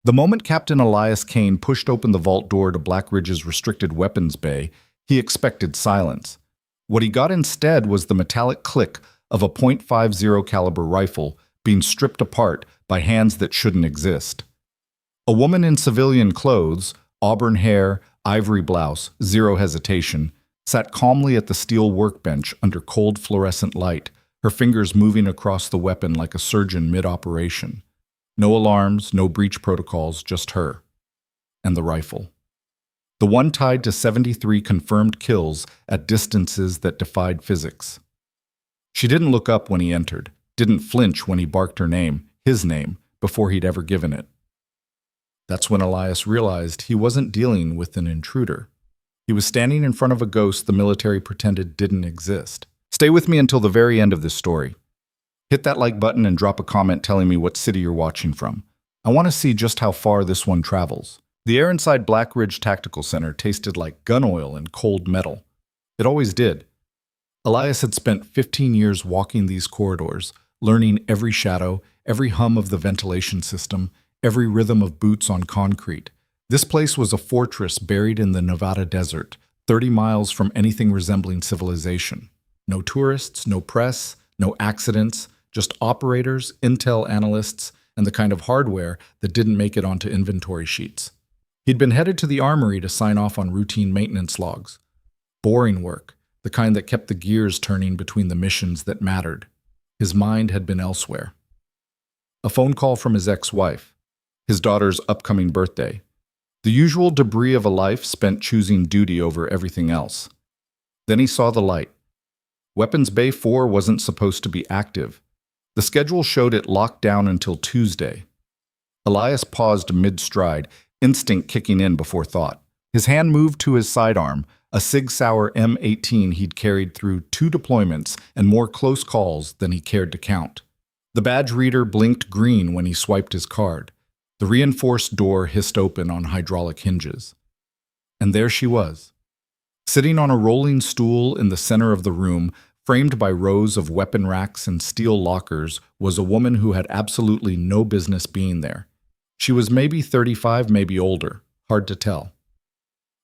The moment Captain Elias Kane pushed open the vault door to Black Ridge's restricted weapons bay, he expected silence. What he got instead was the metallic click of a .50 caliber rifle being stripped apart by hands that shouldn't exist. A woman in civilian clothes, auburn hair, ivory blouse, zero hesitation, sat calmly at the steel workbench under cold fluorescent light, her fingers moving across the weapon like a surgeon mid-operation. No alarms, no breach protocols, just her. And the rifle. The one tied to 73 confirmed kills at distances that defied physics. She didn't look up when he entered, didn't flinch when he barked her name, his name, before he'd ever given it. That's when Elias realized he wasn't dealing with an intruder. He was standing in front of a ghost the military pretended didn't exist. Stay with me until the very end of this story. Hit that like button and drop a comment telling me what city you're watching from. I want to see just how far this one travels. The air inside Black Ridge Tactical Center tasted like gun oil and cold metal. It always did. Elias had spent 15 years walking these corridors, learning every shadow, every hum of the ventilation system, every rhythm of boots on concrete. This place was a fortress buried in the Nevada desert, 30 miles from anything resembling civilization. No tourists, no press, no accidents, just operators, intel analysts, and the kind of hardware that didn't make it onto inventory sheets. He'd been headed to the armory to sign off on routine maintenance logs. Boring work, the kind that kept the gears turning between the missions that mattered. His mind had been elsewhere. A phone call from his ex-wife, his daughter's upcoming birthday. The usual debris of a life spent choosing duty over everything else. Then he saw the light. Weapons Bay 4 wasn't supposed to be active. The schedule showed it locked down until Tuesday. Elias paused mid-stride, instinct kicking in before thought. His hand moved to his sidearm, a Sig Sauer M18 he'd carried through 2 deployments and more close calls than he cared to count. The badge reader blinked green when he swiped his card. The reinforced door hissed open on hydraulic hinges. And there she was. Sitting on a rolling stool in the center of the room, framed by rows of weapon racks and steel lockers, was a woman who had absolutely no business being there. She was maybe 35, maybe older, hard to tell.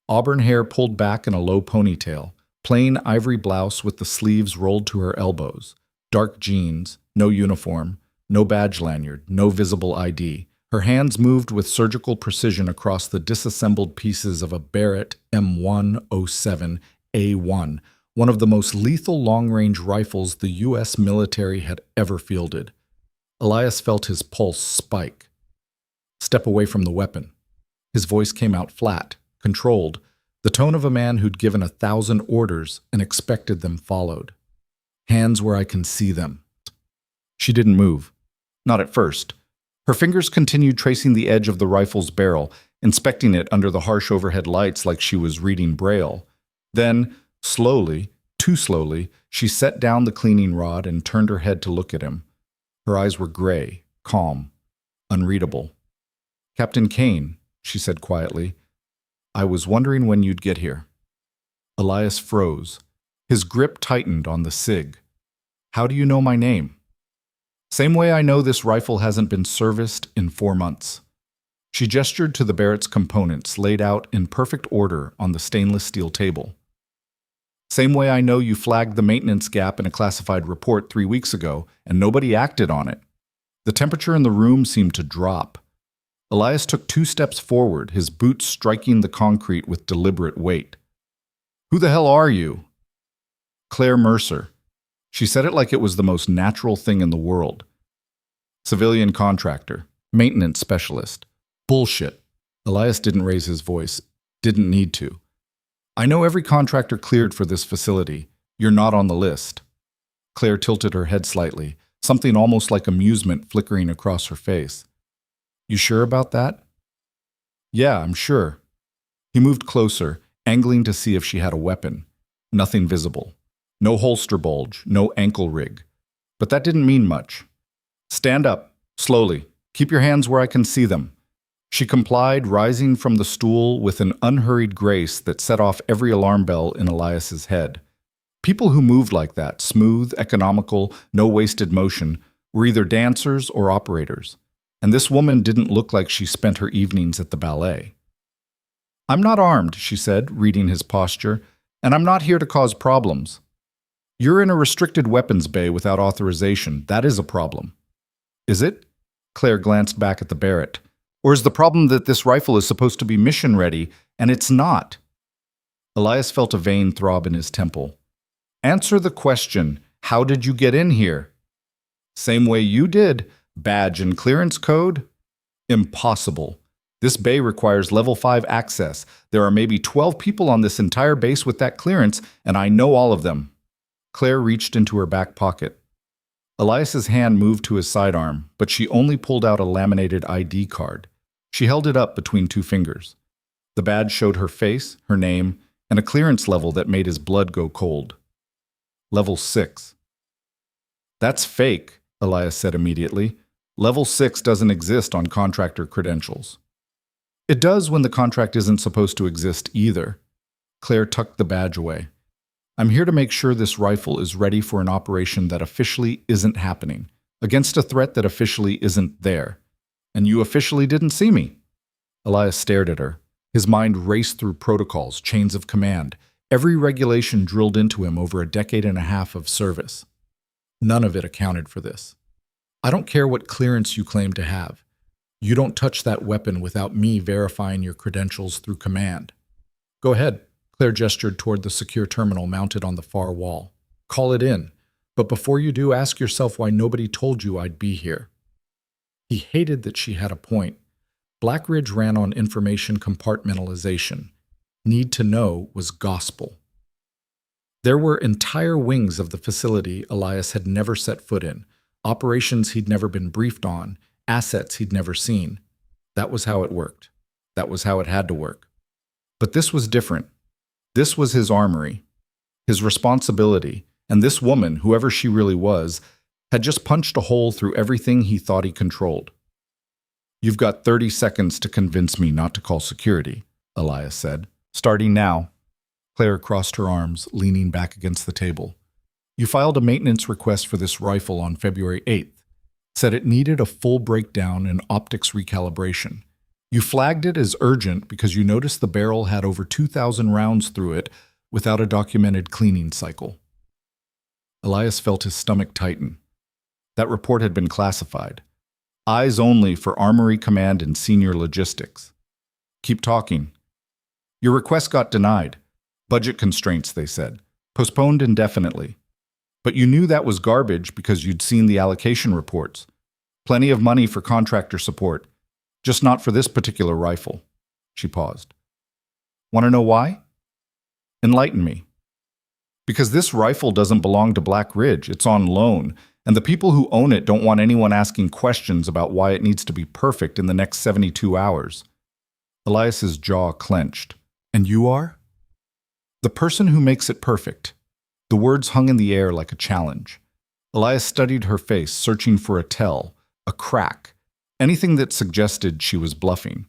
Auburn hair pulled back in a low ponytail, plain ivory blouse with the sleeves rolled to her elbows, dark jeans, no uniform, no badge lanyard, no visible ID. Her hands moved with surgical precision across the disassembled pieces of a Barrett M107A1, one of the most lethal long-range rifles the U.S. military had ever fielded. Elias felt his pulse spike. Step away from the weapon. His voice came out flat, controlled, the tone of a man who'd given 1,000 orders and expected them followed. Hands where I can see them. She didn't move. Not at first. Her fingers continued tracing the edge of the rifle's barrel, inspecting it under the harsh overhead lights like she was reading Braille. Then, slowly, too slowly, she set down the cleaning rod and turned her head to look at him. Her eyes were gray, calm, unreadable. "Captain Kane," she said quietly, "I was wondering when you'd get here." Elias froze. His grip tightened on the SIG. "How do you know my name?" "Same way I know this rifle hasn't been serviced in 4 months." She gestured to the Barrett's components laid out in perfect order on the stainless steel table. "Same way I know you flagged the maintenance gap in a classified report 3 weeks ago, and nobody acted on it." The temperature in the room seemed to drop. Elias took 2 steps forward, his boots striking the concrete with deliberate weight. "Who the hell are you?" "Clare Mercer." She said it like it was the most natural thing in the world. "Civilian contractor, maintenance specialist." "Bullshit." Elias didn't raise his voice, didn't need to. "I know every contractor cleared for this facility. You're not on the list." Claire tilted her head slightly, something almost like amusement flickering across her face. "You sure about that?" "Yeah, I'm sure." He moved closer, angling to see if she had a weapon. Nothing visible. No holster bulge, no ankle rig. But that didn't mean much. "Stand up, slowly. Keep your hands where I can see them." She complied, rising from the stool with an unhurried grace that set off every alarm bell in Elias's head. People who moved like that, smooth, economical, no wasted motion, were either dancers or operators. and this woman didn't look like she spent her evenings at the ballet. "I'm not armed," she said, reading his posture, "and I'm not here to cause problems. You're in a restricted weapons bay without authorization. That is a problem." "Is it?" Claire glanced back at the Barrett. "Or is the problem that this rifle is supposed to be mission-ready, and it's not?" Elias felt a vein throb in his temple. "Answer the question. How did you get in here?" "Same way you did. Badge and clearance code?" "Impossible. This bay requires level 5 access. There are maybe 12 people on this entire base with that clearance, and I know all of them." Claire reached into her back pocket. Elias's hand moved to his sidearm, but she only pulled out a laminated ID card. She held it up between two fingers. The badge showed her face, her name, and a clearance level that made his blood go cold. Level 6. "That's fake," Elias said immediately. "Level 6 doesn't exist on contractor credentials." "It does when the contract isn't supposed to exist either." Claire tucked the badge away. "I'm here to make sure this rifle is ready for an operation that officially isn't happening, against a threat that officially isn't there. And you officially didn't see me." Elias stared at her. His mind raced through protocols, chains of command, every regulation drilled into him over a decade and a half of service. None of it accounted for this. "I don't care what clearance you claim to have. You don't touch that weapon without me verifying your credentials through command." "Go ahead." Claire gestured toward the secure terminal mounted on the far wall. "Call it in. But before you do, ask yourself why nobody told you I'd be here." He hated that she had a point. Black Ridge ran on information compartmentalization. Need to know was gospel. There were entire wings of the facility Elias had never set foot in, operations he'd never been briefed on, assets he'd never seen. That was how it worked. That was how it had to work. But this was different. This was his armory, his responsibility, and this woman, whoever she really was, had just punched a hole through everything he thought he controlled. "You've got 30 seconds to convince me not to call security," Elias said. "Starting now." Claire crossed her arms, leaning back against the table. "You filed a maintenance request for this rifle on February 8th. Said it needed a full breakdown and optics recalibration. You flagged it as urgent because you noticed the barrel had over 2,000 rounds through it without a documented cleaning cycle." Elias felt his stomach tighten. That report had been classified. Eyes only for Armory Command and Senior Logistics. "Keep talking." "Your request got denied. Budget constraints," they said. "Postponed indefinitely. But you knew that was garbage because you'd seen the allocation reports. Plenty of money for contractor support. Just not for this particular rifle." She paused. "Want to know why?" "Enlighten me." "Because this rifle doesn't belong to Black Ridge. It's on loan, and the people who own it don't want anyone asking questions about why it needs to be perfect in the next 72 hours. Elias's jaw clenched. "And you are?" "The person who makes it perfect." The words hung in the air like a challenge. Elias studied her face, searching for a tell, a crack, anything that suggested she was bluffing.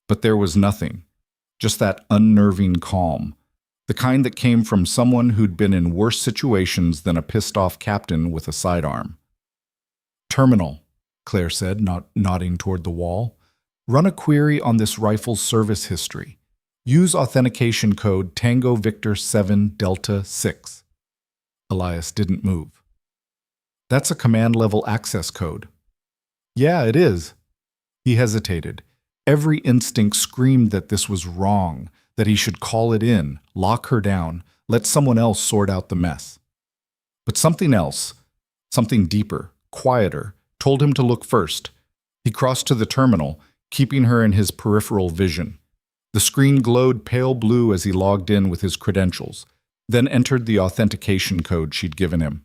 But there was nothing. Just that unnerving calm. The kind that came from someone who'd been in worse situations than a pissed-off captain with a sidearm. "Terminal," Claire said, nodding toward the wall. "Run a query on this rifle's service history. Use authentication code Tango Victor 7 Delta 6. Elias didn't move. "That's a command-level access code." "Yeah, it is." He hesitated. Every instinct screamed that this was wrong, that he should call it in, lock her down, let someone else sort out the mess. But something else, something deeper, quieter, told him to look first. He crossed to the terminal, keeping her in his peripheral vision. The screen glowed pale blue as he logged in with his credentials, then entered the authentication code she'd given him.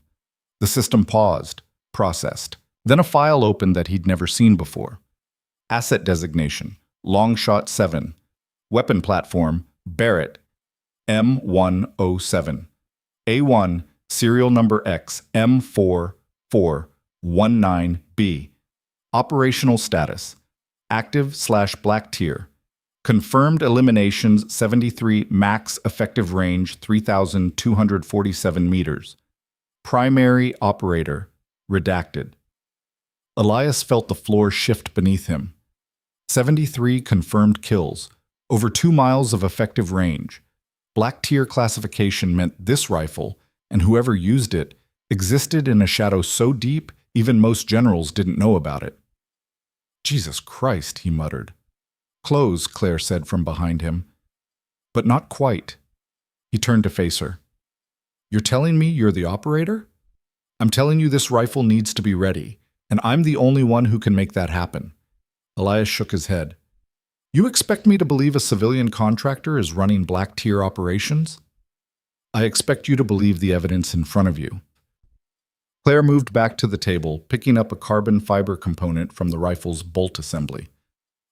The system paused, processed. Then a file opened that he'd never seen before. Asset designation, Longshot 7. Weapon platform, Barrett, M107. A1, serial number X, M4419B. Operational status, active/black tier. Confirmed eliminations 73, max effective range 3,247 meters. Primary operator, redacted. Elias felt the floor shift beneath him. 73 confirmed kills, over 2 miles of effective range. Black tier classification meant this rifle, and whoever used it, existed in a shadow so deep even most generals didn't know about it. Jesus Christ, he muttered. Close, Claire said from behind him. But not quite. He turned to face her. You're telling me you're the operator? I'm telling you this rifle needs to be ready, and I'm the only one who can make that happen. Elias shook his head. You expect me to believe a civilian contractor is running black tier operations? I expect you to believe the evidence in front of you. Claire moved back to the table, picking up a carbon fiber component from the rifle's bolt assembly.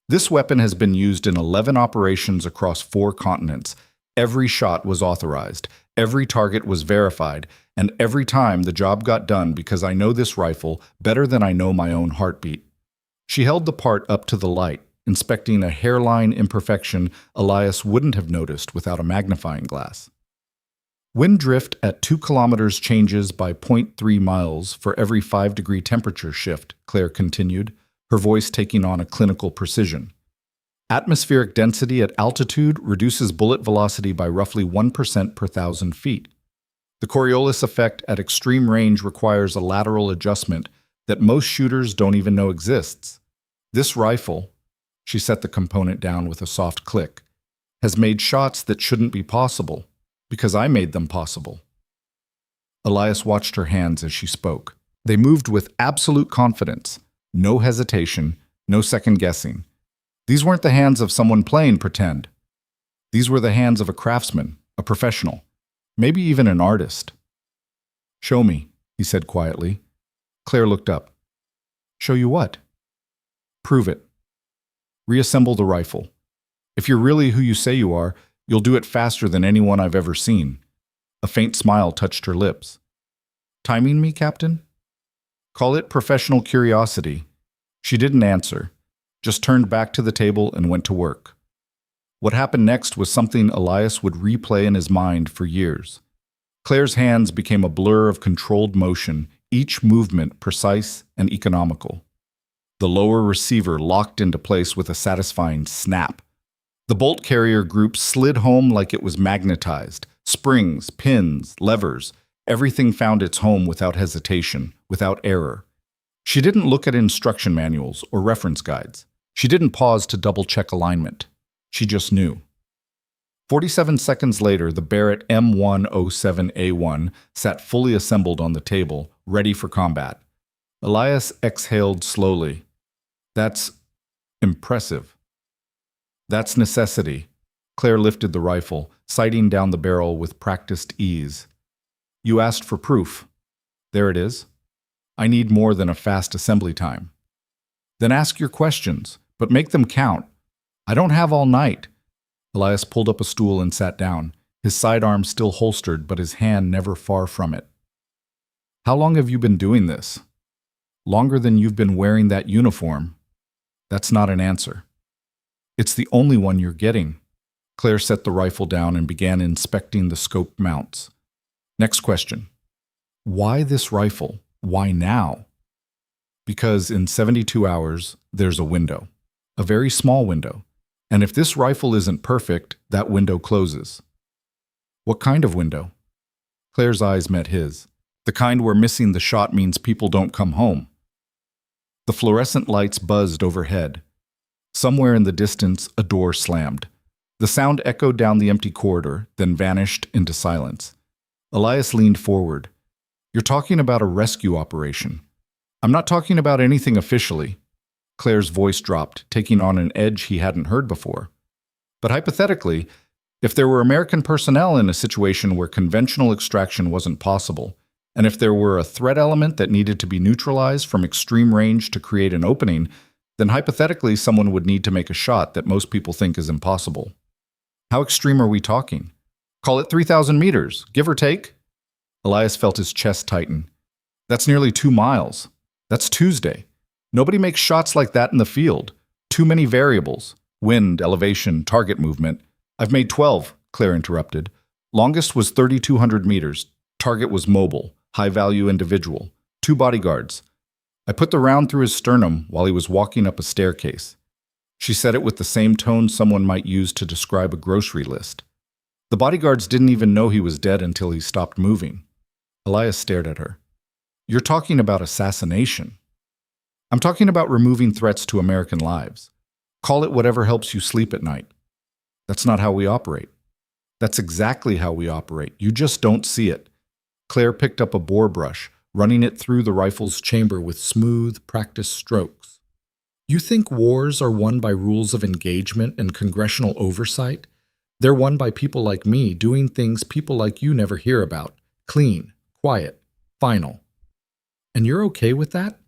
This weapon has been used in 11 operations across 4 continents. Every shot was authorized, every target was verified, and every time the job got done because I know this rifle better than I know my own heartbeat. She held the part up to the light, inspecting a hairline imperfection Elias wouldn't have noticed without a magnifying glass. Wind drift at 2 kilometers changes by 0.3 miles for every 5-degree temperature shift, Claire continued, her voice taking on a clinical precision. Atmospheric density at altitude reduces bullet velocity by roughly 1% per 1,000 feet. The Coriolis effect at extreme range requires a lateral adjustment that most shooters don't even know exists. This rifle, she set the component down with a soft click, has made shots that shouldn't be possible, because I made them possible. Elias watched her hands as she spoke. They moved with absolute confidence, no hesitation, no second guessing. These weren't the hands of someone playing pretend. These were the hands of a craftsman, a professional, maybe even an artist. Show me, he said quietly. Claire looked up. Show you what? Prove it. Reassemble the rifle. If you're really who you say you are, you'll do it faster than anyone I've ever seen. A faint smile touched her lips. Timing me, Captain? Call it professional curiosity. She didn't answer, just turned back to the table and went to work. What happened next was something Elias would replay in his mind for years. Claire's hands became a blur of controlled motion, each movement precise and economical. The lower receiver locked into place with a satisfying snap. The bolt carrier group slid home like it was magnetized. Springs, pins, levers, everything found its home without hesitation, without error. She didn't look at instruction manuals or reference guides. She didn't pause to double-check alignment. She just knew. 47 seconds later, the Barrett M107A1 sat fully assembled on the table, ready for combat. Elias exhaled slowly. That's impressive. That's necessity. Claire lifted the rifle, sighting down the barrel with practiced ease. You asked for proof. There it is. I need more than a fast assembly time. Then ask your questions, but make them count. I don't have all night. Elias pulled up a stool and sat down, his sidearm still holstered but his hand never far from it. How long have you been doing this? Longer than you've been wearing that uniform. That's not an answer. It's the only one you're getting. Claire set the rifle down and began inspecting the scope mounts. Next question. Why this rifle? Why now? Because in 72 hours, there's a window. A very small window. And if this rifle isn't perfect, that window closes. What kind of window? Claire's eyes met his. The kind where missing the shot means people don't come home. The fluorescent lights buzzed overhead. Somewhere in the distance, a door slammed. The sound echoed down the empty corridor, then vanished into silence. Elias leaned forward. You're talking about a rescue operation. I'm not talking about anything officially. Claire's voice dropped, taking on an edge he hadn't heard before. But hypothetically, if there were American personnel in a situation where conventional extraction wasn't possible, and if there were a threat element that needed to be neutralized from extreme range to create an opening, then hypothetically someone would need to make a shot that most people think is impossible. How extreme are we talking? Call it 3,000 meters, give or take? Elias felt his chest tighten. That's nearly 2 miles. That's Tuesday. Nobody makes shots like that in the field. Too many variables. Wind, elevation, target movement. I've made 12, Claire interrupted. Longest was 3,200 meters. Target was mobile, high-value individual. 2 bodyguards. I put the round through his sternum while he was walking up a staircase. She said it with the same tone someone might use to describe a grocery list. The bodyguards didn't even know he was dead until he stopped moving. Elias stared at her. You're talking about assassination. I'm talking about removing threats to American lives. Call it whatever helps you sleep at night. That's not how we operate. That's exactly how we operate. You just don't see it. Claire picked up a bore brush, running it through the rifle's chamber with smooth, practiced strokes. You think wars are won by rules of engagement and congressional oversight? They're won by people like me doing things people like you never hear about. Clean, quiet, final. And you're okay with that?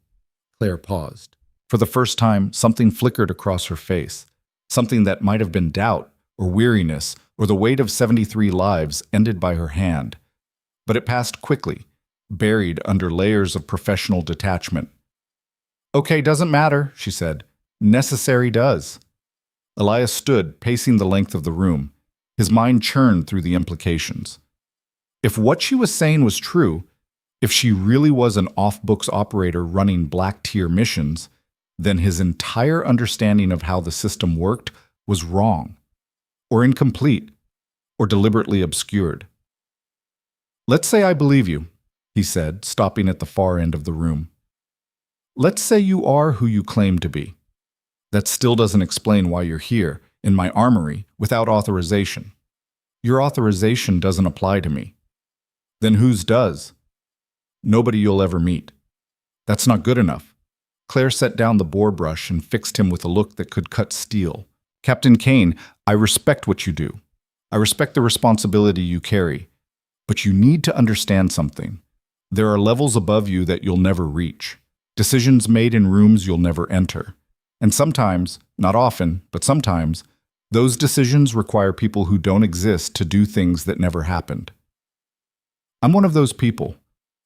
Claire paused. For the first time, something flickered across her face. Something that might have been doubt, or weariness, or the weight of 73 lives ended by her hand. But it passed quickly, buried under layers of professional detachment. Okay, doesn't matter, she said. Necessary does. Elias stood, pacing the length of the room. His mind churned through the implications. If what she was saying was true, if she really was an off-books operator running black-tier missions, then his entire understanding of how the system worked was wrong, or incomplete, or deliberately obscured. Let's say I believe you, he said, stopping at the far end of the room. Let's say you are who you claim to be. That still doesn't explain why you're here, in my armory, without authorization. Your authorization doesn't apply to me. Then whose does? Nobody you'll ever meet. That's not good enough. Claire set down the bore brush and fixed him with a look that could cut steel. Captain Kane, I respect what you do. I respect the responsibility you carry. But you need to understand something. There are levels above you that you'll never reach. Decisions made in rooms you'll never enter. And sometimes, not often, but sometimes, those decisions require people who don't exist to do things that never happened. I'm one of those people.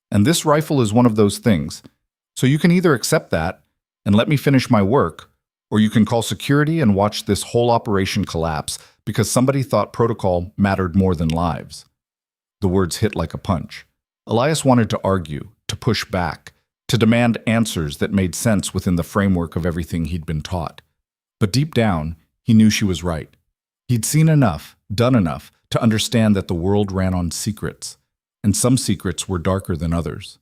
And this rifle is one of those things. So you can either accept that and let me finish my work, or you can call security and watch this whole operation collapse because somebody thought protocol mattered more than lives. The words hit like a punch. Elias wanted to argue, to push back, to demand answers that made sense within the framework of everything he'd been taught. But deep down, he knew she was right. He'd seen enough, done enough, to understand that the world ran on secrets, and some secrets were darker than others.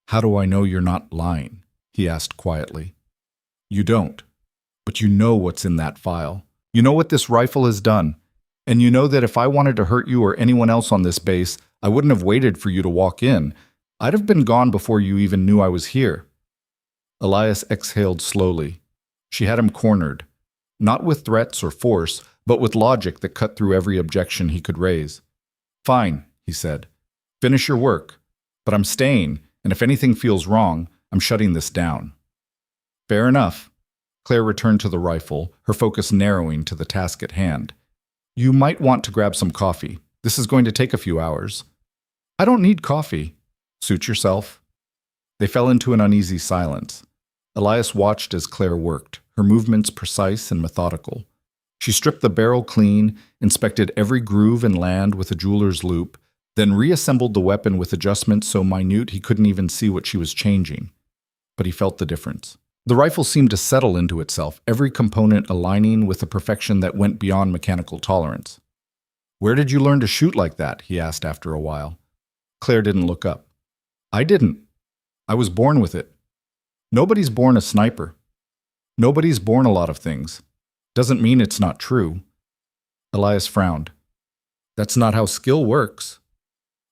How do I know you're not lying? He asked quietly. You don't, but you know what's in that file. You know what this rifle has done, and you know that if I wanted to hurt you or anyone else on this base, I wouldn't have waited for you to walk in. I'd have been gone before you even knew I was here. Elias exhaled slowly. She had him cornered, not with threats or force, but with logic that cut through every objection he could raise. Fine, he said. Finish your work. But I'm staying, and if anything feels wrong, I'm shutting this down. Fair enough. Claire returned to the rifle, her focus narrowing to the task at hand. You might want to grab some coffee. This is going to take a few hours. I don't need coffee. Suit yourself. They fell into an uneasy silence. Elias watched as Claire worked, her movements precise and methodical. She stripped the barrel clean, inspected every groove and land with a jeweler's loupe, then reassembled the weapon with adjustments so minute he couldn't even see what she was changing. But he felt the difference. The rifle seemed to settle into itself, every component aligning with a perfection that went beyond mechanical tolerance. Where did you learn to shoot like that? He asked after a while. Claire didn't look up. I didn't. I was born with it. Nobody's born a sniper. Nobody's born a lot of things. Doesn't mean it's not true. Elias frowned. That's not how skill works.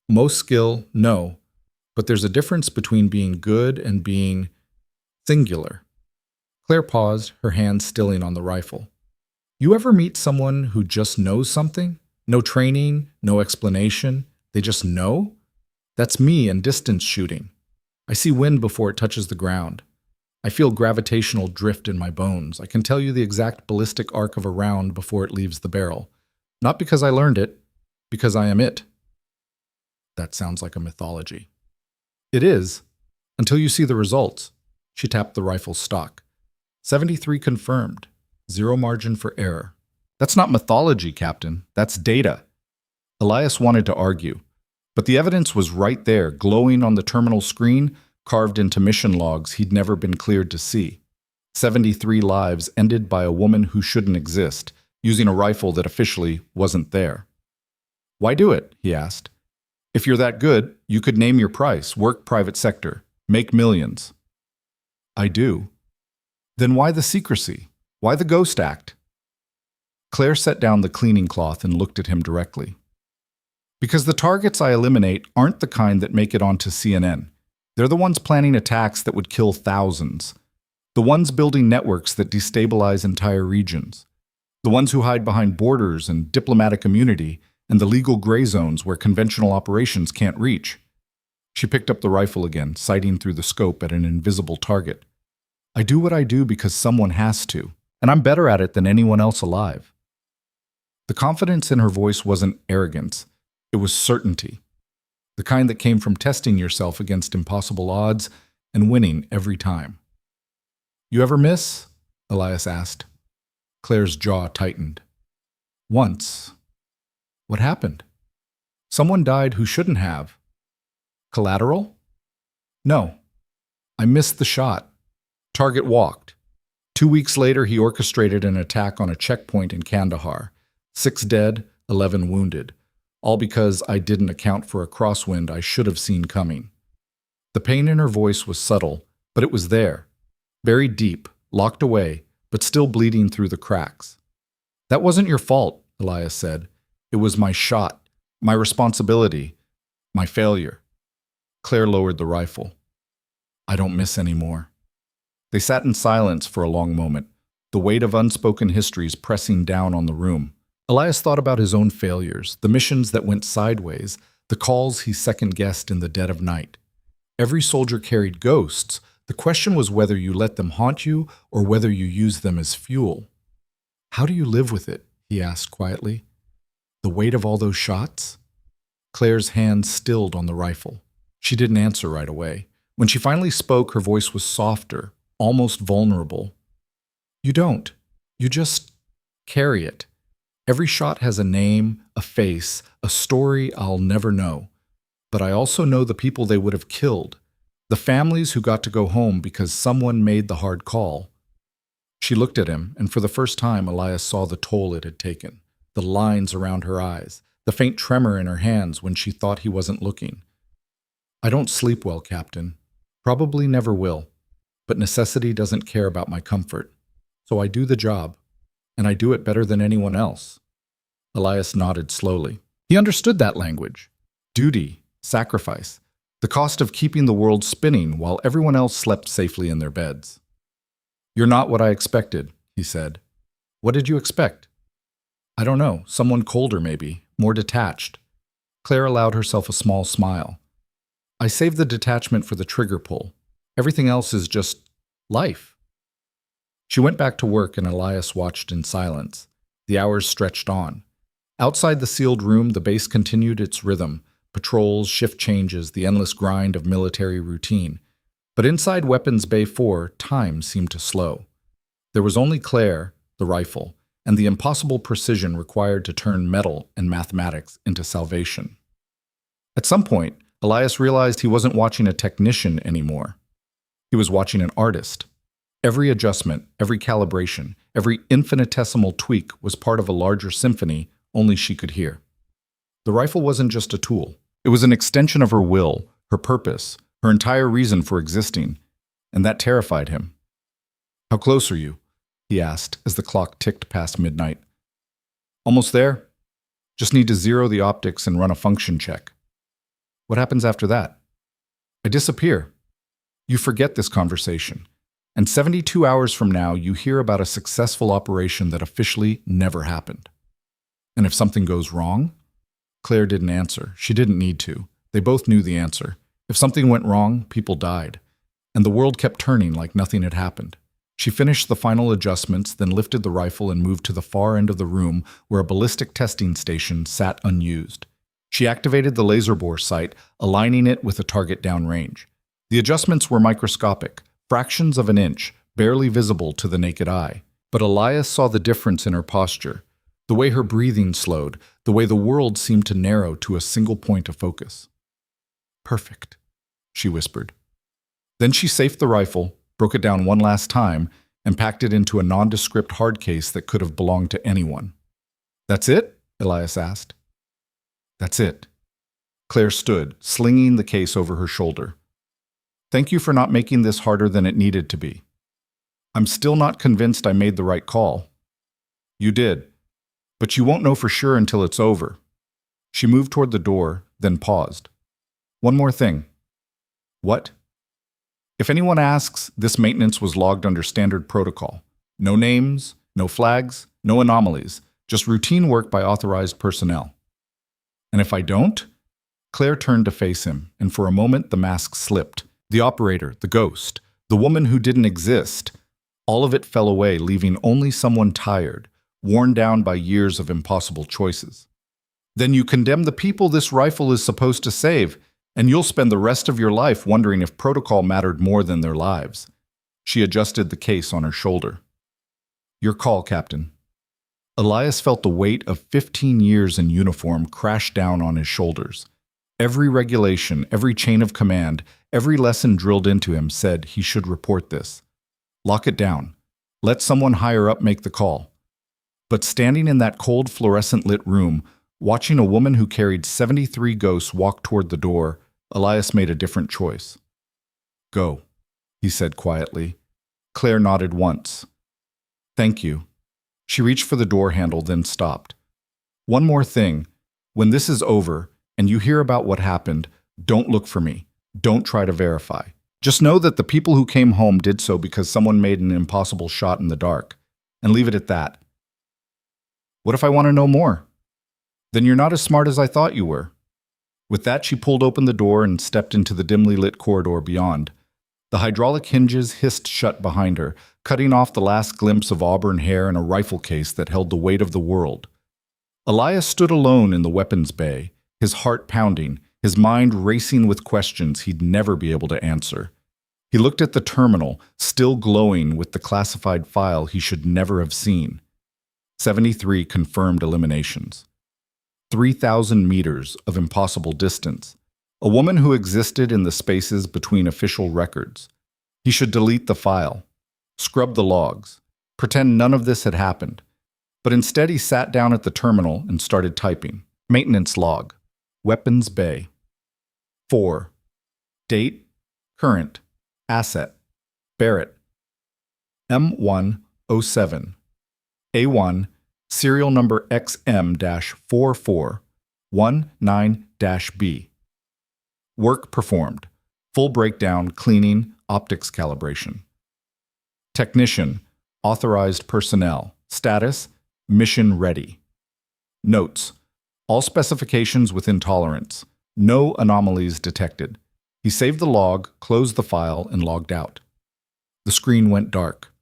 Most skill, no. But there's a difference between being good and being singular. Claire paused, her hand stilling on the rifle. You ever meet someone who just knows something? No training, no explanation. They just know? That's me in distance shooting. I see wind before it touches the ground. I feel gravitational drift in my bones. I can tell you the exact ballistic arc of a round before it leaves the barrel. Not because I learned it, because I am it. That sounds like a mythology. It is, until you see the results. She tapped the rifle's stock. 73 confirmed. 0 margin for error. That's not mythology, Captain. That's data. Elias wanted to argue, but the evidence was right there, glowing on the terminal screen, carved into mission logs he'd never been cleared to see. 73 lives ended by a woman who shouldn't exist, using a rifle that officially wasn't there. "Why do it?" he asked. "If you're that good, you could name your price, work private sector, make millions." "I do." "Then why the secrecy? Why the Ghost Act?" Claire set down the cleaning cloth and looked at him directly. "Because the targets I eliminate aren't the kind that make it onto CNN. They're the ones planning attacks that would kill thousands. The ones building networks that destabilize entire regions. The ones who hide behind borders and diplomatic immunity and the legal gray zones where conventional operations can't reach." She picked up the rifle again, sighting through the scope at an invisible target. "I do what I do because someone has to, and I'm better at it than anyone else alive." The confidence in her voice wasn't arrogance, it was certainty. The kind that came from testing yourself against impossible odds and winning every time. "You ever miss?" Elias asked. Claire's jaw tightened. "Once." "What happened?" "Someone died who shouldn't have." "Collateral?" "No. I missed the shot. Target walked. 2 weeks later, he orchestrated an attack on a checkpoint in Kandahar. 6 dead, 11 wounded. All because I didn't account for a crosswind I should have seen coming." The pain in her voice was subtle, but it was there. Buried deep, locked away, but still bleeding through the cracks. "That wasn't your fault," Elias said. "It was my shot, my responsibility, my failure." Claire lowered the rifle. "I don't miss anymore." They sat in silence for a long moment, the weight of unspoken histories pressing down on the room. Elias thought about his own failures, the missions that went sideways, the calls he second-guessed in the dead of night. Every soldier carried ghosts. The question was whether you let them haunt you or whether you use them as fuel. "How do you live with it?" he asked quietly. "The weight of all those shots?" Claire's hand stilled on the rifle. She didn't answer right away. When she finally spoke, her voice was softer, almost vulnerable. "You don't. You just carry it. Every shot has a name, a face, a story I'll never know. But I also know the people they would have killed, the families who got to go home because someone made the hard call." She looked at him, and for the first time Elias saw the toll it had taken, the lines around her eyes, the faint tremor in her hands when she thought he wasn't looking. "I don't sleep well, Captain. Probably never will. But necessity doesn't care about my comfort. So I do the job, and I do it better than anyone else." Elias nodded slowly. He understood that language. Duty, sacrifice, the cost of keeping the world spinning while everyone else slept safely in their beds. "You're not what I expected," he said. "What did you expect?" "I don't know, someone colder maybe, more detached." Claire allowed herself a small smile. "I saved the detachment for the trigger pull. Everything else is just life." She went back to work and Elias watched in silence. The hours stretched on. Outside the sealed room, the base continued its rhythm, patrols, shift changes, the endless grind of military routine. But inside Weapons Bay 4, time seemed to slow. There was only Claire, the rifle, and the impossible precision required to turn metal and mathematics into salvation. At some point, Elias realized he wasn't watching a technician anymore. He was watching an artist. Every adjustment, every calibration, every infinitesimal tweak was part of a larger symphony only she could hear. The rifle wasn't just a tool. It was an extension of her will, her purpose, her entire reason for existing, and that terrified him. "How close are you?" he asked as the clock ticked past midnight. "Almost there. Just need to zero the optics and run a function check." "What happens after that?" "I disappear. You forget this conversation. And 72 hours from now, you hear about a successful operation that officially never happened." "And if something goes wrong?" Claire didn't answer. She didn't need to. They both knew the answer. If something went wrong, people died. And the world kept turning like nothing had happened. She finished the final adjustments, then lifted the rifle and moved to the far end of the room where a ballistic testing station sat unused. She activated the laser bore sight, aligning it with a target downrange. The adjustments were microscopic, fractions of an inch, barely visible to the naked eye. But Elias saw the difference in her posture, the way her breathing slowed, the way the world seemed to narrow to a single point of focus. "Perfect," she whispered. Then she safed the rifle, broke it down one last time, and packed it into a nondescript hard case that could have belonged to anyone. "That's it?" Elias asked. "That's it." Claire stood, slinging the case over her shoulder. "Thank you for not making this harder than it needed to be. I'm still not convinced I made the right call." "You did, but you won't know for sure until it's over." She moved toward the door, then paused. "One more thing." "What?" "If anyone asks, this maintenance was logged under standard protocol. No names, no flags, no anomalies, just routine work by authorized personnel." "And if I don't?" Claire turned to face him, and for a moment the mask slipped. The operator, the ghost, the woman who didn't exist, all of it fell away, leaving only someone tired, worn down by years of impossible choices. "Then you condemn the people this rifle is supposed to save, and you'll spend the rest of your life wondering if protocol mattered more than their lives." She adjusted the case on her shoulder. "Your call, Captain." Elias felt the weight of 15 years in uniform crash down on his shoulders. Every regulation, every chain of command, every lesson drilled into him said he should report this. Lock it down. Let someone higher up make the call. But standing in that cold, fluorescent-lit room, watching a woman who carried 73 ghosts walk toward the door, Elias made a different choice. "Go," he said quietly. Claire nodded once. "Thank you." She reached for the door handle, then stopped. "One more thing. When this is over, and you hear about what happened, don't look for me. Don't try to verify. Just know that the people who came home did so because someone made an impossible shot in the dark. And leave it at that." "What if I want to know more?" "Then you're not as smart as I thought you were." With that, she pulled open the door and stepped into the dimly lit corridor beyond. The hydraulic hinges hissed shut behind her, cutting off the last glimpse of auburn hair and a rifle case that held the weight of the world. Elias stood alone in the weapons bay, his heart pounding, his mind racing with questions he'd never be able to answer. He looked at the terminal, still glowing with the classified file he should never have seen. 73 confirmed eliminations. 3,000 meters of impossible distance. A woman who existed in the spaces between official records. He should delete the file, scrub the logs, pretend none of this had happened. But instead he sat down at the terminal and started typing. Maintenance log. Weapons bay. 4. Date. Current. Asset. Barrett. M107. A1. Serial number XM-4419-B. Work performed. Full breakdown, cleaning, optics calibration. Technician. Authorized personnel. Status. Mission ready. Notes. All specifications within tolerance. No anomalies detected. He saved the log, closed the file, and logged out. The screen went dark.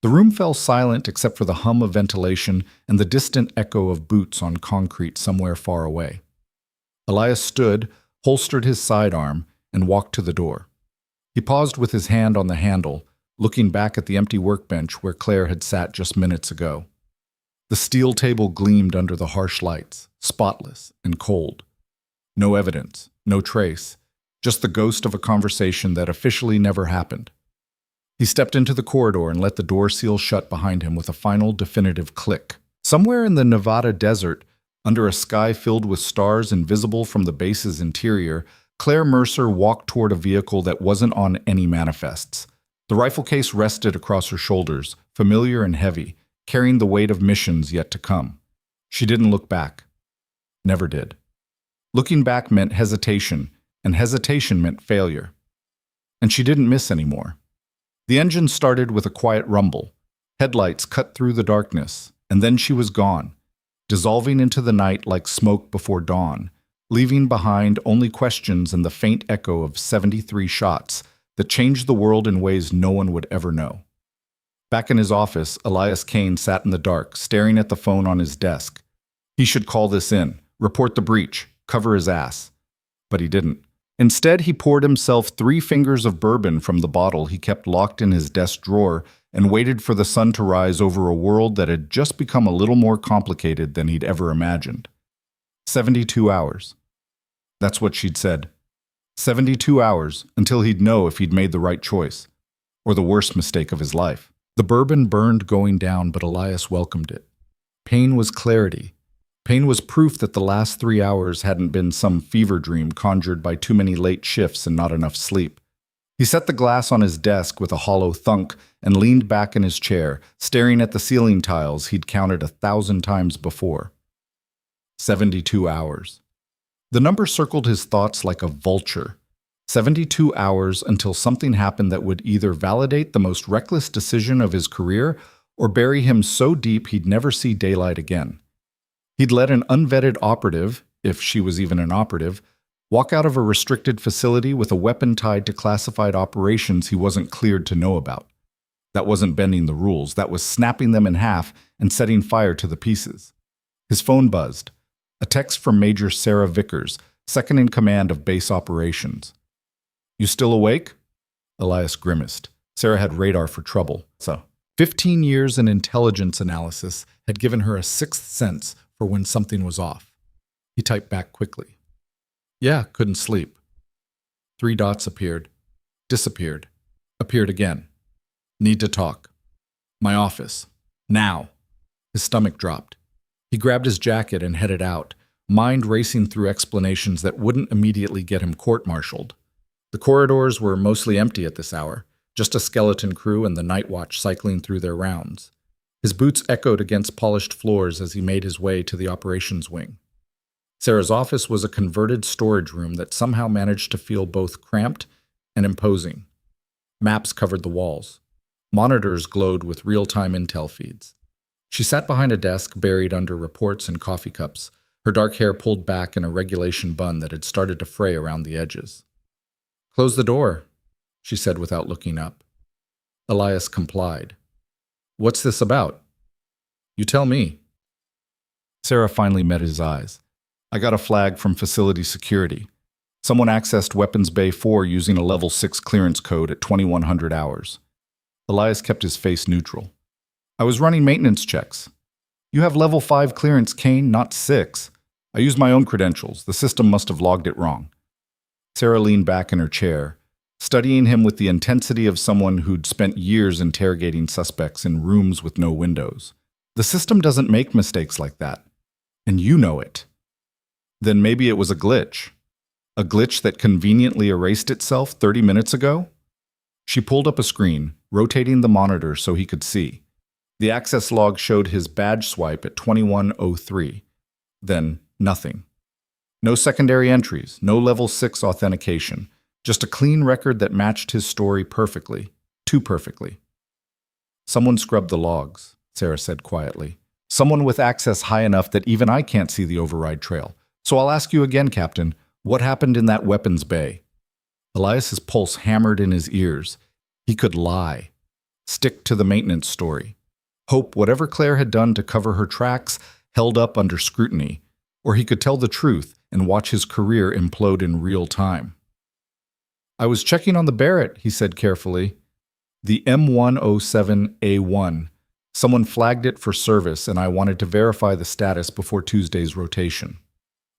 The room fell silent except for the hum of ventilation and the distant echo of boots on concrete somewhere far away. Elias stood, holstered his sidearm, and walked to the door. He paused with his hand on the handle, looking back at the empty workbench where Claire had sat just minutes ago. The steel table gleamed under the harsh lights, spotless and cold. No evidence, no trace, just the ghost of a conversation that officially never happened. He stepped into the corridor and let the door seal shut behind him with a final definitive click. Somewhere in the Nevada desert, under a sky filled with stars invisible from the base's interior, Clare Mercer walked toward a vehicle that wasn't on any manifests. The rifle case rested across her shoulders, familiar and heavy, carrying the weight of missions yet to come. She didn't look back. Never did. Looking back meant hesitation, and hesitation meant failure. And she didn't miss anymore. The engine started with a quiet rumble. Headlights cut through the darkness, and then she was gone, dissolving into the night like smoke before dawn, leaving behind only questions and the faint echo of 73 shots that changed the world in ways no one would ever know. Back in his office, Elias Kane sat in the dark, staring at the phone on his desk. He should call this in, report the breach, cover his ass. But he didn't. Instead, he poured himself 3 fingers of bourbon from the bottle he kept locked in his desk drawer and waited for the sun to rise over a world that had just become a little more complicated than he'd ever imagined. 72 hours. That's what she'd said. 72 hours until he'd know if he'd made the right choice, or the worst mistake of his life. The bourbon burned going down, but Elias welcomed it. Pain was clarity. Pain was proof that the last 3 hours hadn't been some fever dream conjured by too many late shifts and not enough sleep. He set the glass on his desk with a hollow thunk and leaned back in his chair, staring at the ceiling tiles he'd counted 1,000 times before. 72 hours. The number circled his thoughts like a vulture. 72 hours until something happened that would either validate the most reckless decision of his career or bury him so deep he'd never see daylight again. He'd let an unvetted operative, if she was even an operative, walk out of a restricted facility with a weapon tied to classified operations he wasn't cleared to know about. That wasn't bending the rules. That was snapping them in half and setting fire to the pieces. His phone buzzed. A text from Major Sarah Vickers, second in command of base operations. "You still awake?" Elias grimaced. Sarah had radar for trouble. 15 years in intelligence analysis had given her a sixth sense for when something was off. He typed back quickly. "Yeah, couldn't sleep." 3 dots appeared, disappeared, appeared again. "Need to talk. My office. Now." His stomach dropped. He grabbed his jacket and headed out, mind racing through explanations that wouldn't immediately get him court-martialed. The corridors were mostly empty at this hour, just a skeleton crew and the night watch cycling through their rounds. His boots echoed against polished floors as he made his way to the operations wing. Sarah's office was a converted storage room that somehow managed to feel both cramped and imposing. Maps covered the walls. Monitors glowed with real-time intel feeds. She sat behind a desk buried under reports and coffee cups, her dark hair pulled back in a regulation bun that had started to fray around the edges. "Close the door," she said without looking up. Elias complied. "What's this about?" "You tell me." Sarah finally met his eyes. "I got a flag from facility security. Someone accessed Weapons Bay 4 using a level 6 clearance code at 2100 hours. Elias kept his face neutral. "I was running maintenance checks. You have level 5 clearance, Kane, not 6. I used my own credentials. The system must have logged it wrong." Sarah leaned back in her chair, studying him with the intensity of someone who'd spent years interrogating suspects in rooms with no windows. "The system doesn't make mistakes like that. And you know it." "Then maybe it was a glitch. A glitch that conveniently erased itself 30 minutes ago?" She pulled up a screen, rotating the monitor so he could see. The access log showed his badge swipe at 2103. Then nothing. No secondary entries, no level 6 authentication, just a clean record that matched his story perfectly, too perfectly. "Someone scrubbed the logs," Sarah said quietly. "Someone with access high enough that even I can't see the override trail. So I'll ask you again, Captain, what happened in that weapons bay?" Elias's pulse hammered in his ears. He could lie, stick to the maintenance story, hope whatever Claire had done to cover her tracks held up under scrutiny, or he could tell the truth and watch his career implode in real time. "I was checking on the Barrett," he said carefully. "The M107A1. Someone flagged it for service, and I wanted to verify the status before Tuesday's rotation."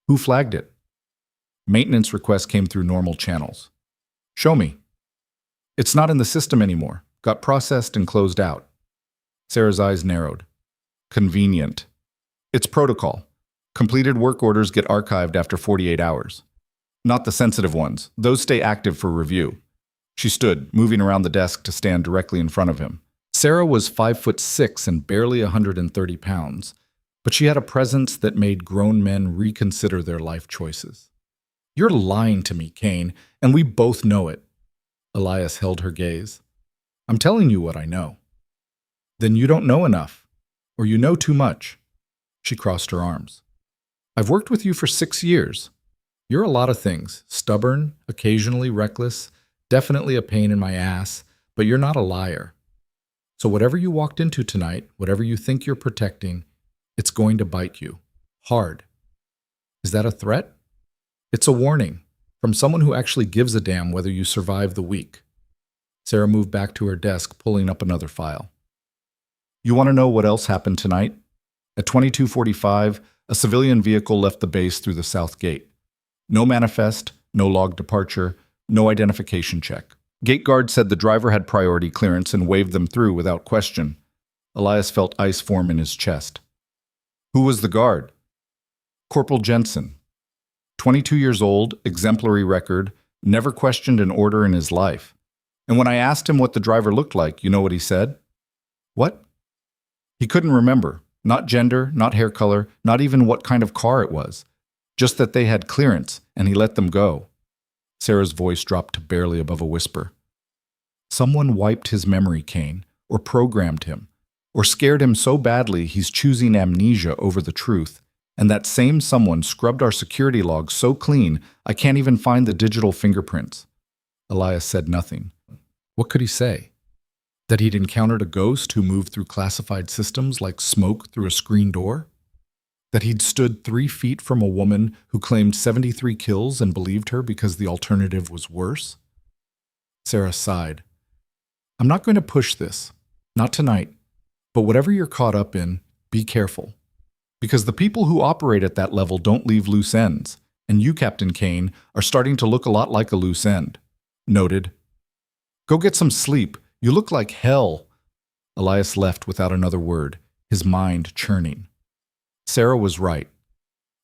"Who flagged it?" "Maintenance request came through normal channels." "Show me." "It's not in the system anymore. Got processed and closed out." Sarah's eyes narrowed. "Convenient. It's protocol. Completed work orders get archived after 48 hours. Not the sensitive ones. Those stay active for review." She stood, moving around the desk to stand directly in front of him. Sarah was 5'6" and barely 130 pounds, but she had a presence that made grown men reconsider their life choices. "You're lying to me, Kane, and we both know it." Elias held her gaze. "I'm telling you what I know." "Then you don't know enough, or you know too much." She crossed her arms. "I've worked with you for 6 years. You're a lot of things, stubborn, occasionally reckless, definitely a pain in my ass, but you're not a liar. So whatever you walked into tonight, whatever you think you're protecting, it's going to bite you. Hard. Is that a threat? It's a warning, from someone who actually gives a damn whether you survive the week." Sarah moved back to her desk, pulling up another file. "You want to know what else happened tonight? At 22:45, a civilian vehicle left the base through the south gate. No manifest, no log departure, no identification check. Gate guard said the driver had priority clearance and waved them through without question. Elias felt ice form in his chest. Who was the guard? Corporal Jensen. 22 years old, exemplary record, never questioned an order in his life. And when I asked him what the driver looked like, you know what he said? What? He couldn't remember. Not gender, not hair color, not even what kind of car it was. Just that they had clearance, and he let them go. Sarah's voice dropped to barely above a whisper. Someone wiped his memory cane, or programmed him, or scared him so badly he's choosing amnesia over the truth. And that same someone scrubbed our security logs so clean I can't even find the digital fingerprints. Elias said nothing. What could he say? That he'd encountered a ghost who moved through classified systems like smoke through a screen door? That he'd stood 3 feet from a woman who claimed 73 kills and believed her because the alternative was worse? Sarah sighed. I'm not going to push this. Not tonight. But whatever you're caught up in, be careful. Because the people who operate at that level don't leave loose ends, and you, Captain Kane, are starting to look a lot like a loose end. Noted. Go get some sleep. You look like hell. Elias left without another word, his mind churning. Sarah was right.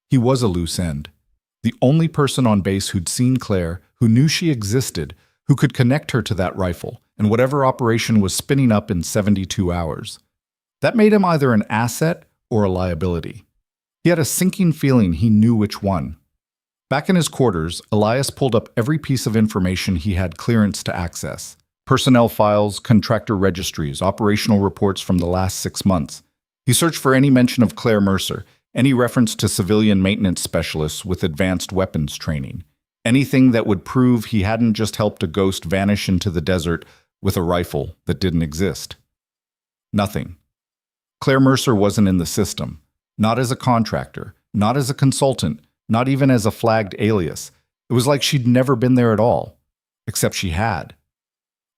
He was a loose end. The only person on base who'd seen Claire, who knew she existed, who could connect her to that rifle, and whatever operation was spinning up in 72 hours. That made him either an asset or a liability. He had a sinking feeling he knew which one. Back in his quarters, Elias pulled up every piece of information he had clearance to access. Personnel files, contractor registries, operational reports from the last 6 months. He searched for any mention of Clare Mercer, any reference to civilian maintenance specialists with advanced weapons training, anything that would prove he hadn't just helped a ghost vanish into the desert with a rifle that didn't exist. Nothing. Clare Mercer wasn't in the system, not as a contractor, not as a consultant, not even as a flagged alias. It was like she'd never been there at all, except she had.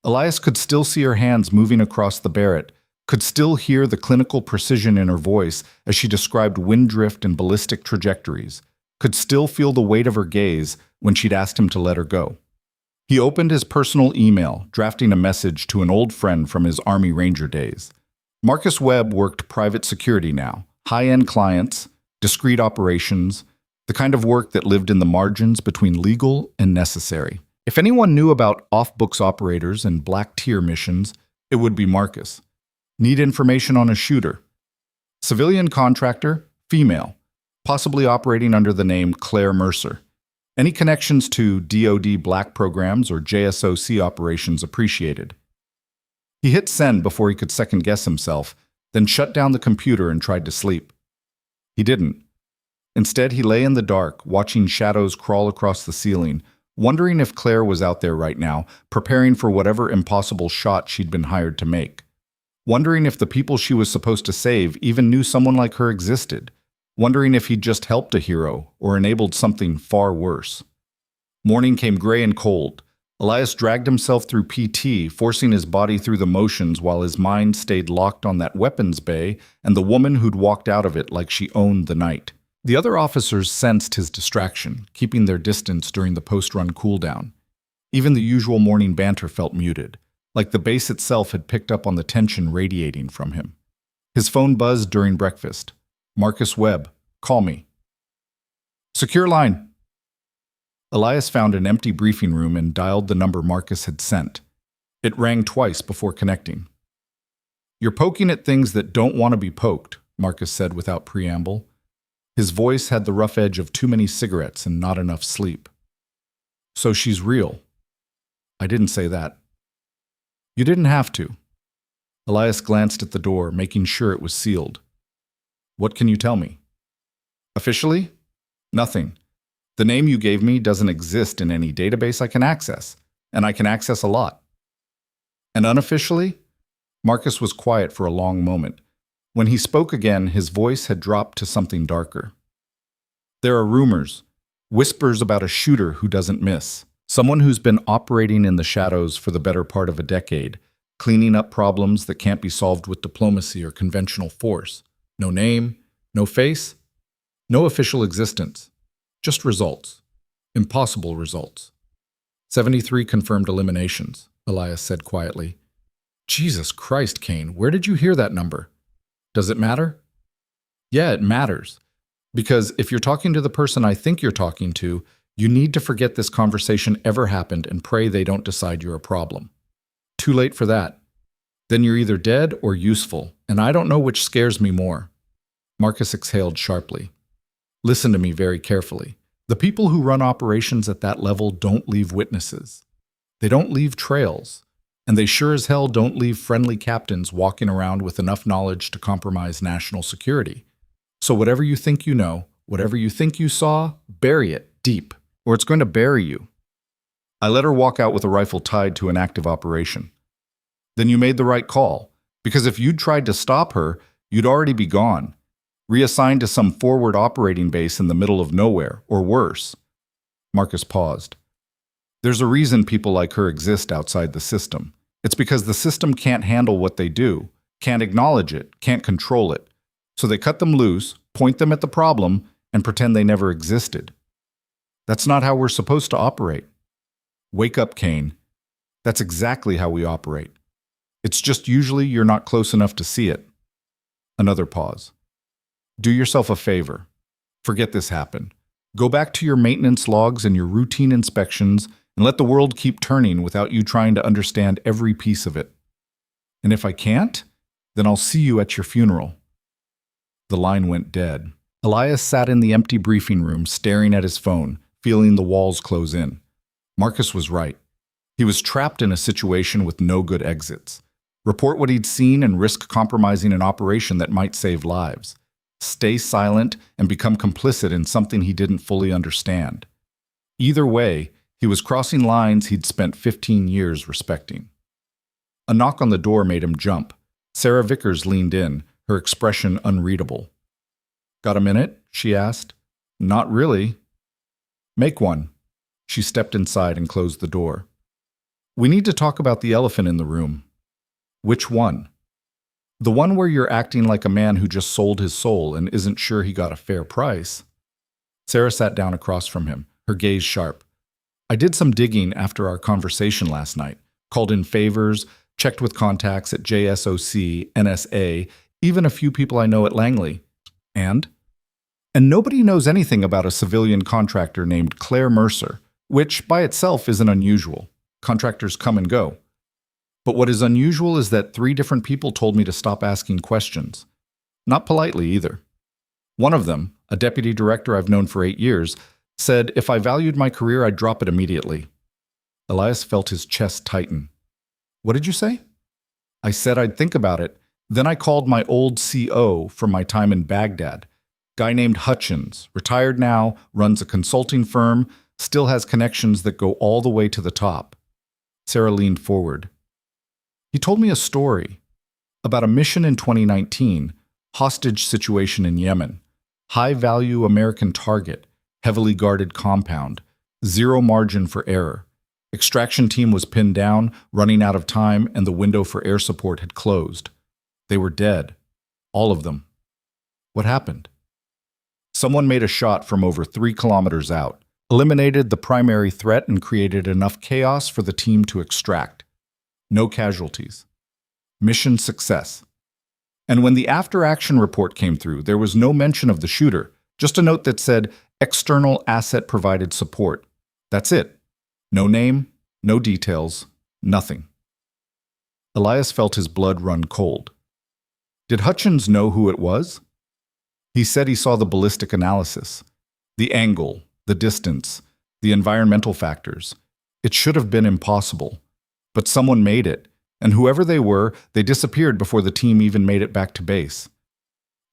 Elias could still see her hands moving across the Barrett, could still hear the clinical precision in her voice as she described wind drift and ballistic trajectories, could still feel the weight of her gaze when she'd asked him to let her go. He opened his personal email, drafting a message to an old friend from his Army Ranger days. Marcus Webb worked private security now, high-end clients, discreet operations, the kind of work that lived in the margins between legal and necessary. If anyone knew about off-books operators and black tier missions, it would be Marcus. Need information on a shooter. Civilian contractor, female, possibly operating under the name Clare Mercer. Any connections to DoD black programs or JSOC operations appreciated. He hit send before he could second-guess himself, then shut down the computer and tried to sleep. He didn't. Instead, he lay in the dark, watching shadows crawl across the ceiling, wondering if Claire was out there right now, preparing for whatever impossible shot she'd been hired to make. Wondering if the people she was supposed to save even knew someone like her existed. Wondering if he'd just helped a hero or enabled something far worse. Morning came gray and cold. Elias dragged himself through PT, forcing his body through the motions while his mind stayed locked on that weapons bay and the woman who'd walked out of it like she owned the night. The other officers sensed his distraction, keeping their distance during the post-run cooldown. Even the usual morning banter felt muted, like the base itself had picked up on the tension radiating from him. His phone buzzed during breakfast. Marcus Webb, call me. Secure line. Elias found an empty briefing room and dialed the number Marcus had sent. It rang twice before connecting. You're poking at things that don't want to be poked, Marcus said without preamble. His voice had the rough edge of too many cigarettes and not enough sleep. So she's real. I didn't say that. You didn't have to. Elias glanced at the door, making sure it was sealed. What can you tell me? Officially? Nothing. The name you gave me doesn't exist in any database I can access, and I can access a lot. And unofficially? Marcus was quiet for a long moment. When he spoke again, his voice had dropped to something darker. There are rumors, whispers about a shooter who doesn't miss, someone who's been operating in the shadows for the better part of a decade, cleaning up problems that can't be solved with diplomacy or conventional force. No name, no face, no official existence, just results. Impossible results. 73 confirmed eliminations, Elias said quietly. Jesus Christ, Kane, where did you hear that number? Does it matter? Yeah, it matters. Because if you're talking to the person I think you're talking to, you need to forget this conversation ever happened and pray they don't decide you're a problem. Too late for that. Then you're either dead or useful, and I don't know which scares me more. Marcus exhaled sharply. Listen to me very carefully. The people who run operations at that level don't leave witnesses. They don't leave trails. And they sure as hell don't leave friendly captains walking around with enough knowledge to compromise national security. So whatever you think you know, whatever you think you saw, bury it deep, or it's going to bury you. I let her walk out with a rifle tied to an active operation. Then you made the right call, because if you'd tried to stop her, you'd already be gone, reassigned to some forward operating base in the middle of nowhere, or worse. Marcus paused. There's a reason people like her exist outside the system. It's because the system can't handle what they do, can't acknowledge it, can't control it. So they cut them loose, point them at the problem, and pretend they never existed. That's not how we're supposed to operate. Wake up, Kane. That's exactly how we operate. It's just usually you're not close enough to see it. Another pause. Do yourself a favor. Forget this happened. Go back to your maintenance logs and your routine inspections and let the world keep turning without you trying to understand every piece of it. And if I can't, then I'll see you at your funeral. The line went dead. Elias sat in the empty briefing room staring at his phone, feeling the walls close in. Marcus was right. He was trapped in a situation with no good exits. Report what he'd seen and risk compromising an operation that might save lives. Stay silent and become complicit in something he didn't fully understand. Either way, he was crossing lines he'd spent 15 years respecting. A knock on the door made him jump. Sarah Vickers leaned in, her expression unreadable. Got a minute? She asked. Not really. Make one. She stepped inside and closed the door. We need to talk about the elephant in the room. Which one? The one where you're acting like a man who just sold his soul and isn't sure he got a fair price. Sarah sat down across from him, her gaze sharp. I did some digging after our conversation last night, called in favors, checked with contacts at JSOC, NSA, even a few people I know at Langley. And nobody knows anything about a civilian contractor named Clare Mercer, which by itself isn't unusual. Contractors come and go. But what is unusual is that 3 different people told me to stop asking questions. Not politely either. One of them, a deputy director I've known for 8 years, said if I valued my career, I'd drop it immediately. Elias felt his chest tighten. What did you say? I said I'd think about it. Then I called my old CO from my time in Baghdad. Guy named Hutchins, retired now, runs a consulting firm, still has connections that go all the way to the top. Sarah leaned forward. He told me a story about a mission in 2019, hostage situation in Yemen, high-value American target, heavily guarded compound, zero margin for error. Extraction team was pinned down, running out of time, and the window for air support had closed. They were dead. All of them. What happened? Someone made a shot from over 3 kilometers out, eliminated the primary threat and created enough chaos for the team to extract. No casualties. Mission success. And when the after-action report came through, there was no mention of the shooter, just a note that said, external asset provided support. That's it. No name, no details, nothing. Elias felt his blood run cold. Did Hutchins know who it was? He said he saw the ballistic analysis, the angle, the distance, the environmental factors. It should have been impossible. But someone made it, and whoever they were, they disappeared before the team even made it back to base.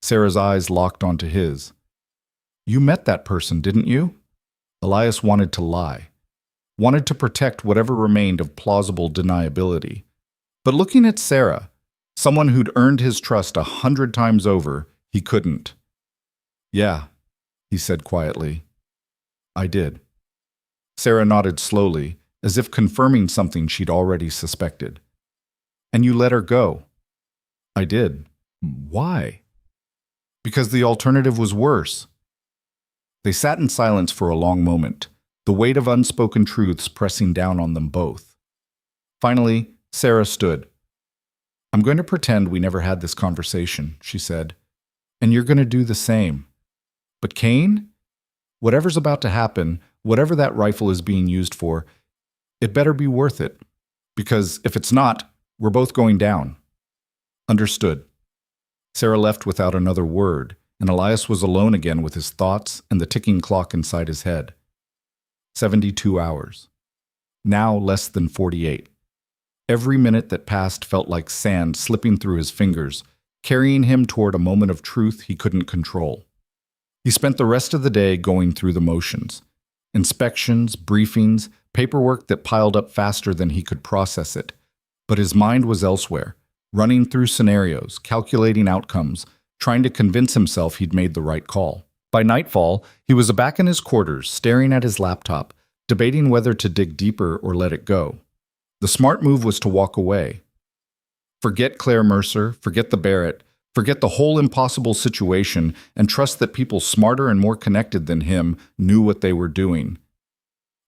Sarah's eyes locked onto his. You met that person, didn't you? Elias wanted to lie, wanted to protect whatever remained of plausible deniability. But looking at Sarah, someone who'd earned his trust 100 times over, he couldn't. Yeah, he said quietly. I did. Sarah nodded slowly, as if confirming something she'd already suspected. And you let her go? I did. Why? Because the alternative was worse. They sat in silence for a long moment, the weight of unspoken truths pressing down on them both. Finally, Sarah stood. "I'm going to pretend we never had this conversation," she said. "And you're going to do the same. But Kane? Whatever's about to happen, whatever that rifle is being used for, it better be worth it. Because if it's not, we're both going down." "Understood." Sarah left without another word, and Elias was alone again with his thoughts and the ticking clock inside his head. 72 hours. Now less than 48. Every minute that passed felt like sand slipping through his fingers, carrying him toward a moment of truth he couldn't control. He spent the rest of the day going through the motions. Inspections, briefings, paperwork that piled up faster than he could process it. But his mind was elsewhere, running through scenarios, calculating outcomes, trying to convince himself he'd made the right call. By nightfall, he was back in his quarters, staring at his laptop, debating whether to dig deeper or let it go. The smart move was to walk away. Forget Clare Mercer, forget the Barrett, forget the whole impossible situation, and trust that people smarter and more connected than him knew what they were doing.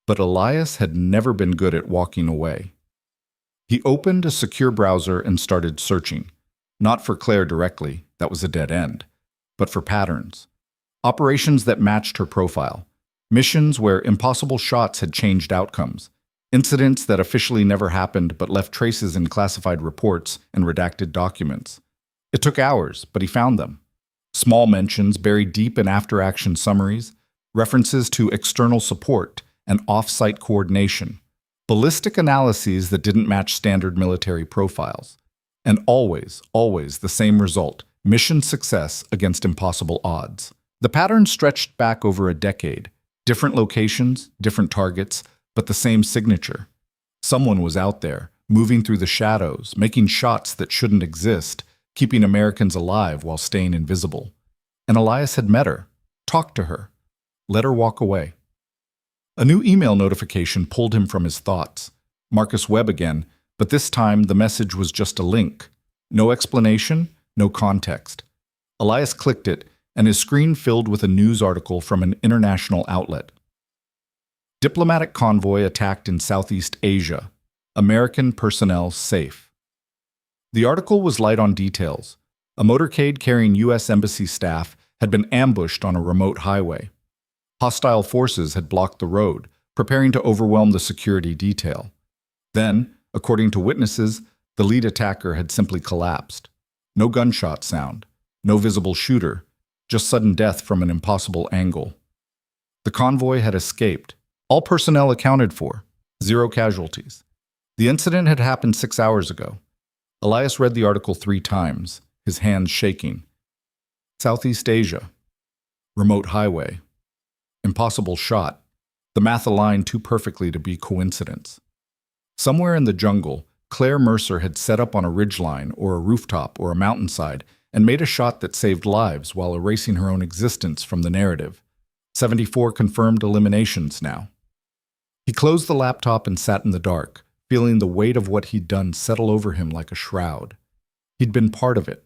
But Elias had never been good at walking away. He opened a secure browser and started searching. Not for Claire directly, that was a dead end, but for patterns. Operations that matched her profile. Missions where impossible shots had changed outcomes. Incidents that officially never happened but left traces in classified reports and redacted documents. It took hours, but he found them. Small mentions buried deep in after-action summaries, references to external support and off-site coordination, ballistic analyses that didn't match standard military profiles. And always the same result, mission success against impossible odds. The pattern stretched back over a decade. Different locations, different targets, but the same signature. Someone was out there, moving through the shadows, making shots that shouldn't exist, keeping Americans alive while staying invisible. And Elias had met her, talked to her, let her walk away. A new email notification pulled him from his thoughts. Marcus Webb again, but this time the message was just a link. No explanation, no context. Elias clicked it, and his screen filled with a news article from an international outlet. Diplomatic convoy attacked in Southeast Asia. American personnel safe. The article was light on details. A motorcade carrying U.S. Embassy staff had been ambushed on a remote highway. Hostile forces had blocked the road, preparing to overwhelm the security detail. Then, according to witnesses, the lead attacker had simply collapsed. No gunshot sound, no visible shooter, just sudden death from an impossible angle. The convoy had escaped. All personnel accounted for. 0 casualties. The incident had happened 6 hours ago. Elias read the article 3 times, his hands shaking. Southeast Asia. Remote highway. Impossible shot. The math aligned too perfectly to be coincidence. Somewhere in the jungle, Clare Mercer had set up on a ridgeline or a rooftop or a mountainside and made a shot that saved lives while erasing her own existence from the narrative. 74 confirmed eliminations now. He closed the laptop and sat in the dark, feeling the weight of what he'd done settle over him like a shroud. He'd been part of it.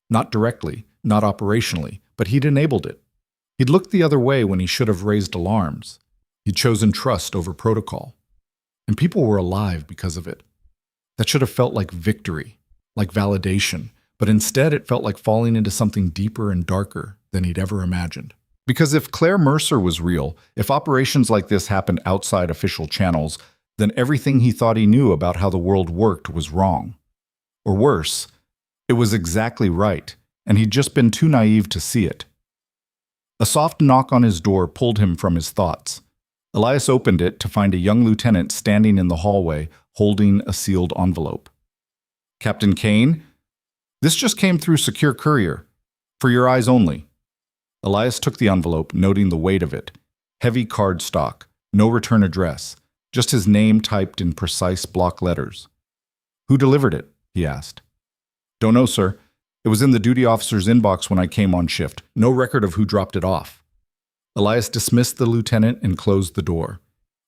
Not directly, not operationally, but he'd enabled it. He'd looked the other way when he should have raised alarms. He'd chosen trust over protocol. And people were alive because of it. That should have felt like victory, like validation, but instead it felt like falling into something deeper and darker than he'd ever imagined. Because if Clare Mercer was real, if operations like this happened outside official channels, then everything he thought he knew about how the world worked was wrong. Or worse, it was exactly right, and he'd just been too naive to see it. A soft knock on his door pulled him from his thoughts. Elias opened it to find a young lieutenant standing in the hallway, holding a sealed envelope. "Captain Kane, this just came through secure courier. For your eyes only." Elias took the envelope, noting the weight of it. Heavy cardstock, no return address, just his name typed in precise block letters. "Who delivered it?" he asked. "Don't know, sir. It was in the duty officer's inbox when I came on shift. No record of who dropped it off." Elias dismissed the lieutenant and closed the door.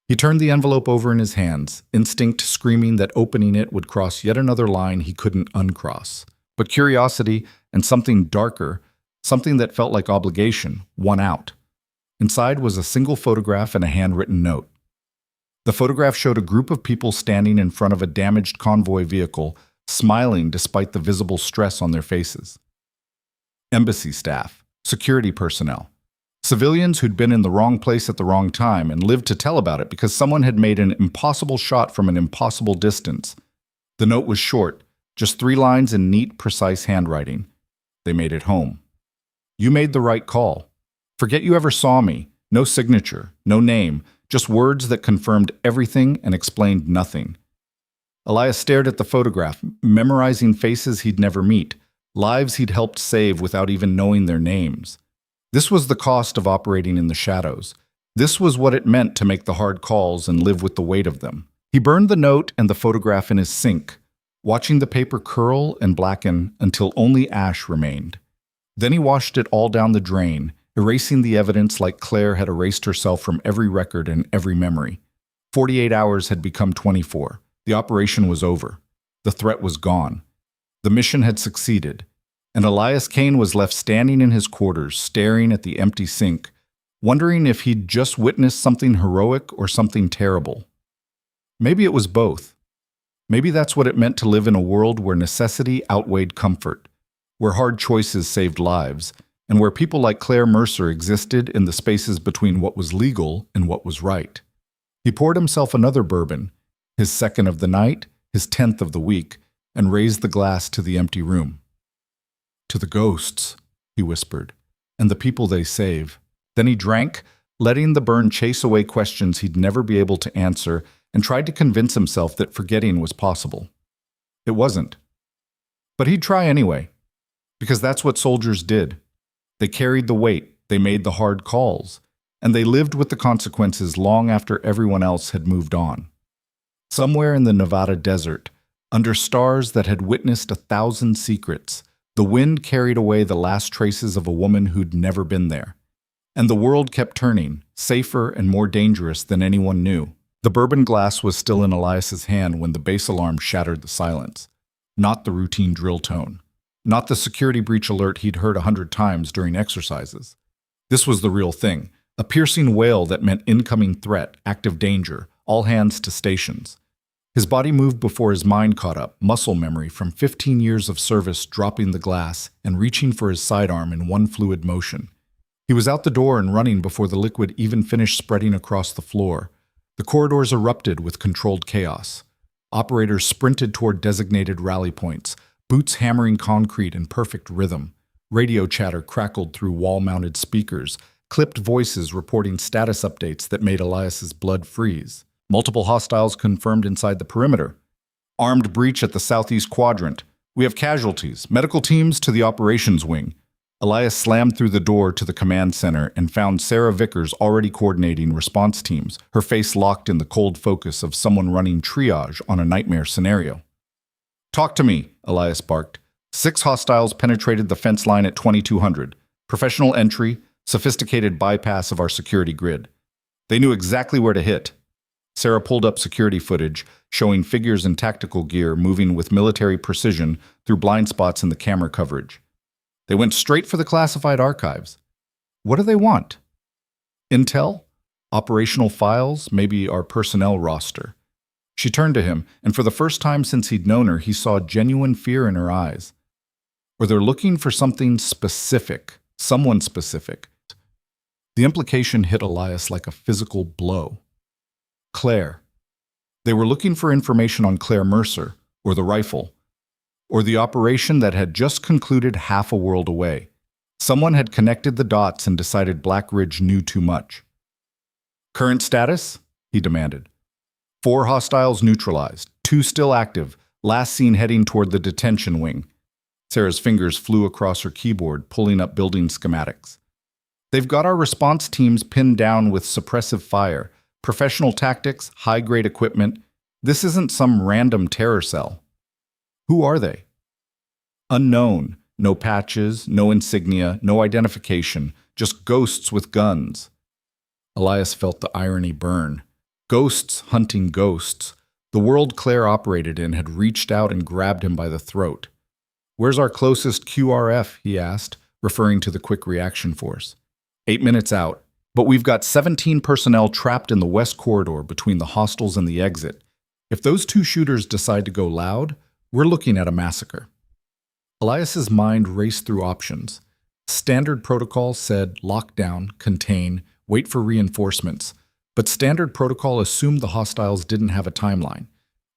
He turned the envelope over in his hands, instinct screaming that opening it would cross yet another line he couldn't uncross. But curiosity and something darker, something that felt like obligation, won out. Inside was a single photograph and a handwritten note. The photograph showed a group of people standing in front of a damaged convoy vehicle, smiling despite the visible stress on their faces. Embassy staff, security personnel, civilians who'd been in the wrong place at the wrong time and lived to tell about it because someone had made an impossible shot from an impossible distance. The note was short, just 3 lines in neat, precise handwriting. They made it home. You made the right call. Forget you ever saw me. No signature, no name, just words that confirmed everything and explained nothing. Elias stared at the photograph, memorizing faces he'd never meet, lives he'd helped save without even knowing their names. This was the cost of operating in the shadows. This was what it meant to make the hard calls and live with the weight of them. He burned the note and the photograph in his sink, watching the paper curl and blacken until only ash remained. Then he washed it all down the drain, erasing the evidence like Claire had erased herself from every record and every memory. 48 hours had become 24. The operation was over. The threat was gone. The mission had succeeded, and Elias Kane was left standing in his quarters, staring at the empty sink, wondering if he'd just witnessed something heroic or something terrible. Maybe it was both. Maybe that's what it meant to live in a world where necessity outweighed comfort, where hard choices saved lives, and where people like Clare Mercer existed in the spaces between what was legal and what was right. He poured himself another bourbon, his 2nd of the night, his 10th of the week, and raised the glass to the empty room. "To the ghosts," he whispered, "and the people they save." Then he drank, letting the burn chase away questions he'd never be able to answer, and tried to convince himself that forgetting was possible. It wasn't. But he'd try anyway, because that's what soldiers did. They carried the weight, they made the hard calls, and they lived with the consequences long after everyone else had moved on. Somewhere in the Nevada desert, under stars that had witnessed 1,000 secrets, the wind carried away the last traces of a woman who'd never been there. And the world kept turning, safer and more dangerous than anyone knew. The bourbon glass was still in Elias's hand when the base alarm shattered the silence. Not the routine drill tone. Not the security breach alert he'd heard 100 times during exercises. This was the real thing, a piercing wail that meant incoming threat, active danger, all hands to stations. His body moved before his mind caught up, muscle memory from 15 years of service dropping the glass and reaching for his sidearm in one fluid motion. He was out the door and running before the liquid even finished spreading across the floor. The corridors erupted with controlled chaos. Operators sprinted toward designated rally points, boots hammering concrete in perfect rhythm. Radio chatter crackled through wall-mounted speakers, clipped voices reporting status updates that made Elias's blood freeze. Multiple hostiles confirmed inside the perimeter. Armed breach at the southeast quadrant. We have casualties. Medical teams to the operations wing. Elias slammed through the door to the command center and found Sarah Vickers already coordinating response teams, her face locked in the cold focus of someone running triage on a nightmare scenario. "Talk to me," Elias barked. 6 hostiles penetrated the fence line at 2200. Professional entry, sophisticated bypass of our security grid. They knew exactly where to hit. Sarah pulled up security footage, showing figures in tactical gear moving with military precision through blind spots in the camera coverage. They went straight for the classified archives. What do they want? Intel? Operational files? Maybe our personnel roster? She turned to him, and for the first time since he'd known her, he saw genuine fear in her eyes. Or they're looking for something specific, someone specific. The implication hit Elias like a physical blow. Claire. They were looking for information on Clare Mercer, or the rifle, or the operation that had just concluded half a world away. Someone had connected the dots and decided Black Ridge knew too much. "Current status?" he demanded. 4 hostiles neutralized, 2 still active, last seen heading toward the detention wing. Sarah's fingers flew across her keyboard, pulling up building schematics. "They've got our response teams pinned down with suppressive fire, professional tactics, high-grade equipment. This isn't some random terror cell." "Who are they?" "Unknown. No patches, no insignia, no identification. Just ghosts with guns." Elias felt the irony burn. Ghosts hunting ghosts. The world Claire operated in had reached out and grabbed him by the throat. "Where's our closest QRF?" he asked, referring to the Quick Reaction Force. 8 minutes out. But we've got 17 personnel trapped in the west corridor between the hostels and the exit. If those two shooters decide to go loud, we're looking at a massacre. Elias's mind raced through options. Standard protocol said lock down, contain, wait for reinforcements. But standard protocol assumed the hostiles didn't have a timeline,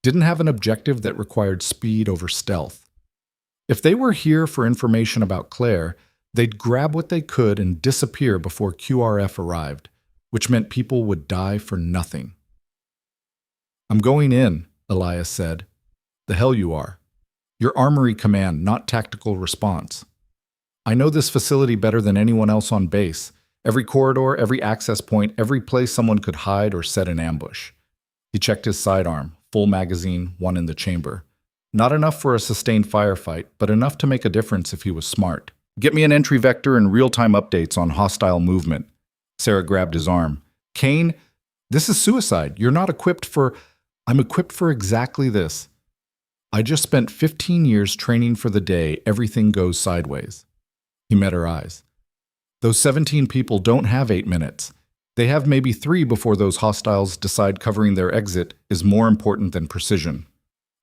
didn't have an objective that required speed over stealth. If they were here for information about Clare, they'd grab what they could and disappear before QRF arrived, which meant people would die for nothing. "I'm going in," Elias said. "The hell you are. You're armory command, not tactical response. I know this facility better than anyone else on base. Every corridor, every access point, every place someone could hide or set an ambush." He checked his sidearm, full magazine, one in the chamber. Not enough for a sustained firefight, but enough to make a difference if he was smart. "Get me an entry vector and real-time updates on hostile movement." Sarah grabbed his arm. "Kane, this is suicide. You're not equipped for—" "I'm equipped for exactly this. I just spent 15 years training for the day everything goes sideways." He met her eyes. "Those 17 people don't have 8 minutes. They have maybe 3 before those hostiles decide covering their exit is more important than precision."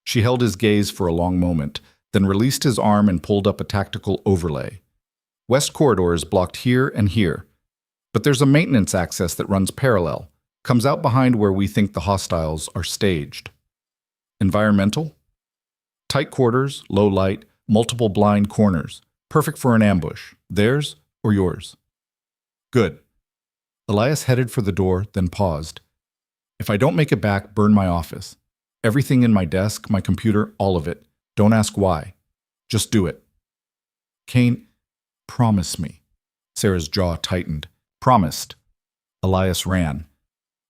She held his gaze for a long moment, then released his arm and pulled up a tactical overlay. "West corridor is blocked here and here, but there's a maintenance access that runs parallel, comes out behind where we think the hostiles are staged." "Environmental?" "Tight quarters, low light, multiple blind corners. Perfect for an ambush. Theirs or yours?" "Good." Elias headed for the door, then paused. "If I don't make it back, burn my office. Everything in my desk, my computer, all of it. Don't ask why. Just do it." "Kane, promise me." Sarah's jaw tightened. "Promised." Elias ran.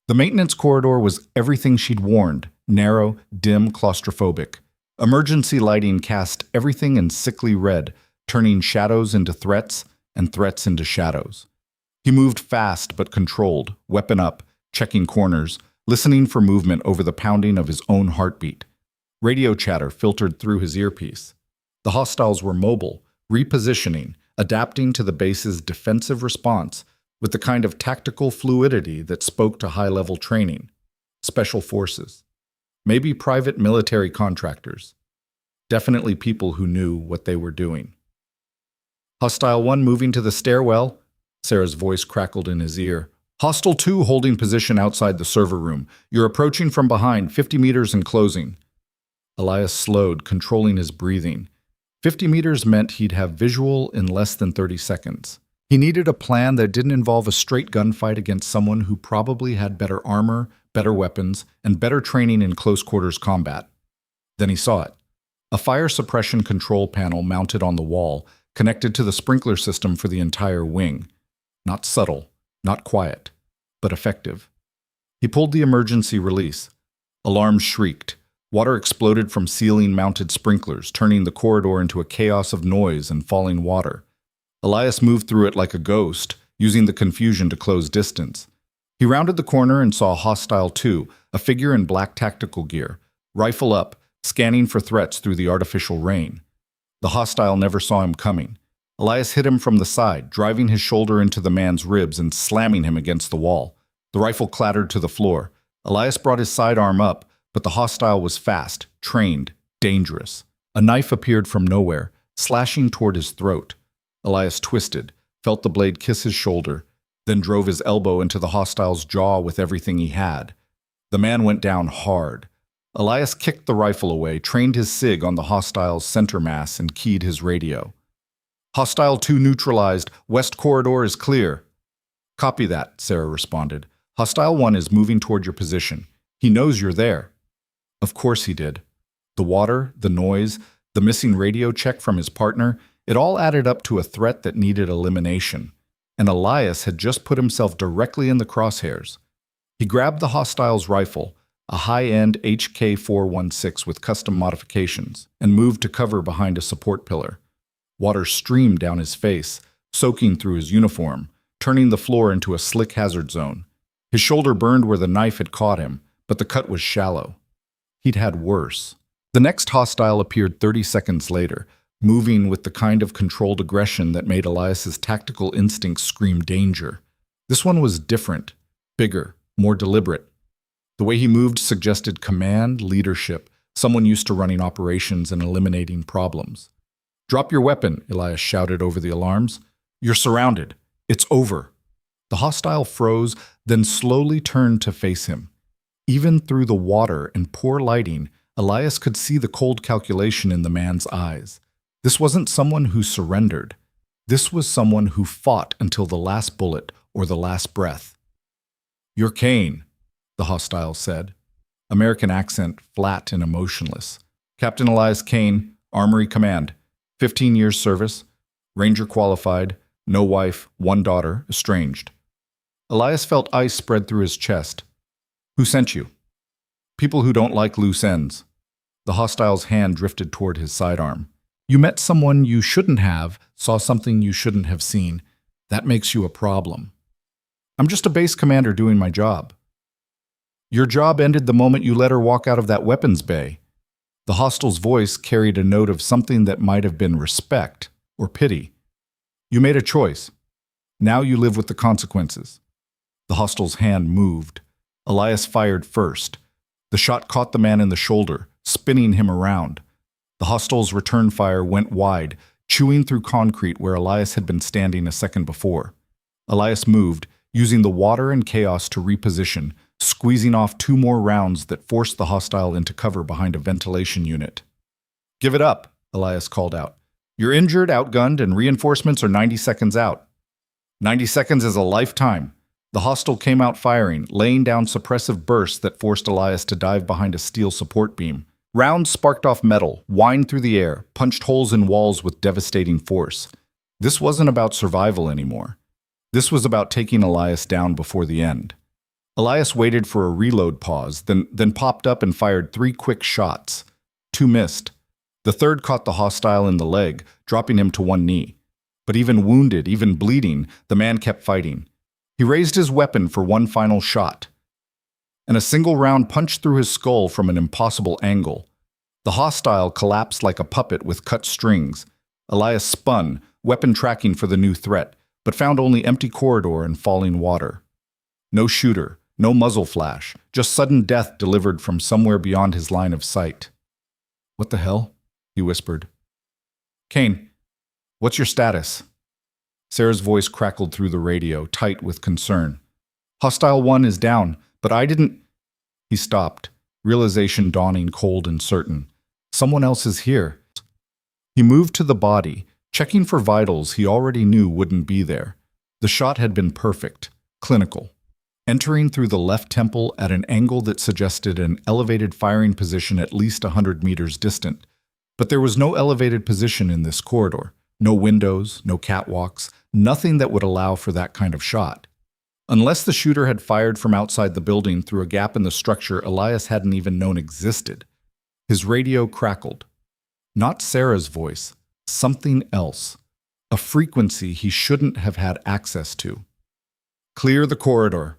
The maintenance corridor was everything she'd warned, narrow, dim, claustrophobic. Emergency lighting cast everything in sickly red, turning shadows into threats and threats into shadows. He moved fast but controlled, weapon up, checking corners, listening for movement over the pounding of his own heartbeat. Radio chatter filtered through his earpiece. The hostiles were mobile, repositioning, adapting to the base's defensive response with the kind of tactical fluidity that spoke to high-level training. Special forces. Maybe private military contractors. Definitely people who knew what they were doing. "Hostile 1 moving to the stairwell," Sarah's voice crackled in his ear. "Hostile 2 holding position outside the server room. You're approaching from behind, 50 meters and closing." Elias slowed, controlling his breathing. 50 meters meant he'd have visual in less than 30 seconds. He needed a plan that didn't involve a straight gunfight against someone who probably had better armor, better weapons, and better training in close-quarters combat. Then he saw it. A fire suppression control panel mounted on the wall, connected to the sprinkler system for the entire wing. Not subtle, not quiet, but effective. He pulled the emergency release. Alarms shrieked. Water exploded from ceiling-mounted sprinklers, turning the corridor into a chaos of noise and falling water. Elias moved through it like a ghost, using the confusion to close distance. He rounded the corner and saw Hostile 2, a figure in black tactical gear, rifle up, scanning for threats through the artificial rain. The hostile never saw him coming. Elias hit him from the side, driving his shoulder into the man's ribs and slamming him against the wall. The rifle clattered to the floor. Elias brought his sidearm up, but the hostile was fast, trained, dangerous. A knife appeared from nowhere, slashing toward his throat. Elias twisted, felt the blade kiss his shoulder, then drove his elbow into the hostile's jaw with everything he had. The man went down hard. Elias kicked the rifle away, trained his SIG on the hostile's center mass, and keyed his radio. "Hostile 2 neutralized. West corridor is clear." "Copy that," Sarah responded. "Hostile 1 is moving toward your position. He knows you're there." Of course he did. The water, the noise, the missing radio check from his partner, it all added up to a threat that needed elimination. And Elias had just put himself directly in the crosshairs. He grabbed the hostile's rifle, a high-end HK-416 with custom modifications, and moved to cover behind a support pillar. Water streamed down his face, soaking through his uniform, turning the floor into a slick hazard zone. His shoulder burned where the knife had caught him, but the cut was shallow. He'd had worse. The next hostile appeared 30 seconds later, moving with the kind of controlled aggression that made Elias's tactical instincts scream danger. This one was different, bigger, more deliberate. The way he moved suggested command, leadership, someone used to running operations and eliminating problems. "Drop your weapon," Elias shouted over the alarms. "You're surrounded. It's over." The hostile froze, then slowly turned to face him. Even through the water and poor lighting, Elias could see the cold calculation in the man's eyes. This wasn't someone who surrendered. This was someone who fought until the last bullet or the last breath. "You're Kane," the hostile said. American accent flat and emotionless. "Captain Elias Kane, Armory Command. 15 years service. Ranger qualified. No wife, one daughter, estranged." Elias felt ice spread through his chest. "Who sent you?" "People who don't like loose ends." The hostile's hand drifted toward his sidearm. "You met someone you shouldn't have, saw something you shouldn't have seen. That makes you a problem." "I'm just a base commander doing my job." "Your job ended the moment you let her walk out of that weapons bay." The hostile's voice carried a note of something that might have been respect or pity. "You made a choice. Now you live with the consequences." The hostile's hand moved. Elias fired first. The shot caught the man in the shoulder, spinning him around. The hostile's return fire went wide, chewing through concrete where Elias had been standing a second before. Elias moved, using the water and chaos to reposition, squeezing off 2 more rounds that forced the hostile into cover behind a ventilation unit. "Give it up," Elias called out. "You're injured, outgunned, and reinforcements are 90 seconds out." 90 seconds is a lifetime. The hostile came out firing, laying down suppressive bursts that forced Elias to dive behind a steel support beam. Rounds sparked off metal, whined through the air, punched holes in walls with devastating force. This wasn't about survival anymore. This was about taking Elias down before the end. Elias waited for a reload pause, then popped up and fired 3 quick shots. 2 missed. The third caught the hostile in the leg, dropping him to one knee. But even wounded, even bleeding, the man kept fighting. He raised his weapon for one final shot, and a single round punched through his skull from an impossible angle. The hostile collapsed like a puppet with cut strings. Elias spun, weapon tracking for the new threat, but found only empty corridor and falling water. No shooter, no muzzle flash, just sudden death delivered from somewhere beyond his line of sight. "What the hell?" he whispered. "Kane, what's your status?" Sarah's voice crackled through the radio, tight with concern. "Hostile 1 is down, but I didn't—" He stopped, realization dawning cold and certain. Someone else is here. He moved to the body, checking for vitals he already knew wouldn't be there. The shot had been perfect, clinical, entering through the left temple at an angle that suggested an elevated firing position at least 100 meters distant. But there was no elevated position in this corridor. No windows, no catwalks, nothing that would allow for that kind of shot. Unless the shooter had fired from outside the building through a gap in the structure Elias hadn't even known existed. His radio crackled. Not Sarah's voice, something else. A frequency he shouldn't have had access to. "Clear the corridor."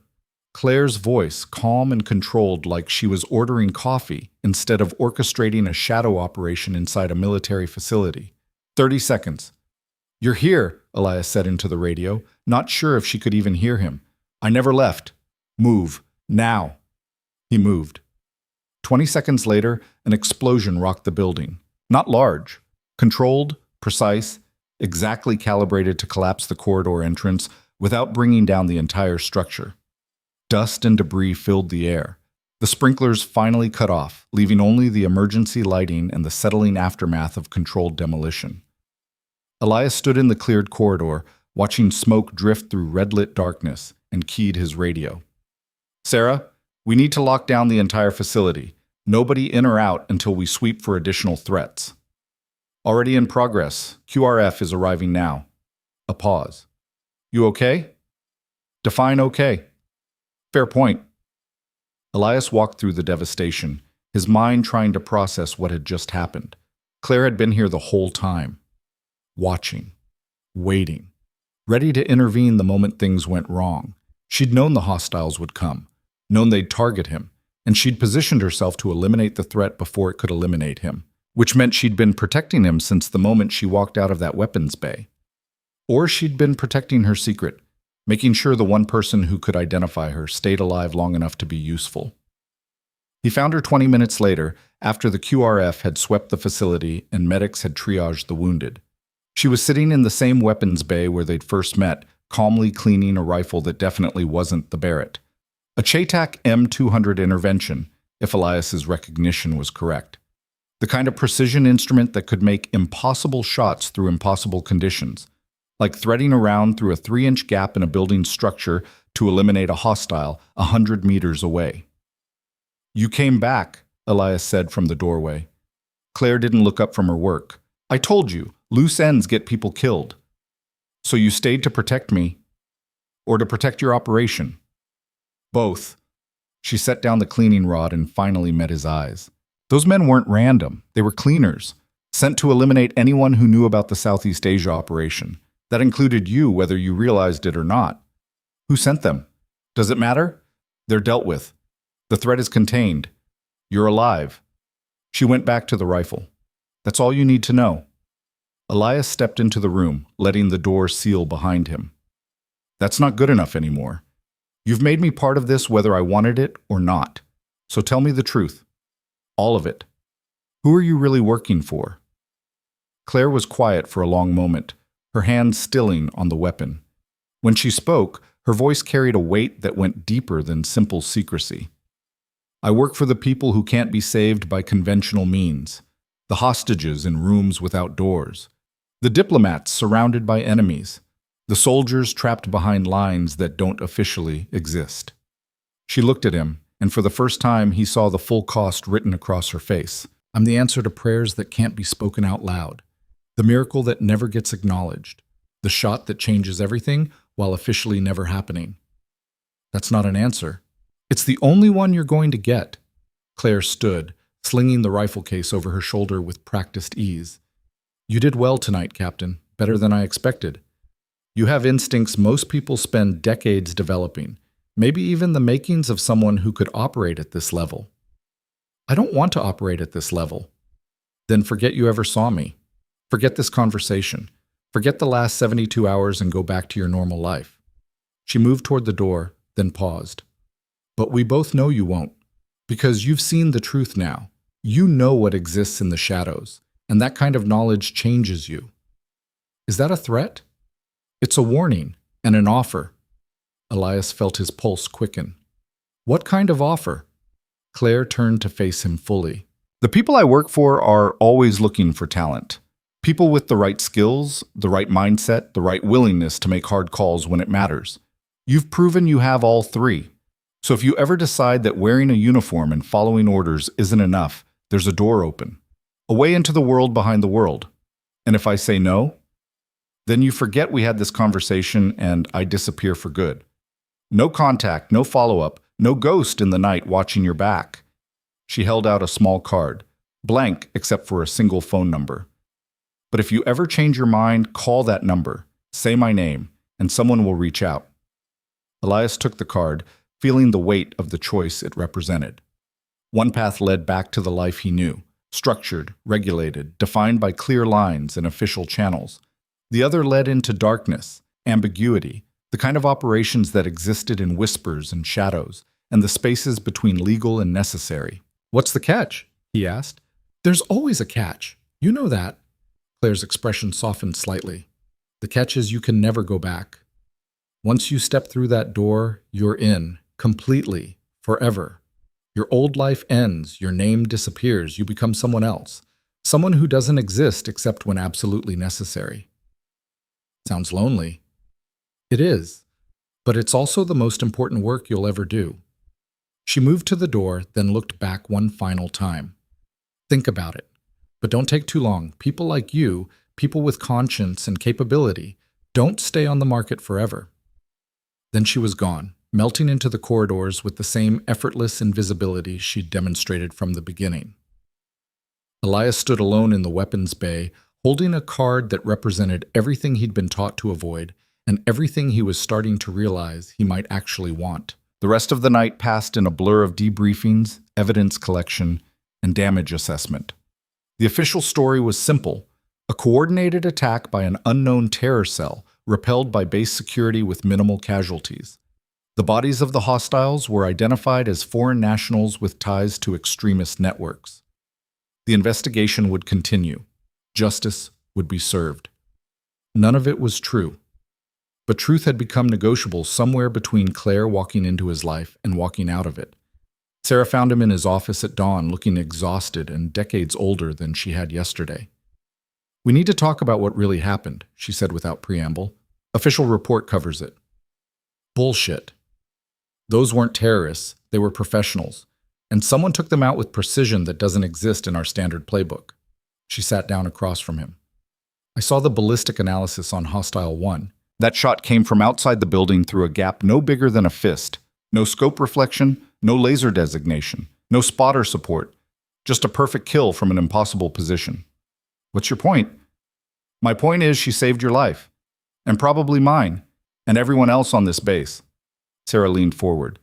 Claire's voice, calm and controlled like she was ordering coffee instead of orchestrating a shadow operation inside a military facility. 30 seconds. "You're here," Elias said into the radio, not sure if she could even hear him. "I never left. Move. Now." He moved. 20 seconds later, an explosion rocked the building. Not large. Controlled, precise, exactly calibrated to collapse the corridor entrance without bringing down the entire structure. Dust and debris filled the air. The sprinklers finally cut off, leaving only the emergency lighting and the settling aftermath of controlled demolition. Elias stood in the cleared corridor, watching smoke drift through red-lit darkness, and keyed his radio. "Sarah, we need to lock down the entire facility. Nobody in or out until we sweep for additional threats." "Already in progress. QRF is arriving now." A pause. "You okay?" "Define okay." "Fair point." Elias walked through the devastation, his mind trying to process what had just happened. Claire had been here the whole time. Watching. Waiting. Ready to intervene the moment things went wrong. She'd known the hostiles would come, known they'd target him, and she'd positioned herself to eliminate the threat before it could eliminate him, which meant she'd been protecting him since the moment she walked out of that weapons bay. Or she'd been protecting her secret, making sure the one person who could identify her stayed alive long enough to be useful. He found her 20 minutes later, after the QRF had swept the facility and medics had triaged the wounded. She was sitting in the same weapons bay where they'd first met, calmly cleaning a rifle that definitely wasn't the Barrett. A Chaitak M200 intervention, if Elias's recognition was correct. The kind of precision instrument that could make impossible shots through impossible conditions, like threading around through a 3-inch gap in a building structure to eliminate a hostile 100 meters away. "You came back," Elias said from the doorway. Claire didn't look up from her work. "I told you, loose ends get people killed. So you stayed to protect me, or to protect your operation?" "Both." She set down the cleaning rod and finally met his eyes. Those men weren't random. They were cleaners, sent to eliminate anyone who knew about the Southeast Asia operation. That included you, whether you realized it or not. Who sent them? Does it matter? They're dealt with. The threat is contained. You're alive. She went back to the rifle. That's all you need to know. Elias stepped into the room, letting the door seal behind him. That's not good enough anymore. You've made me part of this whether I wanted it or not. So tell me the truth. All of it. Who are you really working for? Claire was quiet for a long moment, her hand stilling on the weapon. When she spoke, her voice carried a weight that went deeper than simple secrecy. I work for the people who can't be saved by conventional means, the hostages in rooms without doors, the diplomats surrounded by enemies, the soldiers trapped behind lines that don't officially exist. She looked at him, and for the first time he saw the full cost written across her face. I'm the answer to prayers that can't be spoken out loud, the miracle that never gets acknowledged, the shot that changes everything while officially never happening. That's not an answer. It's the only one you're going to get. Claire stood, slinging the rifle case over her shoulder with practiced ease. You did well tonight, Captain, better than I expected. You have instincts most people spend decades developing, maybe even the makings of someone who could operate at this level. I don't want to operate at this level. Then forget you ever saw me. Forget this conversation. Forget the last 72 hours and go back to your normal life. She moved toward the door, then paused. But we both know you won't, because you've seen the truth now. You know what exists in the shadows, and that kind of knowledge changes you. Is that a threat? It's a warning and an offer. Elias felt his pulse quicken. What kind of offer? Claire turned to face him fully. The people I work for are always looking for talent. People with the right skills, the right mindset, the right willingness to make hard calls when it matters. You've proven you have all three. So if you ever decide that wearing a uniform and following orders isn't enough, there's a door open. A way into the world behind the world. And if I say no, then you forget we had this conversation and I disappear for good. No contact, no follow-up, no ghost in the night watching your back. She held out a small card, blank except for a single phone number. But if you ever change your mind, call that number, say my name, and someone will reach out. Elias took the card, feeling the weight of the choice it represented. One path led back to the life he knew, structured, regulated, defined by clear lines and official channels. The other led into darkness, ambiguity, the kind of operations that existed in whispers and shadows, and the spaces between legal and necessary. What's the catch? He asked. There's always a catch. You know that. Claire's expression softened slightly. The catch is you can never go back. Once you step through that door, you're in. Completely, forever. Your old life ends, your name disappears, you become someone else. Someone who doesn't exist except when absolutely necessary. Sounds lonely. It is, but it's also the most important work you'll ever do. She moved to the door, then looked back one final time. Think about it, but don't take too long. People like you, people with conscience and capability, don't stay on the market forever. Then she was gone, melting into the corridors with the same effortless invisibility she'd demonstrated from the beginning. Elias stood alone in the weapons bay, holding a card that represented everything he'd been taught to avoid and everything he was starting to realize he might actually want. The rest of the night passed in a blur of debriefings, evidence collection, and damage assessment. The official story was simple: a coordinated attack by an unknown terror cell repelled by base security with minimal casualties. The bodies of the hostiles were identified as foreign nationals with ties to extremist networks. The investigation would continue. Justice would be served. None of it was true. But truth had become negotiable somewhere between Clare walking into his life and walking out of it. Sarah found him in his office at dawn, looking exhausted and decades older than she had yesterday. "We need to talk about what really happened," she said without preamble. "Official report covers it." "Bullshit. Those weren't terrorists, they were professionals, and someone took them out with precision that doesn't exist in our standard playbook." She sat down across from him. "I saw the ballistic analysis on Hostile 1. That shot came from outside the building through a gap no bigger than a fist. No scope reflection, no laser designation, no spotter support. Just a perfect kill from an impossible position." "What's your point?" "My point is she saved your life. And probably mine. And everyone else on this base." Sarah leaned forward.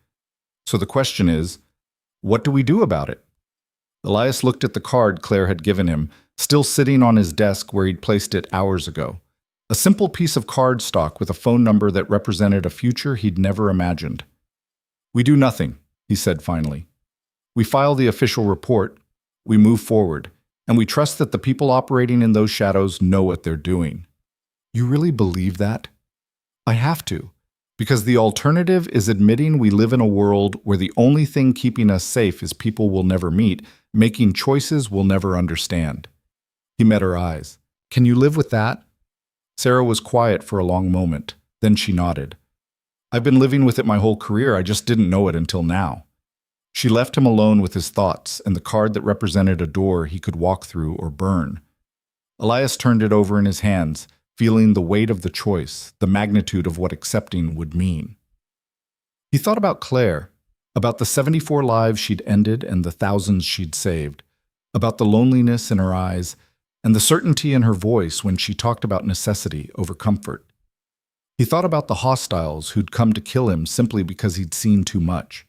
"So the question is, what do we do about it?" Elias looked at the card Clare had given him, still sitting on his desk where he'd placed it hours ago. A simple piece of cardstock with a phone number that represented a future he'd never imagined. "We do nothing," he said finally. "We file the official report, we move forward, and we trust that the people operating in those shadows know what they're doing." "You really believe that?" "I have to, because the alternative is admitting we live in a world where the only thing keeping us safe is people we'll never meet, making choices we'll never understand." He met her eyes. "Can you live with that?" Sarah was quiet for a long moment. Then she nodded. "I've been living with it my whole career, I just didn't know it until now." She left him alone with his thoughts and the card that represented a door he could walk through or burn. Elias turned it over in his hands, feeling the weight of the choice, the magnitude of what accepting would mean. He thought about Clare, about the 74 lives she'd ended and the thousands she'd saved, about the loneliness in her eyes and the certainty in her voice when she talked about necessity over comfort. He thought about the hostiles who'd come to kill him simply because he'd seen too much,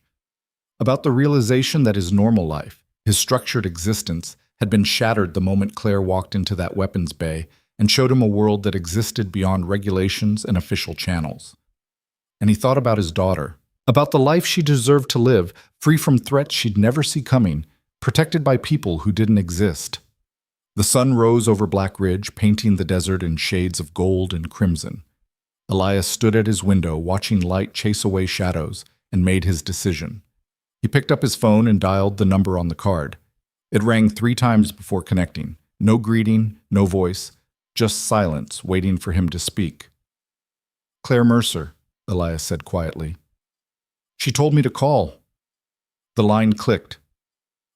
about the realization that his normal life, his structured existence, had been shattered the moment Clare walked into that weapons bay and showed him a world that existed beyond regulations and official channels. And he thought about his daughter, about the life she deserved to live, free from threats she'd never see coming, protected by people who didn't exist. The sun rose over Black Ridge, painting the desert in shades of gold and crimson. Elias stood at his window, watching light chase away shadows, and made his decision. He picked up his phone and dialed the number on the card. It rang 3 times before connecting. No greeting, no voice, just silence waiting for him to speak. "Clare Mercer," Elias said quietly. "She told me to call." The line clicked.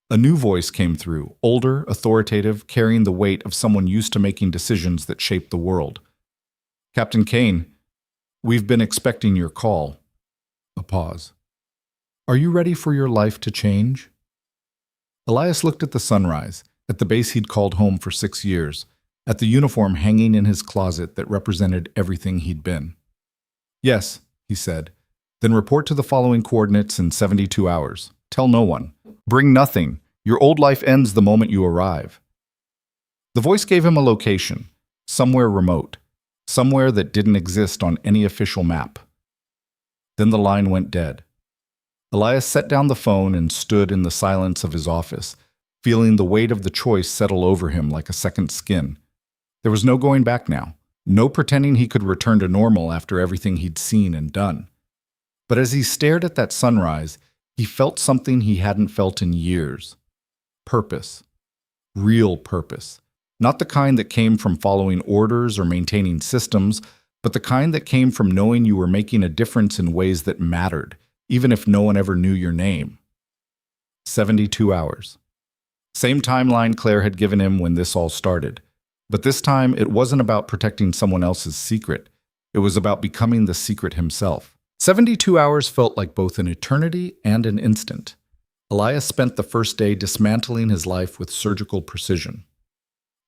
A new voice came through, older, authoritative, carrying the weight of someone used to making decisions that shaped the world. "Captain Kane, we've been expecting your call." A pause. "Are you ready for your life to change?" Elias looked at the sunrise, at the base he'd called home for 6 years, at the uniform hanging in his closet that represented everything he'd been. "Yes," he said. "Then report to the following coordinates in 72 hours. Tell no one. Bring nothing. Your old life ends the moment you arrive." The voice gave him a location, somewhere remote, somewhere that didn't exist on any official map. Then the line went dead. Elias set down the phone and stood in the silence of his office, feeling the weight of the choice settle over him like a second skin. There was no going back now, no pretending he could return to normal after everything he'd seen and done. But as he stared at that sunrise, he felt something he hadn't felt in years. Purpose. Real purpose. Not the kind that came from following orders or maintaining systems, but the kind that came from knowing you were making a difference in ways that mattered, even if no one ever knew your name. 72 hours. Same timeline Clare had given him when this all started. But this time, it wasn't about protecting someone else's secret. It was about becoming the secret himself. 72 hours felt like both an eternity and an instant. Elias spent the first day dismantling his life with surgical precision.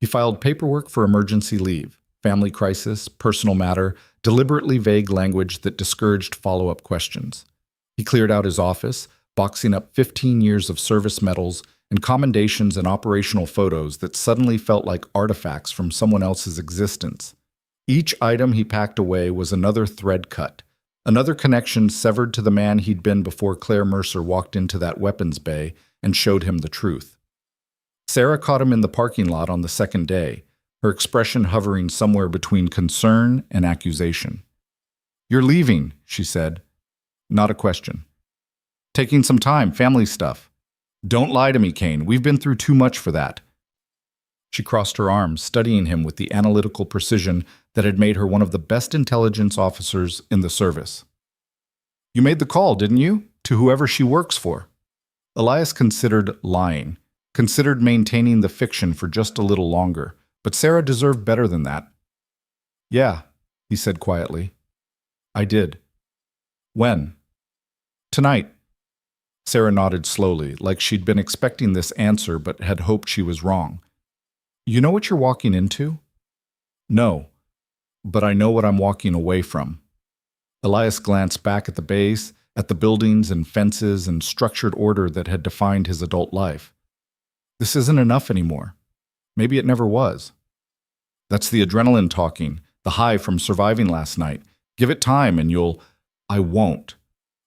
He filed paperwork for emergency leave, family crisis, personal matter, deliberately vague language that discouraged follow-up questions. He cleared out his office, boxing up 15 years of service medals and commendations and operational photos that suddenly felt like artifacts from someone else's existence. Each item he packed away was another thread cut, another connection severed to the man he'd been before Clare Mercer walked into that weapons bay and showed him the truth. Sarah caught him in the parking lot on the second day, her expression hovering somewhere between concern and accusation. "You're leaving," she said. Not a question. "Taking some time, family stuff." "Don't lie to me, Kane. We've been through too much for that." She crossed her arms, studying him with the analytical precision that had made her one of the best intelligence officers in the service. "You made the call, didn't you? To whoever she works for." Elias considered lying, considered maintaining the fiction for just a little longer, but Sarah deserved better than that. "Yeah," he said quietly. "I did." "When?" "Tonight." Sarah nodded slowly, like she'd been expecting this answer but had hoped she was wrong. "You know what you're walking into?" "No, but I know what I'm walking away from." Elias glanced back at the base, at the buildings and fences and structured order that had defined his adult life. This isn't enough anymore. Maybe it never was. That's the adrenaline talking, the high from surviving last night. Give it time and you'll... "I won't."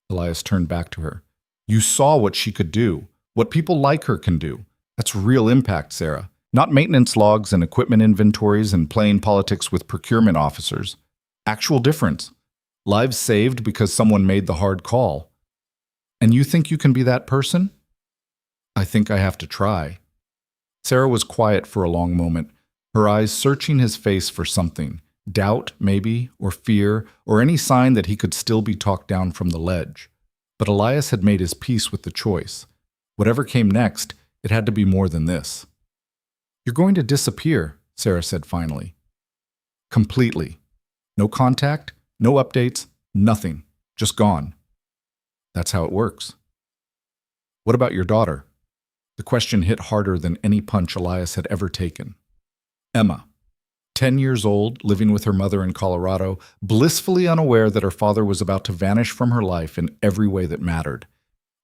Elias turned back to her. "You saw what she could do, what people like her can do. That's real impact, Sarah. Not maintenance logs and equipment inventories and playing politics with procurement officers. Actual difference. Lives saved because someone made the hard call. And you think you can be that person?" "I think I have to try." Sarah was quiet for a long moment, her eyes searching his face for something. Doubt, maybe, or fear, or any sign that he could still be talked down from the ledge. But Elias had made his peace with the choice. Whatever came next, it had to be more than this. "You're going to disappear," Sarah said finally. "Completely. No contact, no updates, nothing. Just gone." "That's how it works." "What about your daughter?" The question hit harder than any punch Elias had ever taken. "Emma. 10 years old, living with her mother in Colorado, blissfully unaware that her father was about to vanish from her life in every way that mattered.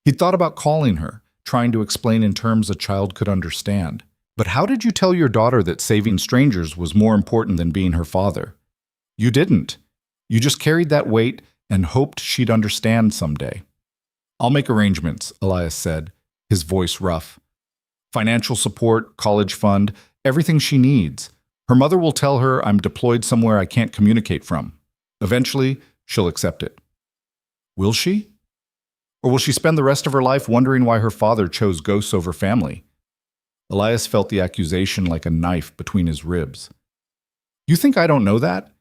He'd thought about calling her, trying to explain in terms a child could understand. But how did you tell your daughter that saving strangers was more important than being her father? You didn't. You just carried that weight and hoped she'd understand someday. "I'll make arrangements," Elias said, his voice rough. "Financial support, college fund, everything she needs. Her mother will tell her I'm deployed somewhere I can't communicate from. Eventually, she'll accept it." "Will she? Or will she spend the rest of her life wondering why her father chose ghosts over family?" Elias felt the accusation like a knife between his ribs. "You think I don't know that?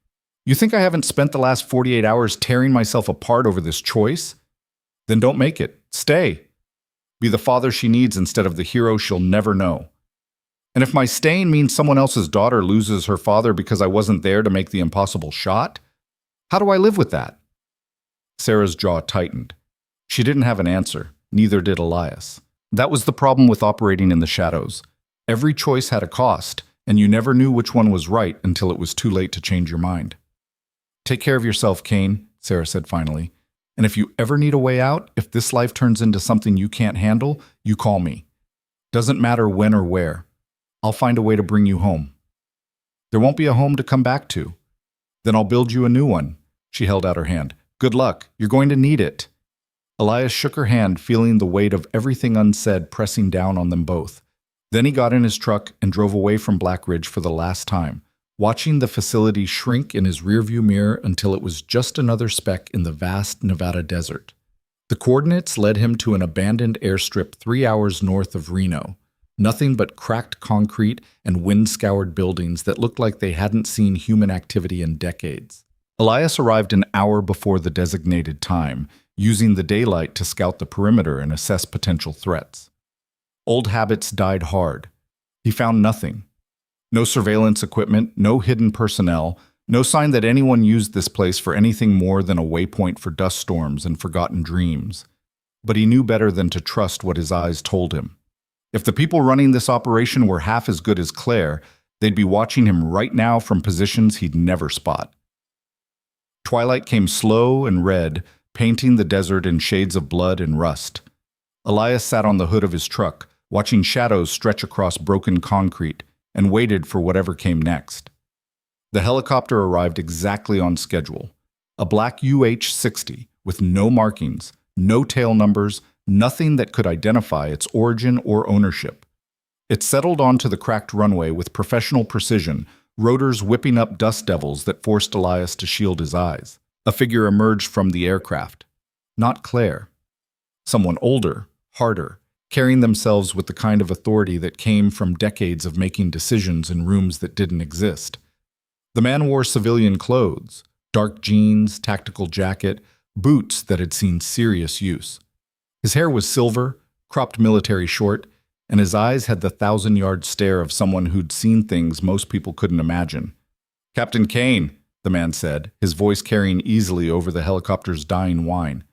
You think I haven't spent the last 48 hours tearing myself apart over this choice? Then don't make it. Stay. Be the father she needs instead of the hero she'll never know. And if my staying means someone else's daughter loses her father because I wasn't there to make the impossible shot, how do I live with that?" Sarah's jaw tightened. She didn't have an answer, neither did Elias. That was the problem with operating in the shadows. Every choice had a cost, and you never knew which one was right until it was too late to change your mind. "Take care of yourself, Kane," Sarah said finally. "And if you ever need a way out, if this life turns into something you can't handle, you call me. Doesn't matter when or where. I'll find a way to bring you home. There won't be a home to come back to. Then I'll build you a new one." She held out her hand. "Good luck. You're going to need it." Elias shook her hand, feeling the weight of everything unsaid pressing down on them both. Then he got in his truck and drove away from Black Ridge for the last time, watching the facility shrink in his rearview mirror until it was just another speck in the vast Nevada desert. The coordinates led him to an abandoned airstrip 3 hours north of Reno. Nothing but cracked concrete and wind-scoured buildings that looked like they hadn't seen human activity in decades. Elias arrived an hour before the designated time, using the daylight to scout the perimeter and assess potential threats. Old habits died hard. He found nothing. No surveillance equipment, no hidden personnel, no sign that anyone used this place for anything more than a waypoint for dust storms and forgotten dreams. But he knew better than to trust what his eyes told him. If the people running this operation were half as good as Claire, they'd be watching him right now from positions he'd never spot. Twilight came slow and red, painting the desert in shades of blood and rust. Elias sat on the hood of his truck, watching shadows stretch across broken concrete, and waited for whatever came next. The helicopter arrived exactly on schedule. A black UH-60 with no markings, no tail numbers, nothing that could identify its origin or ownership. It settled onto the cracked runway with professional precision, rotors whipping up dust devils that forced Elias to shield his eyes. A figure emerged from the aircraft. Not Claire. Someone older, harder, carrying themselves with the kind of authority that came from decades of making decisions in rooms that didn't exist. The man wore civilian clothes, dark jeans, tactical jacket, boots that had seen serious use. His hair was silver, cropped military short, and his eyes had the 1,000-yard stare of someone who'd seen things most people couldn't imagine. "Captain Kane," the man said, his voice carrying easily over the helicopter's dying whine.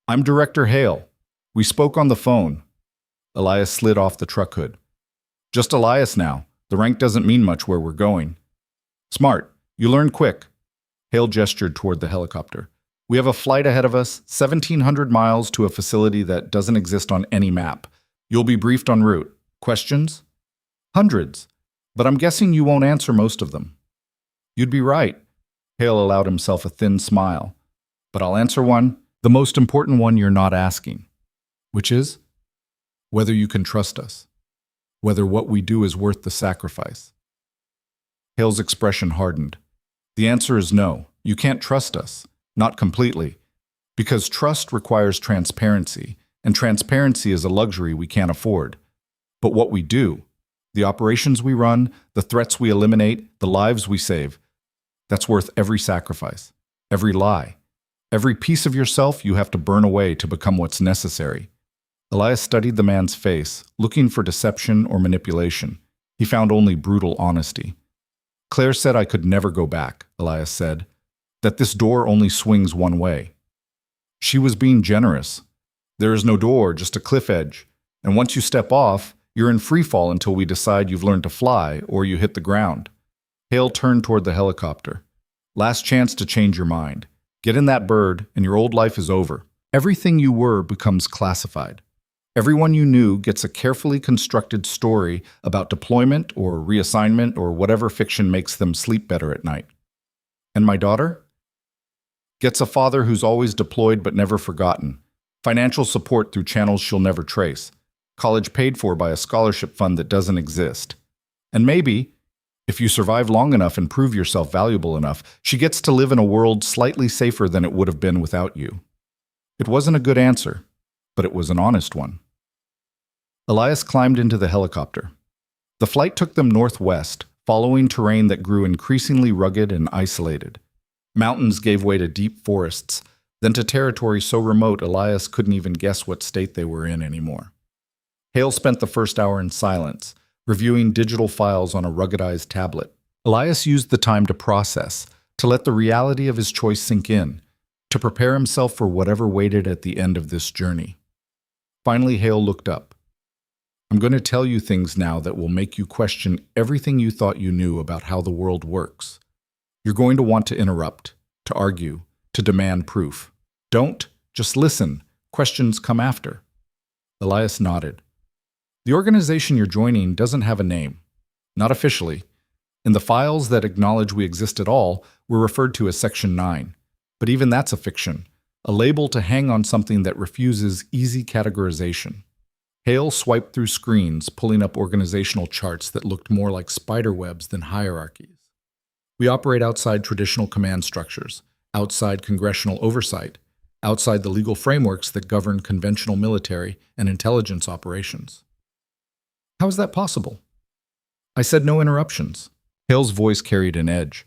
"I'm Director Hale. We spoke on the phone." Elias slid off the truck hood. "Just Elias now. The rank doesn't mean much where we're going." "Smart. You learn quick." Hale gestured toward the helicopter. "We have a flight ahead of us, 1,700 miles to a facility that doesn't exist on any map. You'll be briefed en route. Questions?" "Hundreds. But I'm guessing you won't answer most of them." "You'd be right." Hale allowed himself a thin smile. "But I'll answer one, the most important one you're not asking. Which is? Whether you can trust us. Whether what we do is worth the sacrifice." Hale's expression hardened. "The answer is no. You can't trust us. Not completely. Because trust requires transparency, and transparency is a luxury we can't afford. But what we do, the operations we run, the threats we eliminate, the lives we save, that's worth every sacrifice, every lie, every piece of yourself you have to burn away to become what's necessary." Elias studied the man's face, looking for deception or manipulation. He found only brutal honesty. "Claire said I could never go back," Elias said, "that this door only swings one way. She was being generous. There is no door, just a cliff edge, and once you step off, you're in free fall until we decide you've learned to fly or you hit the ground." Hale turned toward the helicopter. "Last chance to change your mind. Get in that bird, and your old life is over. Everything you were becomes classified. Everyone you knew gets a carefully constructed story about deployment or reassignment or whatever fiction makes them sleep better at night. And my daughter? Gets a father who's always deployed but never forgotten. Financial support through channels she'll never trace. College paid for by a scholarship fund that doesn't exist. And maybe, if you survive long enough and prove yourself valuable enough, she gets to live in a world slightly safer than it would have been without you." It wasn't a good answer, but it was an honest one. Elias climbed into the helicopter. The flight took them northwest, following terrain that grew increasingly rugged and isolated. Mountains gave way to deep forests, then to territory so remote Elias couldn't even guess what state they were in anymore. Hale spent the first hour in silence, reviewing digital files on a ruggedized tablet. Elias used the time to process, to let the reality of his choice sink in, to prepare himself for whatever waited at the end of this journey. Finally, Hale looked up. "I'm going to tell you things now that will make you question everything you thought you knew about how the world works. You're going to want to interrupt, to argue, to demand proof. Don't, just listen. Questions come after." Elias nodded. "The organization you're joining doesn't have a name. Not officially. In the files that acknowledge we exist at all, we're referred to as Section 9. But even that's a fiction, a label to hang on something that refuses easy categorization." Hale swiped through screens, pulling up organizational charts that looked more like spider webs than hierarchies. "We operate outside traditional command structures, outside congressional oversight, outside the legal frameworks that govern conventional military and intelligence operations." "How is that possible?" "I said no interruptions." Hale's voice carried an edge.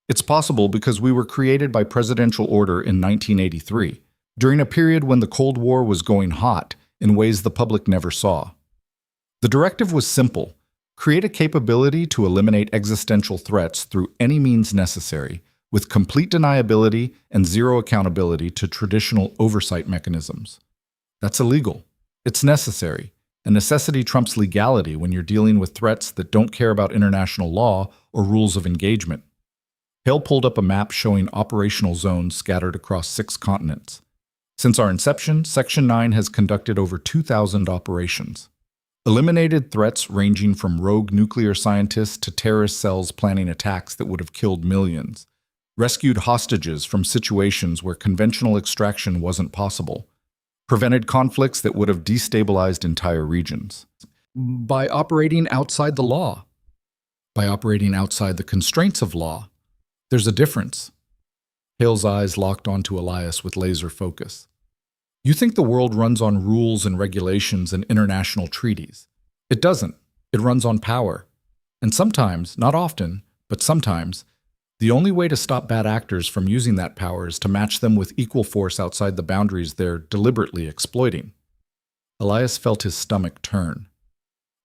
"It's possible because we were created by presidential order in 1983, during a period when the Cold War was going hot in ways the public never saw. The directive was simple: create a capability to eliminate existential threats through any means necessary, with complete deniability and zero accountability to traditional oversight mechanisms. That's illegal. It's necessary, and necessity trumps legality when you're dealing with threats that don't care about international law or rules of engagement." Hale pulled up a map showing operational zones scattered across 6 continents. "Since our inception, Section 9 has conducted over 2,000 operations." Eliminated threats ranging from rogue nuclear scientists to terrorist cells planning attacks that would have killed millions. Rescued hostages from situations where conventional extraction wasn't possible. Prevented conflicts that would have destabilized entire regions. By operating outside the law. By operating outside the constraints of law. There's a difference. Hale's eyes locked onto Elias with laser focus. You think the world runs on rules and regulations and international treaties. It doesn't. It runs on power. And sometimes, not often, but sometimes, the only way to stop bad actors from using that power is to match them with equal force outside the boundaries they're deliberately exploiting. Elias felt his stomach turn.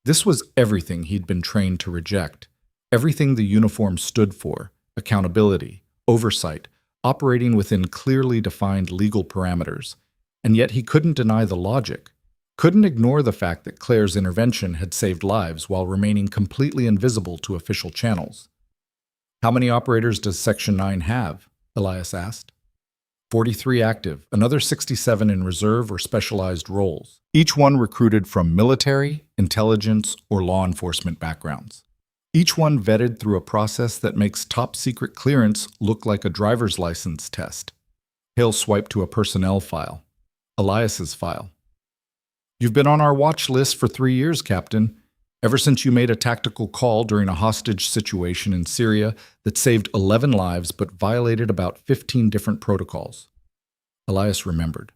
This was everything he'd been trained to reject. Everything the uniform stood for: accountability, oversight, operating within clearly defined legal parameters. And yet he couldn't deny the logic, couldn't ignore the fact that Claire's intervention had saved lives while remaining completely invisible to official channels. How many operators does Section 9 have? Elias asked. 43 active, another 67 in reserve or specialized roles, each one recruited from military, intelligence, or law enforcement backgrounds. Each one vetted through a process that makes top-secret clearance look like a driver's license test. Hale swiped to a personnel file. Elias's file. You've been on our watch list for 3 years, Captain, ever since you made a tactical call during a hostage situation in Syria that saved 11 lives but violated about 15 different protocols. Elias remembered.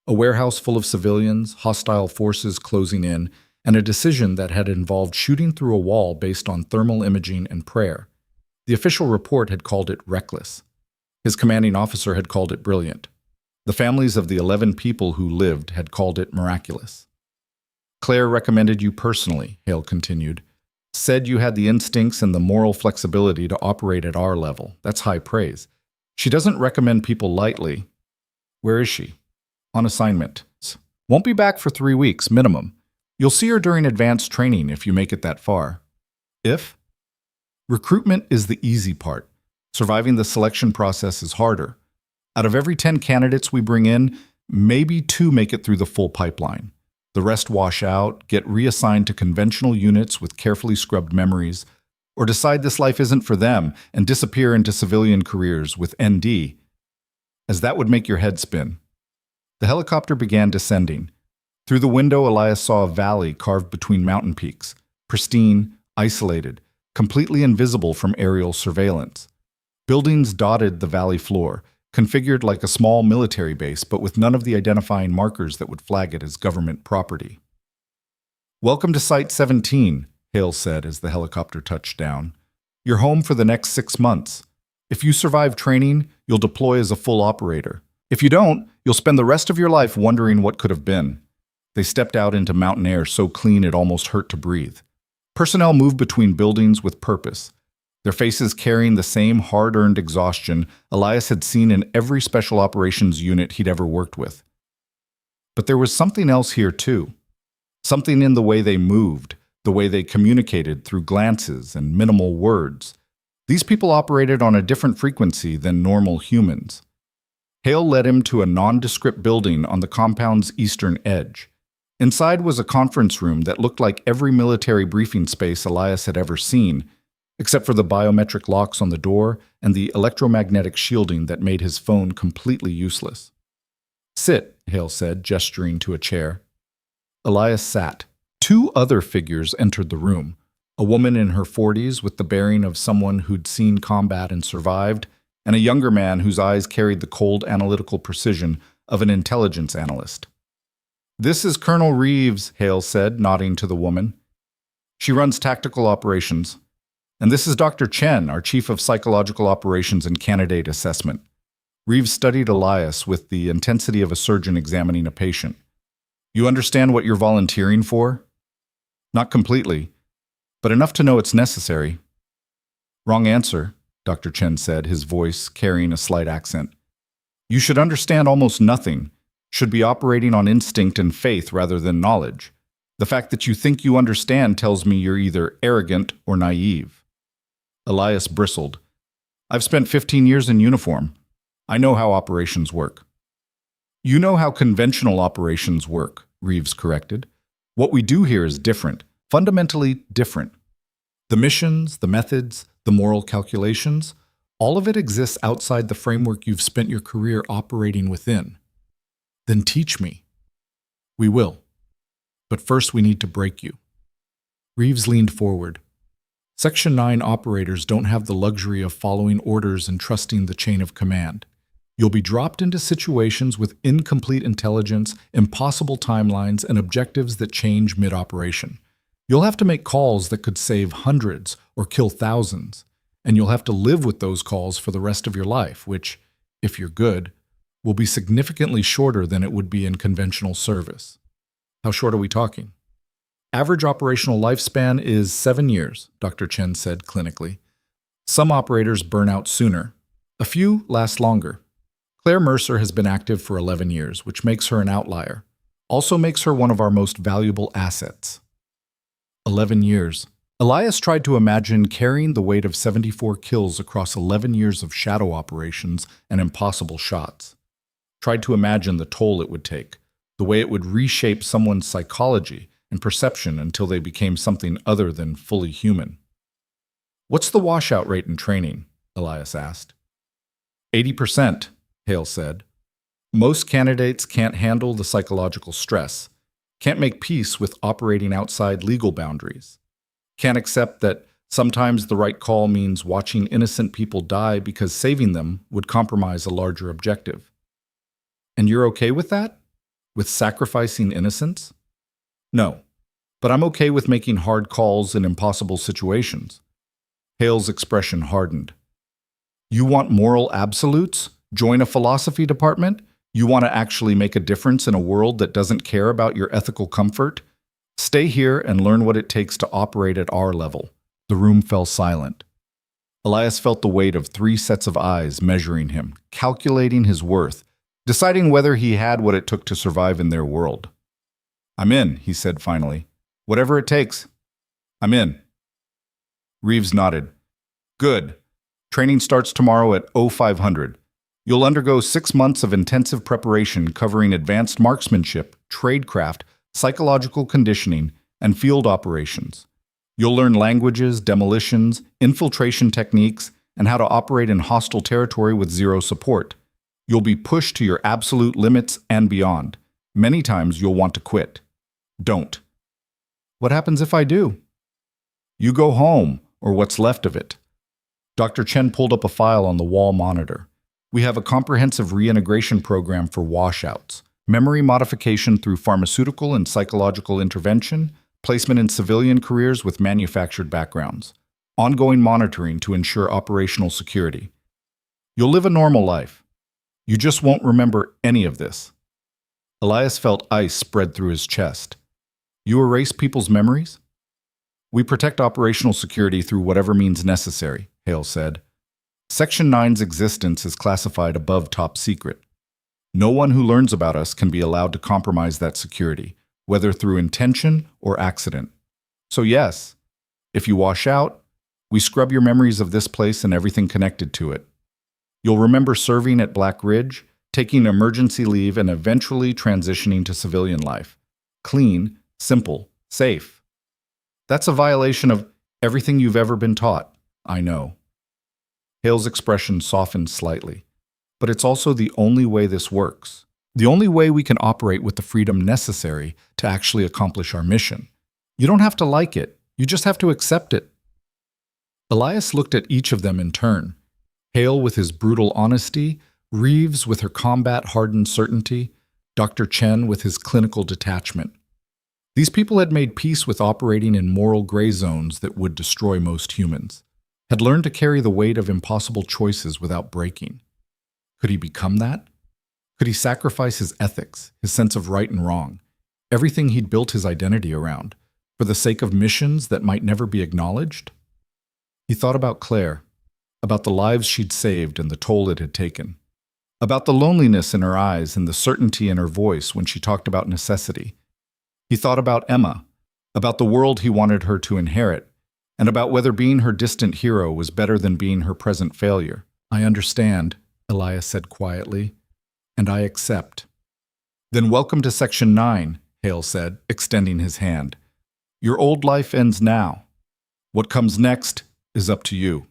A warehouse full of civilians, hostile forces closing in, and a decision that had involved shooting through a wall based on thermal imaging and prayer. The official report had called it reckless. His commanding officer had called it brilliant. The families of the 11 people who lived had called it miraculous. Claire recommended you personally, Hale continued. Said you had the instincts and the moral flexibility to operate at our level. That's high praise. She doesn't recommend people lightly. Where is she? On assignment. Won't be back for 3 weeks, minimum. You'll see her during advanced training if you make it that far. If? Recruitment is the easy part. Surviving the selection process is harder. Out of every 10 candidates we bring in, maybe 2 make it through the full pipeline. The rest wash out, get reassigned to conventional units with carefully scrubbed memories, or decide this life isn't for them and disappear into civilian careers with ND. As that would make your head spin. The helicopter began descending. Through the window, Elias saw a valley carved between mountain peaks, pristine, isolated, completely invisible from aerial surveillance. Buildings dotted the valley floor, configured like a small military base, but with none of the identifying markers that would flag it as government property. Welcome to Site 17, Hale said as the helicopter touched down. You're home for the next 6 months. If you survive training, you'll deploy as a full operator. If you don't, you'll spend the rest of your life wondering what could have been. They stepped out into mountain air so clean it almost hurt to breathe. Personnel moved between buildings with purpose, their faces carrying the same hard-earned exhaustion Elias had seen in every special operations unit he'd ever worked with. But there was something else here too. Something in the way they moved, the way they communicated through glances and minimal words. These people operated on a different frequency than normal humans. Hale led him to a nondescript building on the compound's eastern edge. Inside was a conference room that looked like every military briefing space Elias had ever seen, except for the biometric locks on the door and the electromagnetic shielding that made his phone completely useless. Sit, Hale said, gesturing to a chair. Elias sat. 2 other figures entered the room, a woman in her 40s with the bearing of someone who'd seen combat and survived, and a younger man whose eyes carried the cold analytical precision of an intelligence analyst. This is Colonel Reeves, Hale said, nodding to the woman. She runs tactical operations. And this is Dr. Chen, our Chief of Psychological Operations and Candidate Assessment. Reeves studied Elias with the intensity of a surgeon examining a patient. You understand what you're volunteering for? Not completely, but enough to know it's necessary. Wrong answer, Dr. Chen said, his voice carrying a slight accent. You should understand almost nothing, should be operating on instinct and faith rather than knowledge. The fact that you think you understand tells me you're either arrogant or naive. Elias bristled. I've spent 15 years in uniform. I know how operations work. You know how conventional operations work, Reeves corrected. What we do here is different, fundamentally different. The missions, the methods, the moral calculations, all of it exists outside the framework you've spent your career operating within. Then teach me. We will. But first we need to break you. Reeves leaned forward. Section 9 operators don't have the luxury of following orders and trusting the chain of command. You'll be dropped into situations with incomplete intelligence, impossible timelines, and objectives that change mid-operation. You'll have to make calls that could save hundreds or kill thousands, and you'll have to live with those calls for the rest of your life, which, if you're good, will be significantly shorter than it would be in conventional service. How short are we talking? Average operational lifespan is 7 years, Dr. Chen said clinically. Some operators burn out sooner. A few last longer. Clare Mercer has been active for 11 years, which makes her an outlier. Also makes her one of our most valuable assets. 11 years. Elias tried to imagine carrying the weight of 74 kills across 11 years of shadow operations and impossible shots. Tried to imagine the toll it would take, the way it would reshape someone's psychology and perception until they became something other than fully human. What's the washout rate in training? Elias asked. 80%, Hale said. Most candidates can't handle the psychological stress, can't make peace with operating outside legal boundaries, can't accept that sometimes the right call means watching innocent people die because saving them would compromise a larger objective. And you're okay with that? With sacrificing innocence? No, but I'm okay with making hard calls in impossible situations. Hale's expression hardened. You want moral absolutes? Join a philosophy department? You want to actually make a difference in a world that doesn't care about your ethical comfort? Stay here and learn what it takes to operate at our level. The room fell silent. Elias felt the weight of 3 sets of eyes measuring him, calculating his worth, deciding whether he had what it took to survive in their world. I'm in, he said finally. Whatever it takes. I'm in. Reeves nodded. Good. Training starts tomorrow at 0500. You'll undergo 6 months of intensive preparation covering advanced marksmanship, tradecraft, psychological conditioning, and field operations. You'll learn languages, demolitions, infiltration techniques, and how to operate in hostile territory with zero support. You'll be pushed to your absolute limits and beyond. Many times you'll want to quit. Don't. What happens if I do? You go home, or what's left of it. Dr. Chen pulled up a file on the wall monitor. We have a comprehensive reintegration program for washouts, memory modification through pharmaceutical and psychological intervention, placement in civilian careers with manufactured backgrounds, ongoing monitoring to ensure operational security. You'll live a normal life. You just won't remember any of this. Elias felt ice spread through his chest. You erase people's memories? We protect operational security through whatever means necessary, Hale said. Section 9's existence is classified above top secret. No one who learns about us can be allowed to compromise that security, whether through intention or accident. So yes, if you wash out, we scrub your memories of this place and everything connected to it. You'll remember serving at Black Ridge, taking emergency leave, and eventually transitioning to civilian life. Clean, simple, safe. That's a violation of everything you've ever been taught, I know. Hale's expression softened slightly. But it's also the only way this works. The only way we can operate with the freedom necessary to actually accomplish our mission. You don't have to like it. You just have to accept it. Elias looked at each of them in turn. Hale with his brutal honesty, Reeves with her combat-hardened certainty, Dr. Chen with his clinical detachment. These people had made peace with operating in moral gray zones that would destroy most humans, had learned to carry the weight of impossible choices without breaking. Could he become that? Could he sacrifice his ethics, his sense of right and wrong, everything he'd built his identity around, for the sake of missions that might never be acknowledged? He thought about Claire, about the lives she'd saved and the toll it had taken, about the loneliness in her eyes and the certainty in her voice when she talked about necessity. He thought about Emma, about the world he wanted her to inherit, and about whether being her distant hero was better than being her present failure. I understand, Elias said quietly, and I accept. Then welcome to Section 9, Hale said, extending his hand. Your old life ends now. What comes next is up to you.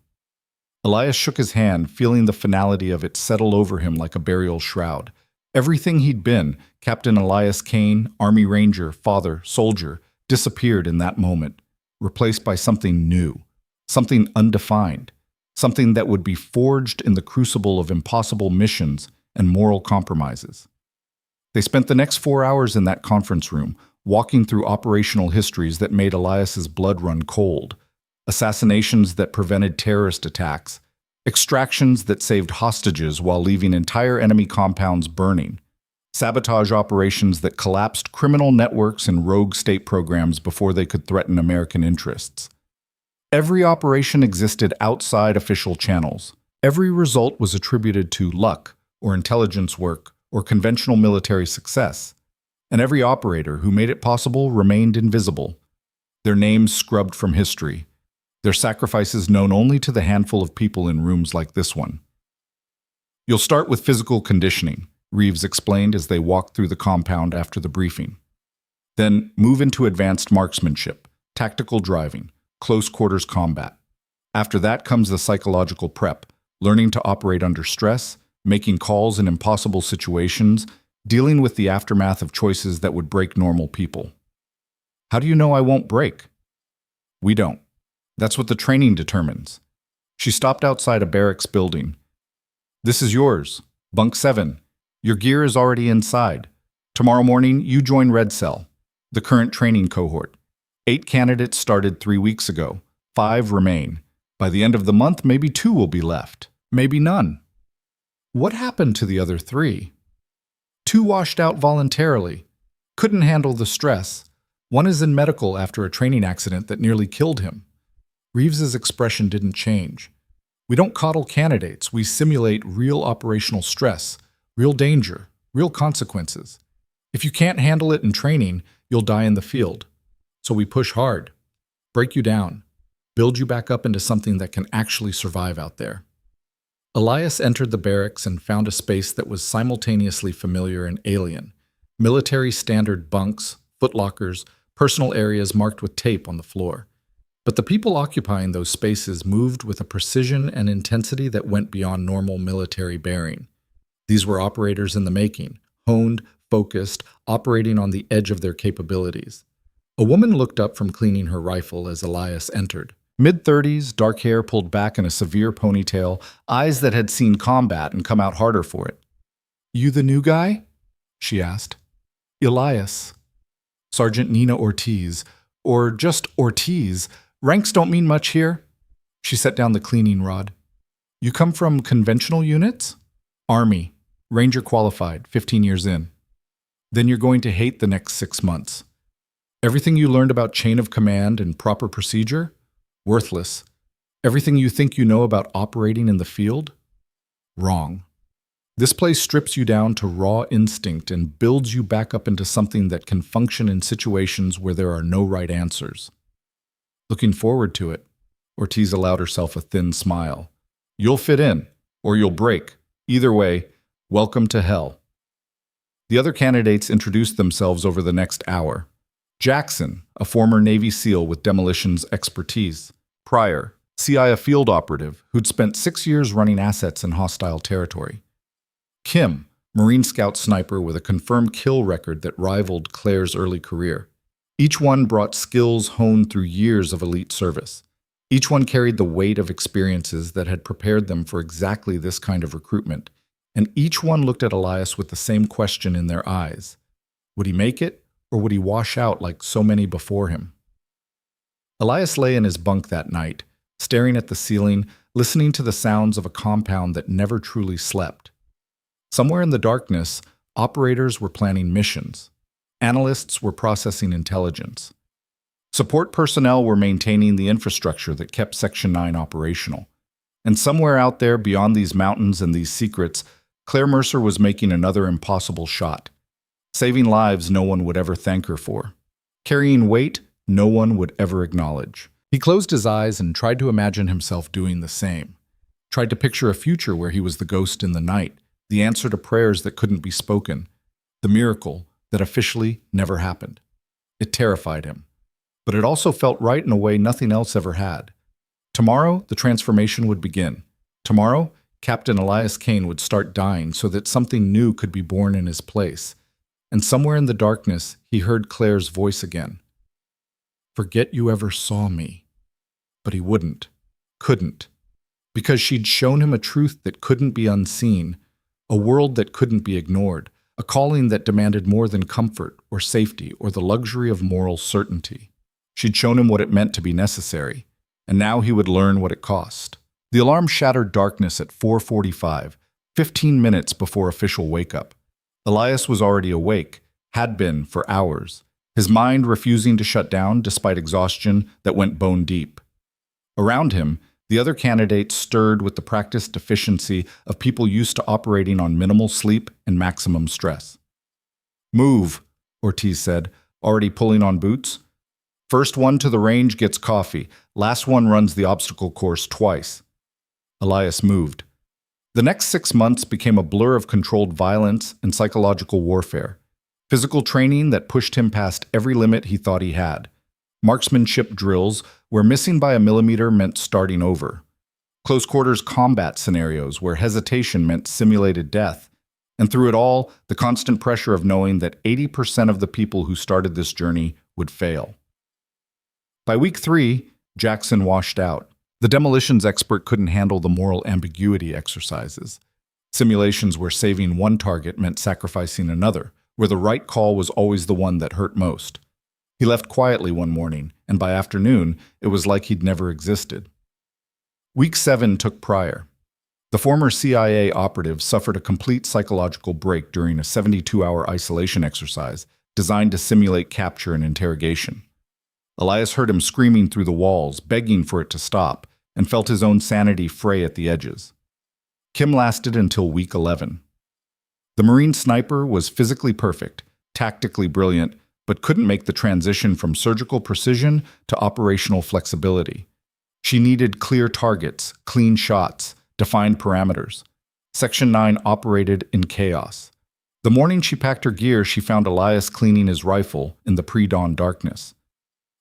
Elias shook his hand, feeling the finality of it settle over him like a burial shroud. Everything he'd been, Captain Elias Kane, Army Ranger, father, soldier, disappeared in that moment, replaced by something new, something undefined, something that would be forged in the crucible of impossible missions and moral compromises. They spent the next 4 hours in that conference room, walking through operational histories that made Elias's blood run cold, assassinations that prevented terrorist attacks, extractions that saved hostages while leaving entire enemy compounds burning, sabotage operations that collapsed criminal networks and rogue state programs before they could threaten American interests. Every operation existed outside official channels. Every result was attributed to luck or intelligence work or conventional military success, and every operator who made it possible remained invisible, their names scrubbed from history, their sacrifices known only to the handful of people in rooms like this one. You'll start with physical conditioning, Reeves explained as they walked through the compound after the briefing. Then move into advanced marksmanship, tactical driving, close quarters combat. After that comes the psychological prep, learning to operate under stress, making calls in impossible situations, dealing with the aftermath of choices that would break normal people. How do you know I won't break? We don't. That's what the training determines. She stopped outside a barracks building. This is yours, Bunk 7. Your gear is already inside. Tomorrow morning, you join Red Cell, the current training cohort. 8 candidates started 3 weeks ago. 5 remain. By the end of the month, maybe 2 will be left. Maybe none. What happened to the other 3? 2 washed out voluntarily. Couldn't handle the stress. 1 is in medical after a training accident that nearly killed him. Reeves's expression didn't change. We don't coddle candidates. We simulate real operational stress, real danger, real consequences. If you can't handle it in training, you'll die in the field. So we push hard, break you down, build you back up into something that can actually survive out there. Elias entered the barracks and found a space that was simultaneously familiar and alien. Military standard bunks, footlockers, personal areas marked with tape on the floor. But the people occupying those spaces moved with a precision and intensity that went beyond normal military bearing. These were operators in the making, honed, focused, operating on the edge of their capabilities. A woman looked up from cleaning her rifle as Elias entered. Mid-30s, dark hair pulled back in a severe ponytail, eyes that had seen combat and come out harder for it. You the new guy? She asked. Elias. Sergeant Nina Ortiz. Or just Ortiz. Ranks don't mean much here. She set down the cleaning rod. You come from conventional units? Army. Ranger qualified, 15 years in. Then you're going to hate the next 6 months. Everything you learned about chain of command and proper procedure? Worthless. Everything you think you know about operating in the field? Wrong. This place strips you down to raw instinct and builds you back up into something that can function in situations where there are no right answers. Looking forward to it, Ortiz allowed herself a thin smile. You'll fit in, or you'll break. Either way, welcome to hell. The other candidates introduced themselves over the next hour. Jackson, a former Navy SEAL with demolitions expertise. Pryor, CIA field operative who'd spent 6 years running assets in hostile territory. Kim, Marine Scout sniper with a confirmed kill record that rivaled Claire's early career. Each one brought skills honed through years of elite service. Each one carried the weight of experiences that had prepared them for exactly this kind of recruitment, and each one looked at Elias with the same question in their eyes. Would he make it, or would he wash out like so many before him? Elias lay in his bunk that night, staring at the ceiling, listening to the sounds of a compound that never truly slept. Somewhere in the darkness, operators were planning missions. Analysts were processing intelligence. Support personnel were maintaining the infrastructure that kept Section 9 operational. And somewhere out there beyond these mountains and these secrets, Clare Mercer was making another impossible shot. Saving lives no one would ever thank her for. Carrying weight no one would ever acknowledge. He closed his eyes and tried to imagine himself doing the same. Tried to picture a future where he was the ghost in the night, the answer to prayers that couldn't be spoken, the miracle, that officially never happened. It terrified him. But it also felt right in a way nothing else ever had. Tomorrow, the transformation would begin. Tomorrow, Captain Elias Kane would start dying so that something new could be born in his place. And somewhere in the darkness, he heard Claire's voice again. Forget you ever saw me. But he couldn't. Because she'd shown him a truth that couldn't be unseen, a world that couldn't be ignored, a calling that demanded more than comfort or safety or the luxury of moral certainty. She'd shown him what it meant to be necessary, and now he would learn what it cost. The alarm shattered darkness at 4:45, 15 minutes before official wake-up. Elias was already awake, had been for hours, his mind refusing to shut down despite exhaustion that went bone deep. Around him, the other candidates stirred with the practiced efficiency of people used to operating on minimal sleep and maximum stress. Move, Ortiz said, already pulling on boots. First one to the range gets coffee. Last one runs the obstacle course twice. Elias moved. The next 6 months became a blur of controlled violence and psychological warfare. Physical training that pushed him past every limit he thought he had. Marksmanship drills where missing by a millimeter meant starting over. Close quarters combat scenarios where hesitation meant simulated death. And through it all, the constant pressure of knowing that 80% of the people who started this journey would fail. By week 3, Jackson washed out. The demolitions expert couldn't handle the moral ambiguity exercises. Simulations where saving one target meant sacrificing another, where the right call was always the one that hurt most. He left quietly one morning, and by afternoon, it was like he'd never existed. Week 7 took prior. The former CIA operative suffered a complete psychological break during a 72-hour isolation exercise designed to simulate capture and interrogation. Elias heard him screaming through the walls, begging for it to stop, and felt his own sanity fray at the edges. Kim lasted until week 11. The Marine sniper was physically perfect, tactically brilliant, but couldn't make the transition from surgical precision to operational flexibility. She needed clear targets, clean shots, defined parameters. Section 9 operated in chaos. The morning she packed her gear, she found Elias cleaning his rifle in the pre-dawn darkness.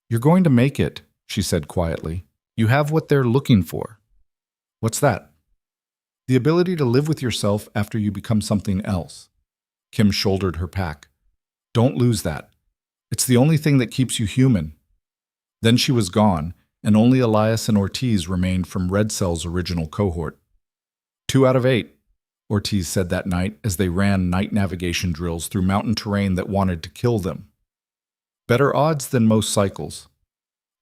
"You're going to make it," she said quietly. "You have what they're looking for." "What's that?" "The ability to live with yourself after you become something else." Kim shouldered her pack. "Don't lose that. It's the only thing that keeps you human." Then she was gone, and only Elias and Ortiz remained from Red Cell's original cohort. 2 out of 8, Ortiz said that night as they ran night navigation drills through mountain terrain that wanted to kill them. "Better odds than most cycles."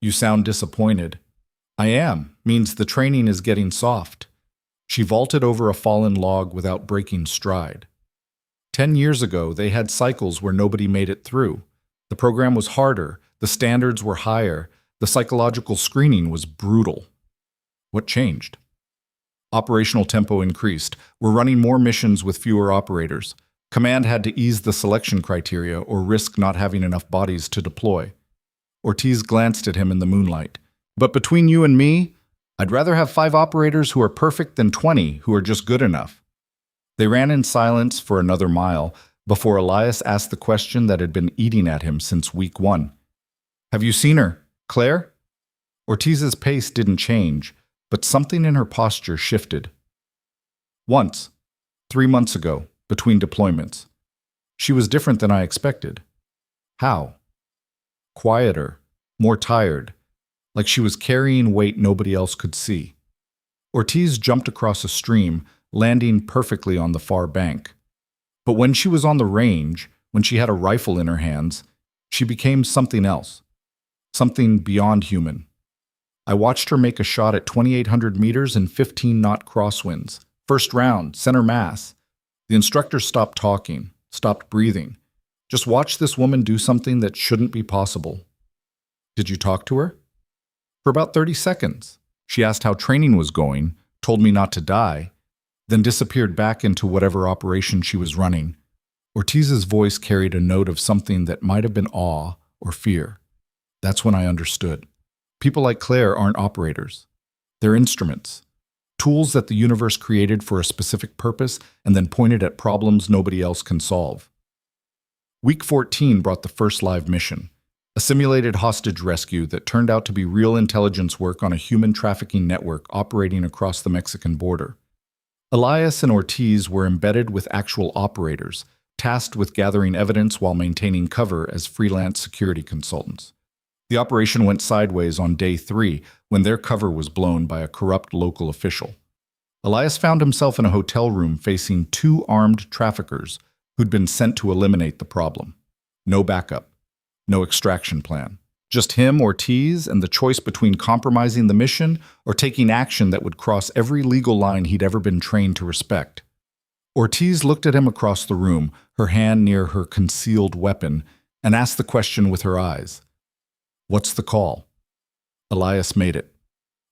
"You sound disappointed." "I am. Means the training is getting soft." She vaulted over a fallen log without breaking stride. 10 years ago, they had cycles where nobody made it through. The program was harder, the standards were higher, the psychological screening was brutal. What changed? Operational tempo increased. We're running more missions with fewer operators. Command had to ease the selection criteria or risk not having enough bodies to deploy. Ortiz glanced at him in the moonlight. "But between you and me, I'd rather have 5 operators who are perfect than 20 who are just good enough." They ran in silence for another mile before Elias asked the question that had been eating at him since week 1. "Have you seen her, Claire?" Ortiz's pace didn't change, but something in her posture shifted. "Once, 3 months ago, between deployments. She was different than I expected." "How?" "Quieter, more tired, like she was carrying weight nobody else could see." Ortiz jumped across a stream, landing perfectly on the far bank. But when she was on the range, when she had a rifle in her hands, she became something else, something beyond human. I watched her make a shot at 2,800 meters in 15-knot crosswinds. First round, center mass. The instructor stopped talking, stopped breathing. Just watch this woman do something that shouldn't be possible. "Did you talk to her?" "For about 30 seconds. She asked how training was going, told me not to die, then disappeared back into whatever operation she was running." Ortiz's voice carried a note of something that might have been awe or fear. That's when I understood. People like Claire aren't operators. They're instruments. Tools that the universe created for a specific purpose and then pointed at problems nobody else can solve. Week 14 brought the first live mission, a simulated hostage rescue that turned out to be real intelligence work on a human trafficking network operating across the Mexican border. Elias and Ortiz were embedded with actual operators, tasked with gathering evidence while maintaining cover as freelance security consultants. The operation went sideways on day 3 when their cover was blown by a corrupt local official. Elias found himself in a hotel room facing 2 armed traffickers who'd been sent to eliminate the problem. No backup, no extraction plan. Just him, Ortiz, and the choice between compromising the mission or taking action that would cross every legal line he'd ever been trained to respect. Ortiz looked at him across the room, her hand near her concealed weapon, and asked the question with her eyes. "What's the call?" Elias made it.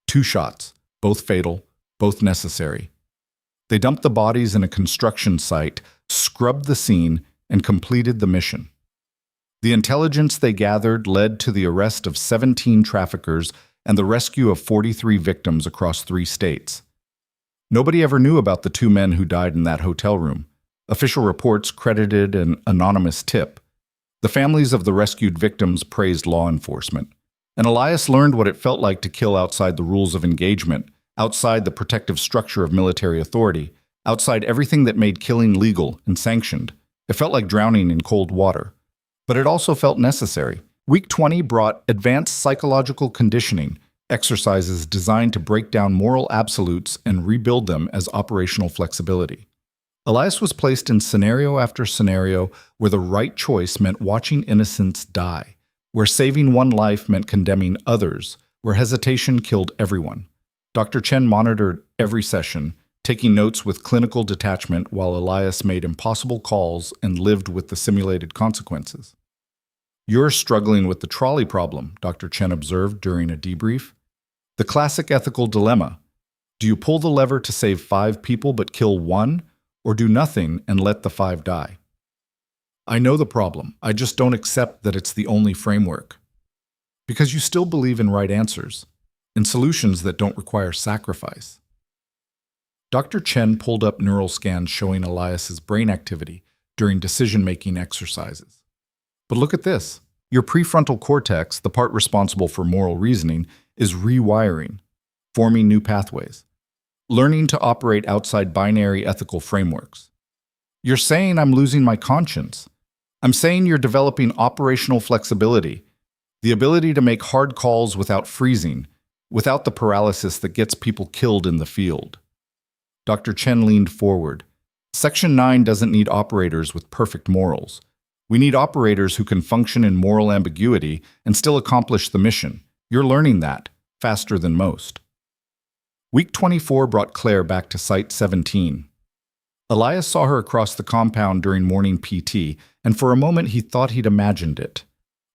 2 shots, both fatal, both necessary. They dumped the bodies in a construction site, scrubbed the scene, and completed the mission. The intelligence they gathered led to the arrest of 17 traffickers and the rescue of 43 victims across 3 states. Nobody ever knew about the 2 men who died in that hotel room. Official reports credited an anonymous tip. The families of the rescued victims praised law enforcement. And Elias learned what it felt like to kill outside the rules of engagement, outside the protective structure of military authority, outside everything that made killing legal and sanctioned. It felt like drowning in cold water. But it also felt necessary. Week 20 brought advanced psychological conditioning, exercises designed to break down moral absolutes and rebuild them as operational flexibility. Elias was placed in scenario after scenario where the right choice meant watching innocents die, where saving one life meant condemning others, where hesitation killed everyone. Dr. Chen monitored every session, taking notes with clinical detachment while Elias made impossible calls and lived with the simulated consequences. "You're struggling with the trolley problem," Dr. Chen observed during a debrief. "The classic ethical dilemma. Do you pull the lever to save 5 people but kill 1, or do nothing and let the 5 die?" "I know the problem. I just don't accept that it's the only framework." "Because you still believe in right answers, in solutions that don't require sacrifice." Dr. Chen pulled up neural scans showing Elias's brain activity during decision-making exercises. "But look at this. Your prefrontal cortex, the part responsible for moral reasoning, is rewiring, forming new pathways, learning to operate outside binary ethical frameworks. You're saying I'm losing my conscience. I'm saying you're developing operational flexibility, the ability to make hard calls without freezing, without the paralysis that gets people killed in the field." Dr. Chen leaned forward. "Section 9 doesn't need operators with perfect morals. We need operators who can function in moral ambiguity and still accomplish the mission. You're learning that, faster than most." Week 24 brought Claire back to Site 17. Elias saw her across the compound during morning PT, and for a moment he thought he'd imagined it.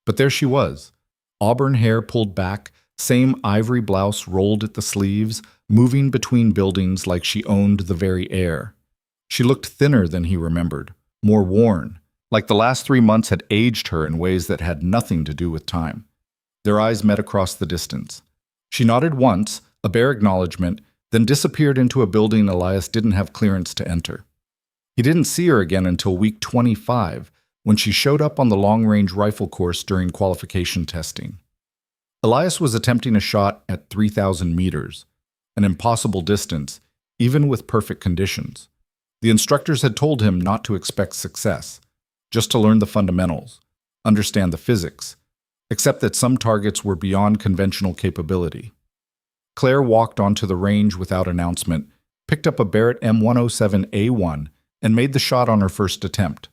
But there she was, auburn hair pulled back, same ivory blouse rolled at the sleeves, moving between buildings like she owned the very air. She looked thinner than he remembered, more worn, like the last 3 months had aged her in ways that had nothing to do with time. Their eyes met across the distance. She nodded once, a bare acknowledgement, then disappeared into a building Elias didn't have clearance to enter. He didn't see her again until week 25, when she showed up on the long-range rifle course during qualification testing. Elias was attempting a shot at 3,000 meters, an impossible distance, even with perfect conditions. The instructors had told him not to expect success, just to learn the fundamentals, understand the physics, except that some targets were beyond conventional capability. Claire walked onto the range without announcement, picked up a Barrett M107A1, and made the shot on her first attempt.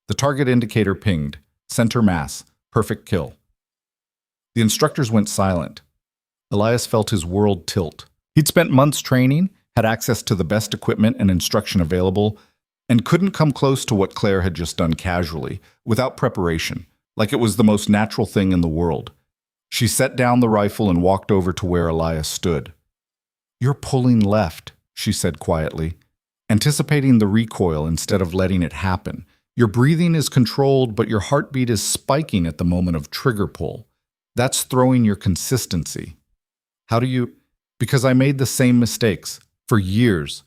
The target indicator pinged, center mass, perfect kill. The instructors went silent. Elias felt his world tilt. He'd spent months training, had access to the best equipment and instruction available, and couldn't come close to what Claire had just done casually, without preparation, like it was the most natural thing in the world. She set down the rifle and walked over to where Elias stood. "You're pulling left," she said quietly, anticipating the recoil instead of letting it happen. "Your breathing is controlled, but your heartbeat is spiking at the moment of trigger pull. That's throwing your consistency." "How do you—" "Because I made the same mistakes, for years,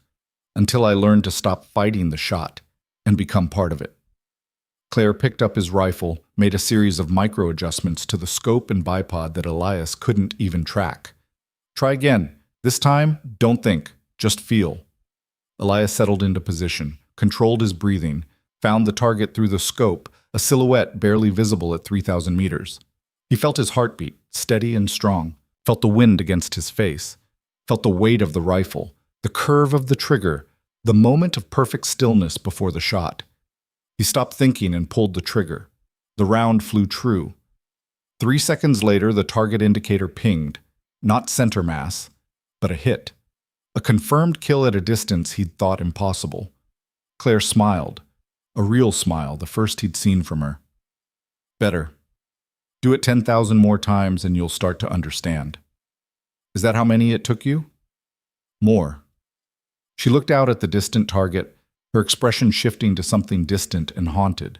until I learned to stop fighting the shot and become part of it." Claire picked up his rifle, made a series of micro-adjustments to the scope and bipod that Elias couldn't even track. Try again. This time, don't think, just feel. Elias settled into position, controlled his breathing, found the target through the scope, a silhouette barely visible at 3,000 meters. He felt his heartbeat, steady and strong, felt the wind against his face, felt the weight of the rifle, the curve of the trigger, the moment of perfect stillness before the shot. He stopped thinking and pulled the trigger. The round flew true. 3 seconds later, the target indicator pinged, not center mass, but a hit. A confirmed kill at a distance he'd thought impossible. Claire smiled. A real smile, the first he'd seen from her. Better. Do it 10,000 more times and you'll start to understand. Is that how many it took you? More. She looked out at the distant target, her expression shifting to something distant and haunted.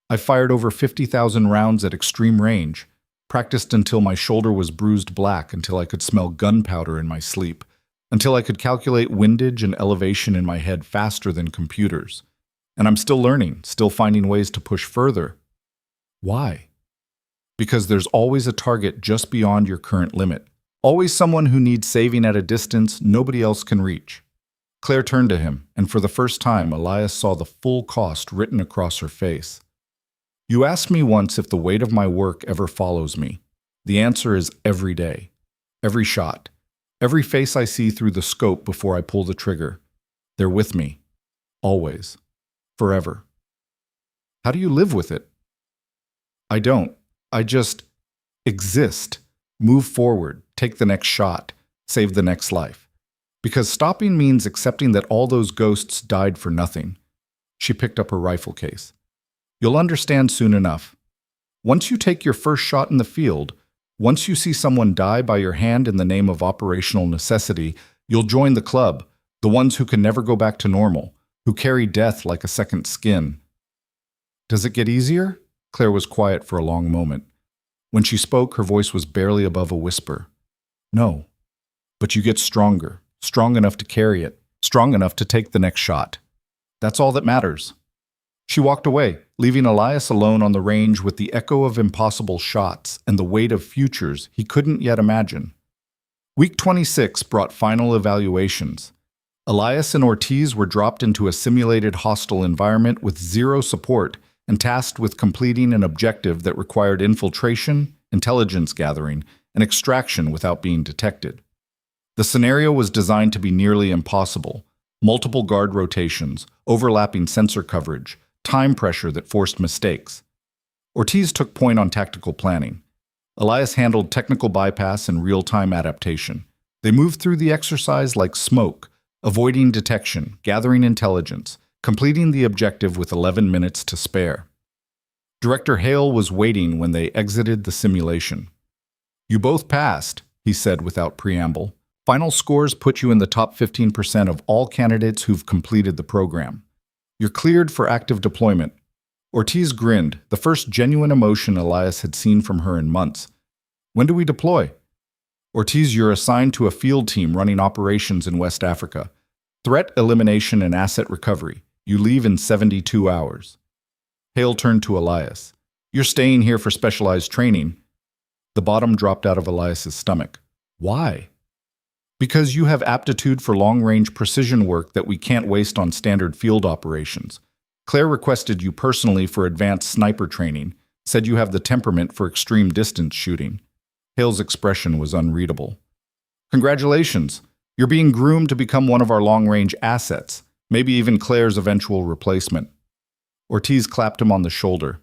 I fired over 50,000 rounds at extreme range, practiced until my shoulder was bruised black, until I could smell gunpowder in my sleep, until I could calculate windage and elevation in my head faster than computers. And I'm still learning, still finding ways to push further. Why? Because there's always a target just beyond your current limit. Always someone who needs saving at a distance nobody else can reach. Claire turned to him, and for the first time, Elias saw the full cost written across her face. You asked me once if the weight of my work ever follows me. The answer is every day. Every shot. Every face I see through the scope before I pull the trigger. They're with me. Always. Forever. How do you live with it? I don't. I just exist. Move forward. Take the next shot. Save the next life. Because stopping means accepting that all those ghosts died for nothing. She picked up her rifle case. You'll understand soon enough. Once you take your first shot in the field, once you see someone die by your hand in the name of operational necessity, you'll join the club, the ones who can never go back to normal, who carry death like a second skin. Does it get easier? Claire was quiet for a long moment. When she spoke, her voice was barely above a whisper. No. But you get stronger. Strong enough to carry it, strong enough to take the next shot. That's all that matters. She walked away, leaving Elias alone on the range with the echo of impossible shots and the weight of futures he couldn't yet imagine. Week 26 brought final evaluations. Elias and Ortiz were dropped into a simulated hostile environment with zero support and tasked with completing an objective that required infiltration, intelligence gathering, and extraction without being detected. The scenario was designed to be nearly impossible. Multiple guard rotations, overlapping sensor coverage, time pressure that forced mistakes. Ortiz took point on tactical planning. Elias handled technical bypass and real-time adaptation. They moved through the exercise like smoke, avoiding detection, gathering intelligence, completing the objective with 11 minutes to spare. Director Hale was waiting when they exited the simulation. You both passed, he said without preamble. Final scores put you in the top 15% of all candidates who've completed the program. You're cleared for active deployment. Ortiz grinned, the first genuine emotion Elias had seen from her in months. When do we deploy? Ortiz, you're assigned to a field team running operations in West Africa. Threat elimination and asset recovery. You leave in 72 hours. Hale turned to Elias. You're staying here for specialized training. The bottom dropped out of Elias's stomach. Why? Because you have aptitude for long-range precision work that we can't waste on standard field operations. Claire requested you personally for advanced sniper training, said you have the temperament for extreme distance shooting. Hale's expression was unreadable. Congratulations. You're being groomed to become one of our long-range assets, maybe even Claire's eventual replacement. Ortiz clapped him on the shoulder.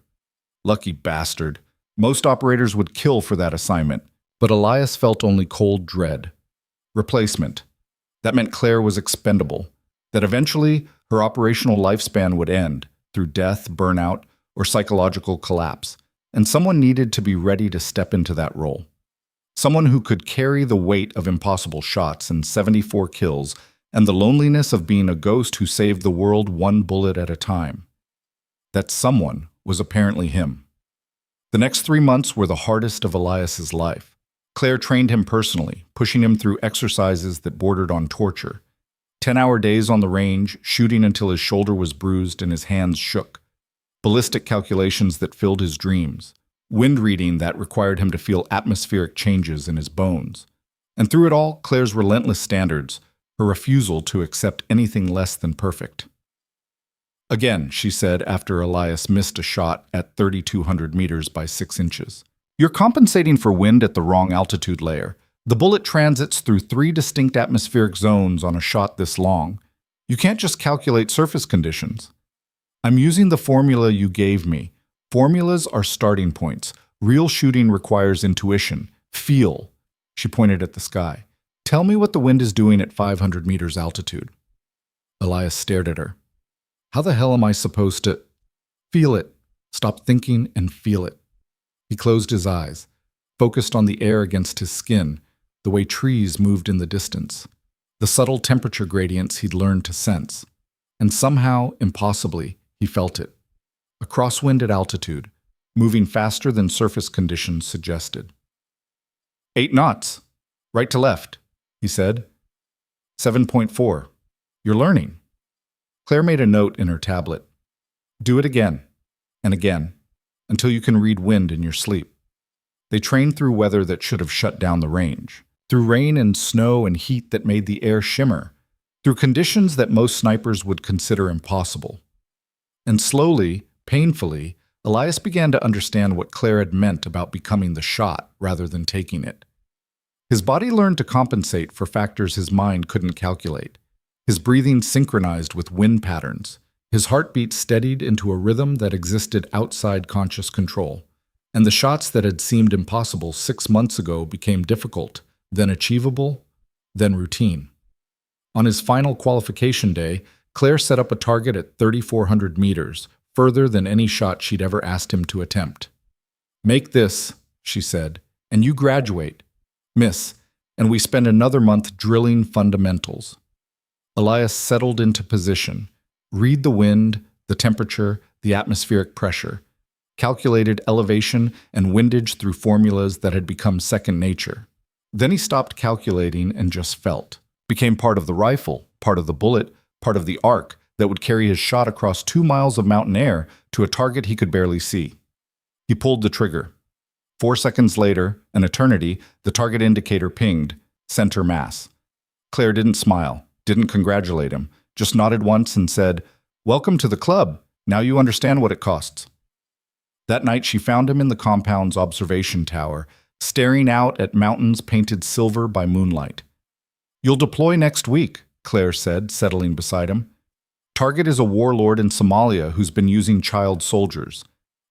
Lucky bastard. Most operators would kill for that assignment, but Elias felt only cold dread. Replacement. That meant Claire was expendable, that eventually her operational lifespan would end through death, burnout, or psychological collapse, and someone needed to be ready to step into that role. Someone who could carry the weight of impossible shots and 74 kills and the loneliness of being a ghost who saved the world one bullet at a time. That someone was apparently him. The next 3 months were the hardest of Elias's life. Claire trained him personally, pushing him through exercises that bordered on torture. 10-hour days on the range, shooting until his shoulder was bruised and his hands shook. ballistic calculations that filled his dreams, wind reading that required him to feel atmospheric changes in his bones. And through it all, Claire's relentless standards, her refusal to accept anything less than perfect. Again, she said after Elias missed a shot at 3,200 meters by 6 inches. You're compensating for wind at the wrong altitude layer. The bullet transits through 3 distinct atmospheric zones on a shot this long. You can't just calculate surface conditions. I'm using the formula you gave me. Formulas are starting points. Real shooting requires intuition. Feel. She pointed at the sky. Tell me what the wind is doing at 500 meters altitude. Elias stared at her. How the hell am I supposed to… Feel it. Stop thinking and feel it. He closed his eyes, focused on the air against his skin, the way trees moved in the distance, the subtle temperature gradients he'd learned to sense. And somehow, impossibly, he felt it. A crosswind at altitude, moving faster than surface conditions suggested. 8 knots. Right to left, he said. 7.4. You're learning. Claire made a note in her tablet. Do it again, and again, until you can read wind in your sleep. They trained through weather that should have shut down the range, through rain and snow and heat that made the air shimmer, through conditions that most snipers would consider impossible. And slowly, painfully, Elias began to understand what Claire had meant about becoming the shot rather than taking it. His body learned to compensate for factors his mind couldn't calculate. His breathing synchronized with wind patterns. His heartbeat steadied into a rhythm that existed outside conscious control. And the shots that had seemed impossible 6 months ago became difficult, then achievable, then routine. On his final qualification day, Claire set up a target at 3,400 meters, further than any shot she'd ever asked him to attempt. Make this, she said, and you graduate. Miss, and we spend another month drilling fundamentals. Elias settled into position, read the wind, the temperature, the atmospheric pressure, calculated elevation and windage through formulas that had become second nature. Then he stopped calculating and just felt, became part of the rifle, part of the bullet, part of the arc that would carry his shot across 2 miles of mountain air to a target he could barely see. He pulled the trigger. 4 seconds later, an eternity, the target indicator pinged, center mass. Claire didn't smile, didn't congratulate him, just nodded once and said, "Welcome to the club. Now you understand what it costs." That night she found him in the compound's observation tower, staring out at mountains painted silver by moonlight. "You'll deploy next week," Claire said, settling beside him. "Target is a warlord in Somalia who's been using child soldiers.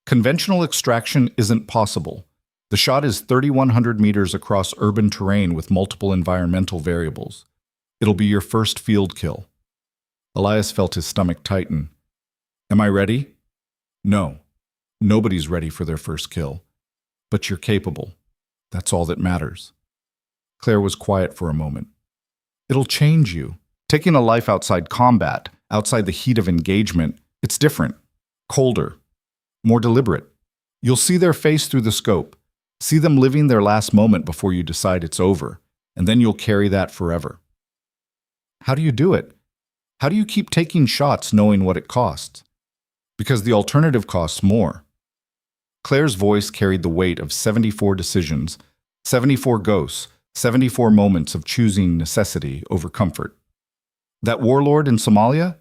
Conventional extraction isn't possible. The shot is 3,100 meters across urban terrain with multiple environmental variables. It'll be your first field kill." Elias felt his stomach tighten. "Am I ready?" "No. Nobody's ready for their first kill. But you're capable. That's all that matters." Claire was quiet for a moment. "It'll change you. Taking a life outside combat, outside the heat of engagement, it's different. Colder. More deliberate. You'll see their face through the scope. See them living their last moment before you decide it's over. And then you'll carry that forever." "How do you do it? How do you keep taking shots knowing what it costs?" "Because the alternative costs more." Claire's voice carried the weight of 74 decisions, 74 ghosts, 74 moments of choosing necessity over comfort. That warlord in Somalia?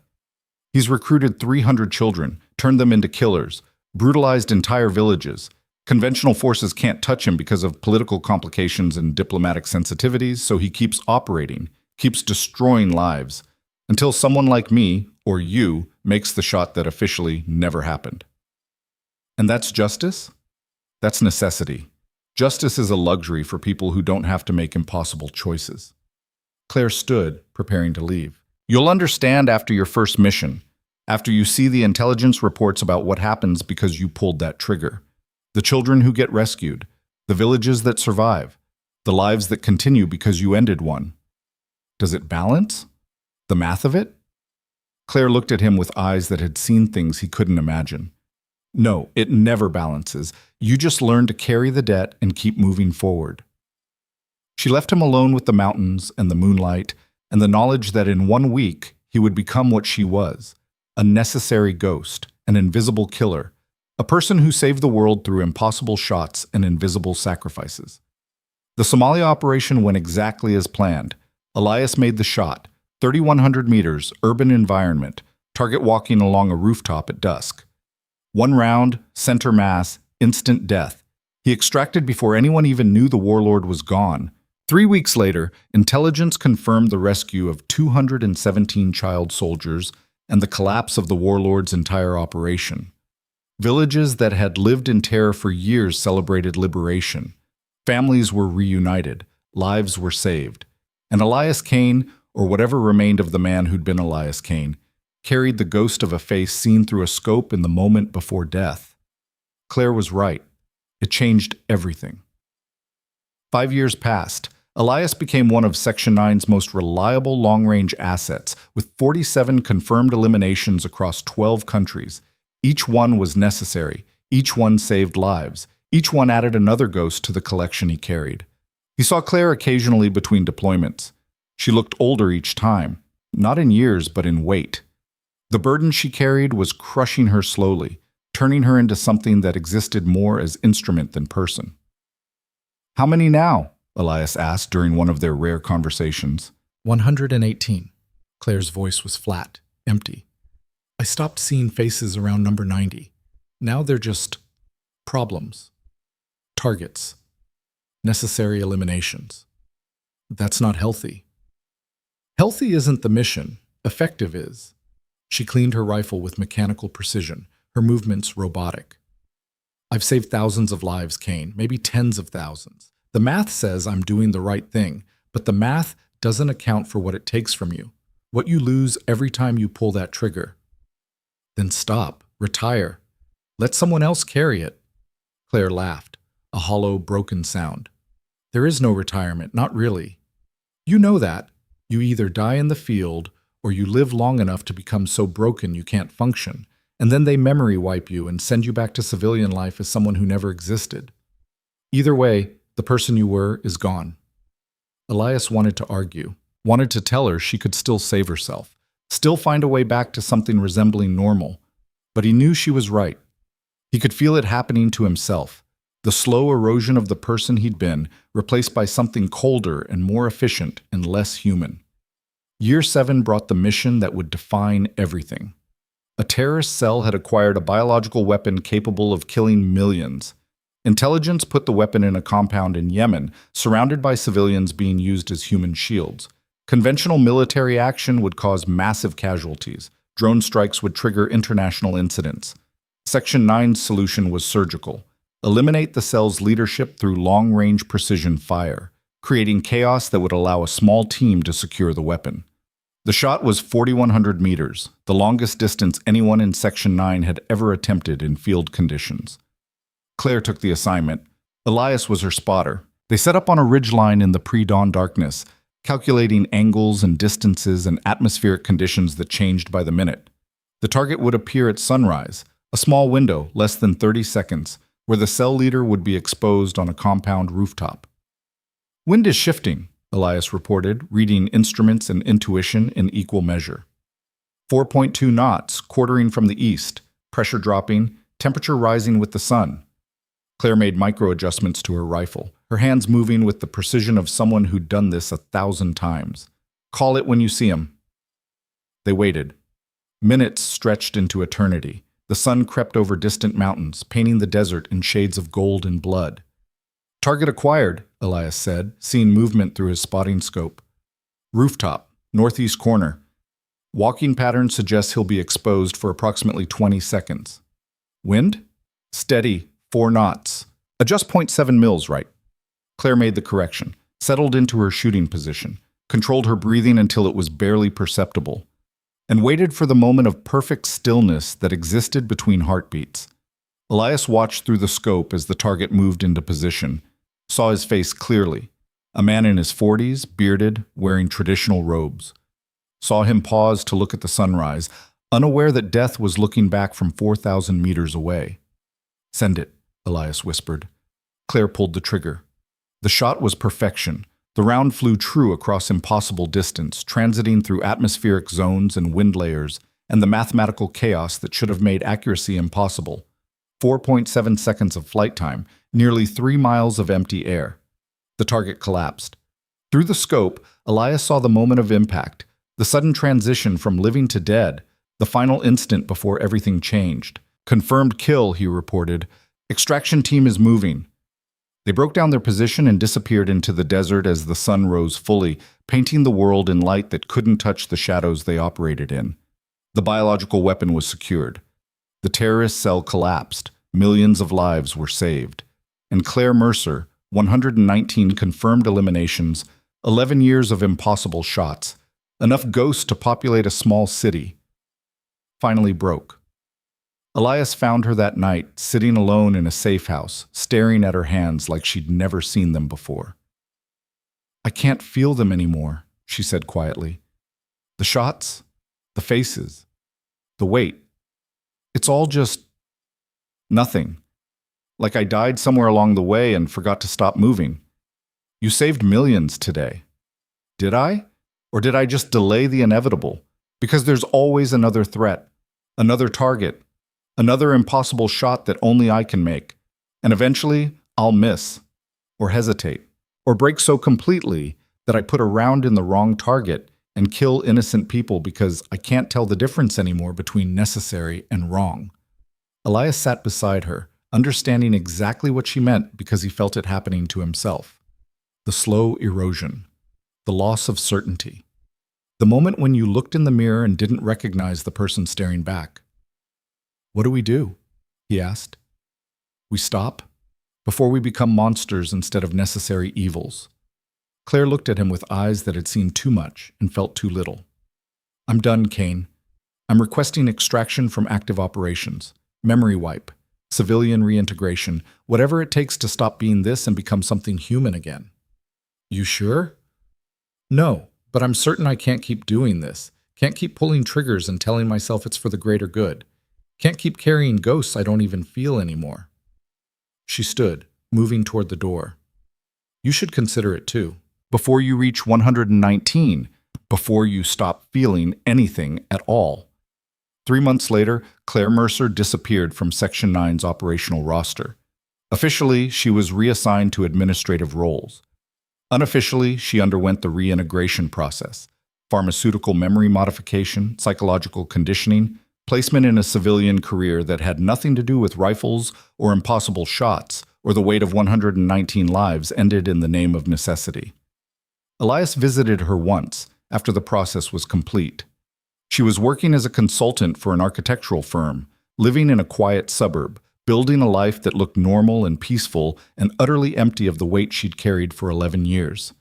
He's recruited 300 children, turned them into killers, brutalized entire villages. Conventional forces can't touch him because of political complications and diplomatic sensitivities, so he keeps operating, keeps destroying lives, until someone like me, or you, makes the shot that officially never happened. And that's justice? That's necessity. Justice is a luxury for people who don't have to make impossible choices. Claire stood, preparing to leave. "You'll understand after your first mission, after you see the intelligence reports about what happens because you pulled that trigger. The children who get rescued, the villages that survive, the lives that continue because you ended one. Does it balance? The math of it?" Claire looked at him with eyes that had seen things he couldn't imagine. "No, it never balances. You just learn to carry the debt and keep moving forward." She left him alone with the mountains and the moonlight and the knowledge that in 1 week he would become what she was, a necessary ghost, an invisible killer, a person who saved the world through impossible shots and invisible sacrifices. The Somalia operation went exactly as planned. Elias made the shot, 3,100 meters, urban environment, target walking along a rooftop at dusk. One round, center mass, instant death. He extracted before anyone even knew the warlord was gone. 3 weeks later, intelligence confirmed the rescue of 217 child soldiers and the collapse of the warlord's entire operation. Villages that had lived in terror for years celebrated liberation. Families were reunited, lives were saved. And Elias Kane, or whatever remained of the man who'd been Elias Kane, carried the ghost of a face seen through a scope in the moment before death. Claire was right. It changed everything. 5 years passed. Elias became one of Section 9's most reliable long-range assets, with 47 confirmed eliminations across 12 countries. Each one was necessary. Each one saved lives. Each one added another ghost to the collection he carried. He saw Claire occasionally between deployments. She looked older each time, not in years, but in weight. The burden she carried was crushing her slowly, turning her into something that existed more as instrument than person. "How many now?" Elias asked during one of their rare conversations. 118. Claire's voice was flat, empty. I stopped seeing faces around number 90. Now they're just problems, targets, necessary eliminations. That's not healthy. Healthy isn't the mission. Effective is. She cleaned her rifle with mechanical precision, her movements robotic. I've saved thousands of lives, Kane, maybe tens of thousands. The math says I'm doing the right thing, but the math doesn't account for what it takes from you, what you lose every time you pull that trigger. Then stop, retire. Let someone else carry it. Claire laughed, a hollow, broken sound. There is no retirement, not really. You know that. You either die in the field or you live long enough to become so broken you can't function, and then they memory wipe you and send you back to civilian life as someone who never existed. Either way, the person you were is gone. Elias wanted to argue, wanted to tell her she could still save herself, still find a way back to something resembling normal, but he knew she was right. He could feel it happening to himself, the slow erosion of the person he'd been, replaced by something colder and more efficient and less human. Year 7 brought the mission that would define everything. A terrorist cell had acquired a biological weapon capable of killing millions. Intelligence put the weapon in a compound in Yemen, surrounded by civilians being used as human shields. Conventional military action would cause massive casualties. Drone strikes would trigger international incidents. Section 9's solution was surgical. Eliminate the cell's leadership through long-range precision fire, creating chaos that would allow a small team to secure the weapon. The shot was 4,100 meters, the longest distance anyone in Section 9 had ever attempted in field conditions. Claire took the assignment. Elias was her spotter. They set up on a ridgeline in the pre-dawn darkness, calculating angles and distances and atmospheric conditions that changed by the minute. The target would appear at sunrise, a small window, less than 30 seconds, where the cell leader would be exposed on a compound rooftop. "Wind is shifting," Elias reported, reading instruments and intuition in equal measure. 4.2 knots, quartering from the east, pressure dropping, temperature rising with the sun. Claire made micro-adjustments to her rifle, her hands moving with the precision of someone who'd done this 1,000 times. "Call it when you see him." They waited. Minutes stretched into eternity. The sun crept over distant mountains, painting the desert in shades of gold and blood. "Target acquired," Elias said, seeing movement through his spotting scope. "Rooftop, northeast corner. Walking pattern suggests he'll be exposed for approximately 20 seconds. Wind? Steady, 4 knots. Adjust 0.7 mils right." Claire made the correction, settled into her shooting position, controlled her breathing until it was barely perceptible, and waited for the moment of perfect stillness that existed between heartbeats. Elias watched through the scope as the target moved into position, saw his face clearly, a man in his 40s, bearded, wearing traditional robes. Saw him pause to look at the sunrise, unaware that death was looking back from 4,000 meters away. "Send it," Elias whispered. Claire pulled the trigger. The shot was perfection. The round flew true across impossible distance, transiting through atmospheric zones and wind layers, and the mathematical chaos that should have made accuracy impossible. 4.7 seconds of flight time, nearly 3 miles of empty air. The target collapsed. Through the scope, Elias saw the moment of impact, the sudden transition from living to dead, the final instant before everything changed. "Confirmed kill," he reported. "Extraction team is moving." They broke down their position and disappeared into the desert as the sun rose fully, painting the world in light that couldn't touch the shadows they operated in. The biological weapon was secured. The terrorist cell collapsed. Millions of lives were saved. And Clare Mercer, 119 confirmed eliminations, 11 years of impossible shots, enough ghosts to populate a small city, finally broke. Elias found her that night, sitting alone in a safe house, staring at her hands like she'd never seen them before. "I can't feel them anymore," she said quietly. "The shots, the faces, the weight. It's all just nothing. Like I died somewhere along the way and forgot to stop moving. You saved millions today. Did I? Or did I just delay the inevitable? Because there's always another threat, another target, another impossible shot that only I can make. And eventually, I'll miss, or hesitate, or break so completely that I put a round in the wrong target and kill innocent people because I can't tell the difference anymore between necessary and wrong." Elias sat beside her, understanding exactly what she meant because he felt it happening to himself. The slow erosion, the loss of certainty, the moment when you looked in the mirror and didn't recognize the person staring back. "What do we do?" he asked. "We stop? Before we become monsters instead of necessary evils?" Claire looked at him with eyes that had seen too much and felt too little. "I'm done, Kane. I'm requesting extraction from active operations, memory wipe, civilian reintegration, whatever it takes to stop being this and become something human again." "You sure?" "No, but I'm certain I can't keep doing this. Can't keep pulling triggers and telling myself it's for the greater good. Can't keep carrying ghosts I don't even feel anymore." She stood, moving toward the door. "You should consider it too. Before you reach 119, before you stop feeling anything at all." 3 months later, Clare Mercer disappeared from Section 9's operational roster. Officially, she was reassigned to administrative roles. Unofficially, she underwent the reintegration process: pharmaceutical memory modification, psychological conditioning, placement in a civilian career that had nothing to do with rifles or impossible shots, or the weight of 119 lives ended in the name of necessity. Elias visited her once, after the process was complete. She was working as a consultant for an architectural firm, living in a quiet suburb, building a life that looked normal and peaceful and utterly empty of the weight she'd carried for 11 years.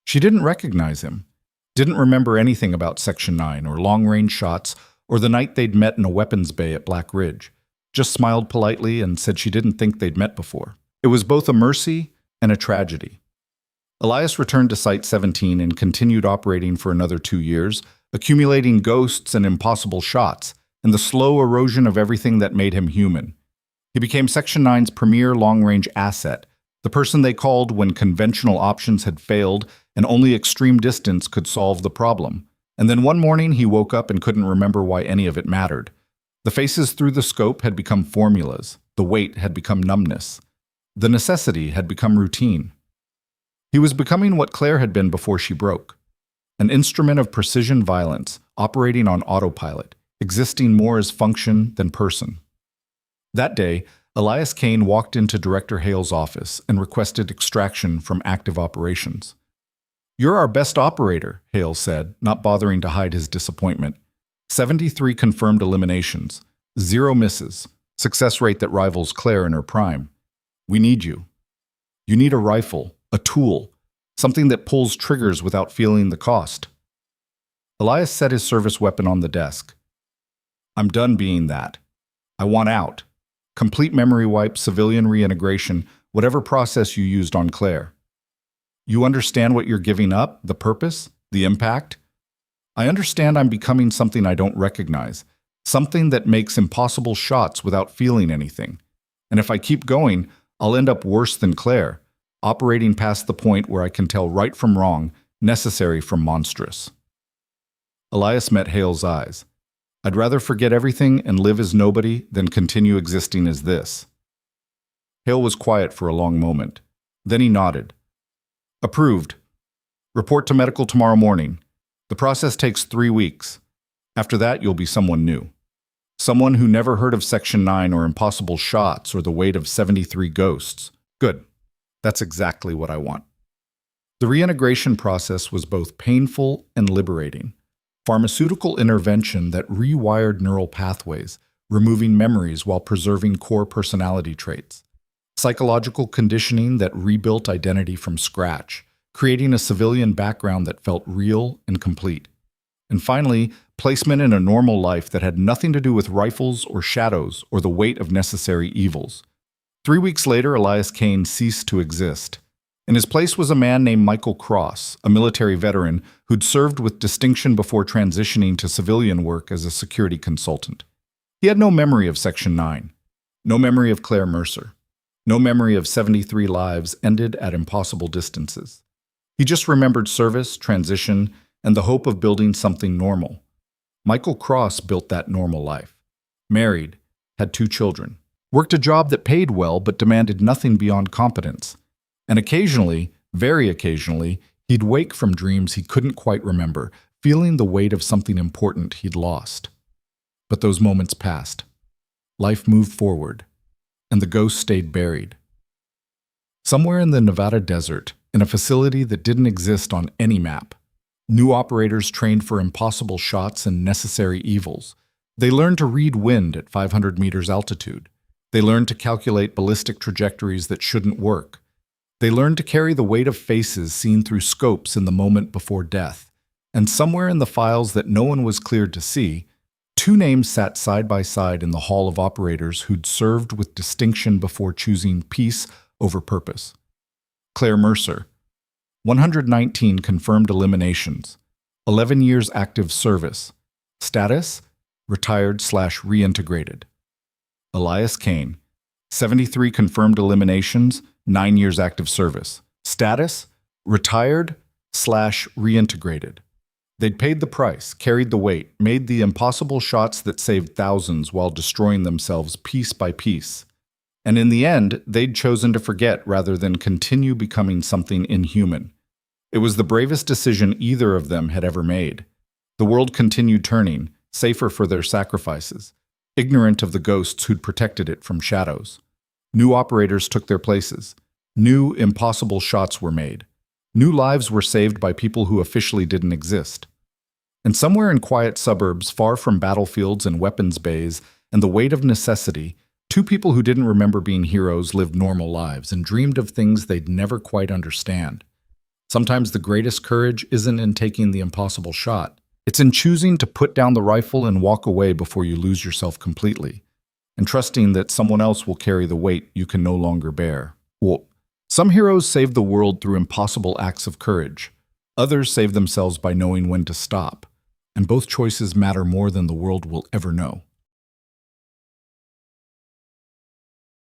She didn't recognize him, didn't remember anything about Section 9 or long-range shots or the night they'd met in a weapons bay at Black Ridge, just smiled politely and said she didn't think they'd met before. It was both a mercy and a tragedy. Elias returned to Site 17 and continued operating for another 2 years, accumulating ghosts and impossible shots, and the slow erosion of everything that made him human. He became Section 9's premier long-range asset, the person they called when conventional options had failed and only extreme distance could solve the problem. And then one morning he woke up and couldn't remember why any of it mattered. The faces through the scope had become formulas, the weight had become numbness, the necessity had become routine. He was becoming what Claire had been before she broke, an instrument of precision violence, operating on autopilot, existing more as function than person. That day, Elias Kane walked into Director Hale's office and requested extraction from active operations. "You're our best operator," Hale said, not bothering to hide his disappointment. 73 confirmed eliminations, 0 misses, success rate that rivals Claire in her prime. "We need you. You need a rifle, a tool, something that pulls triggers without feeling the cost." Elias set his service weapon on the desk. "I'm done being that. I want out. Complete memory wipe, civilian reintegration, whatever process you used on Claire. You understand what you're giving up, the purpose, the impact? I understand I'm becoming something I don't recognize, something that makes impossible shots without feeling anything. And if I keep going, I'll end up worse than Claire, operating past the point where I can tell right from wrong, necessary from monstrous." Elias met Hale's eyes. I'd rather forget everything and live as nobody than continue existing as this. Hale was quiet for a long moment. Then he nodded. Approved. Report to medical tomorrow morning. The process takes 3 weeks. After that, you'll be someone new. Someone who never heard of Section 9 or impossible shots or the weight of 73 ghosts. Good. That's exactly what I want. The reintegration process was both painful and liberating. Pharmaceutical intervention that rewired neural pathways, removing memories while preserving core personality traits. Psychological conditioning that rebuilt identity from scratch, creating a civilian background that felt real and complete. And finally, placement in a normal life that had nothing to do with rifles or shadows or the weight of necessary evils. 3 weeks later, Elias Kane ceased to exist. In his place was a man named Michael Cross, a military veteran who'd served with distinction before transitioning to civilian work as a security consultant. He had no memory of Section 9, no memory of Clare Mercer, no memory of 73 lives ended at impossible distances. He just remembered service, transition, and the hope of building something normal. Michael Cross built that normal life. Married, had 2 children, worked a job that paid well but demanded nothing beyond competence. And occasionally, very occasionally, he'd wake from dreams he couldn't quite remember, feeling the weight of something important he'd lost. But those moments passed. Life moved forward, and the ghost stayed buried. Somewhere in the Nevada desert, in a facility that didn't exist on any map, new operators trained for impossible shots and necessary evils. They learned to read wind at 500 meters altitude. They learned to calculate ballistic trajectories that shouldn't work. They learned to carry the weight of faces seen through scopes in the moment before death. And somewhere in the files that no one was cleared to see, 2 names sat side by side in the hall of operators who'd served with distinction before choosing peace over purpose. Clare Mercer, 119 confirmed eliminations, 11 years active service, status, retired/reintegrated. Elias Kane, 73 confirmed eliminations, 9 years active service, status, retired/reintegrated. They'd paid the price, carried the weight, made the impossible shots that saved thousands while destroying themselves piece by piece. And in the end, they'd chosen to forget rather than continue becoming something inhuman. It was the bravest decision either of them had ever made. The world continued turning, safer for their sacrifices, ignorant of the ghosts who'd protected it from shadows. New operators took their places. New, impossible shots were made. New lives were saved by people who officially didn't exist. And somewhere in quiet suburbs, far from battlefields and weapons bays and the weight of necessity, 2 people who didn't remember being heroes lived normal lives and dreamed of things they'd never quite understand. Sometimes the greatest courage isn't in taking the impossible shot. It's in choosing to put down the rifle and walk away before you lose yourself completely, and trusting that someone else will carry the weight you can no longer bear. Well, some heroes save the world through impossible acts of courage. Others save themselves by knowing when to stop. And both choices matter more than the world will ever know.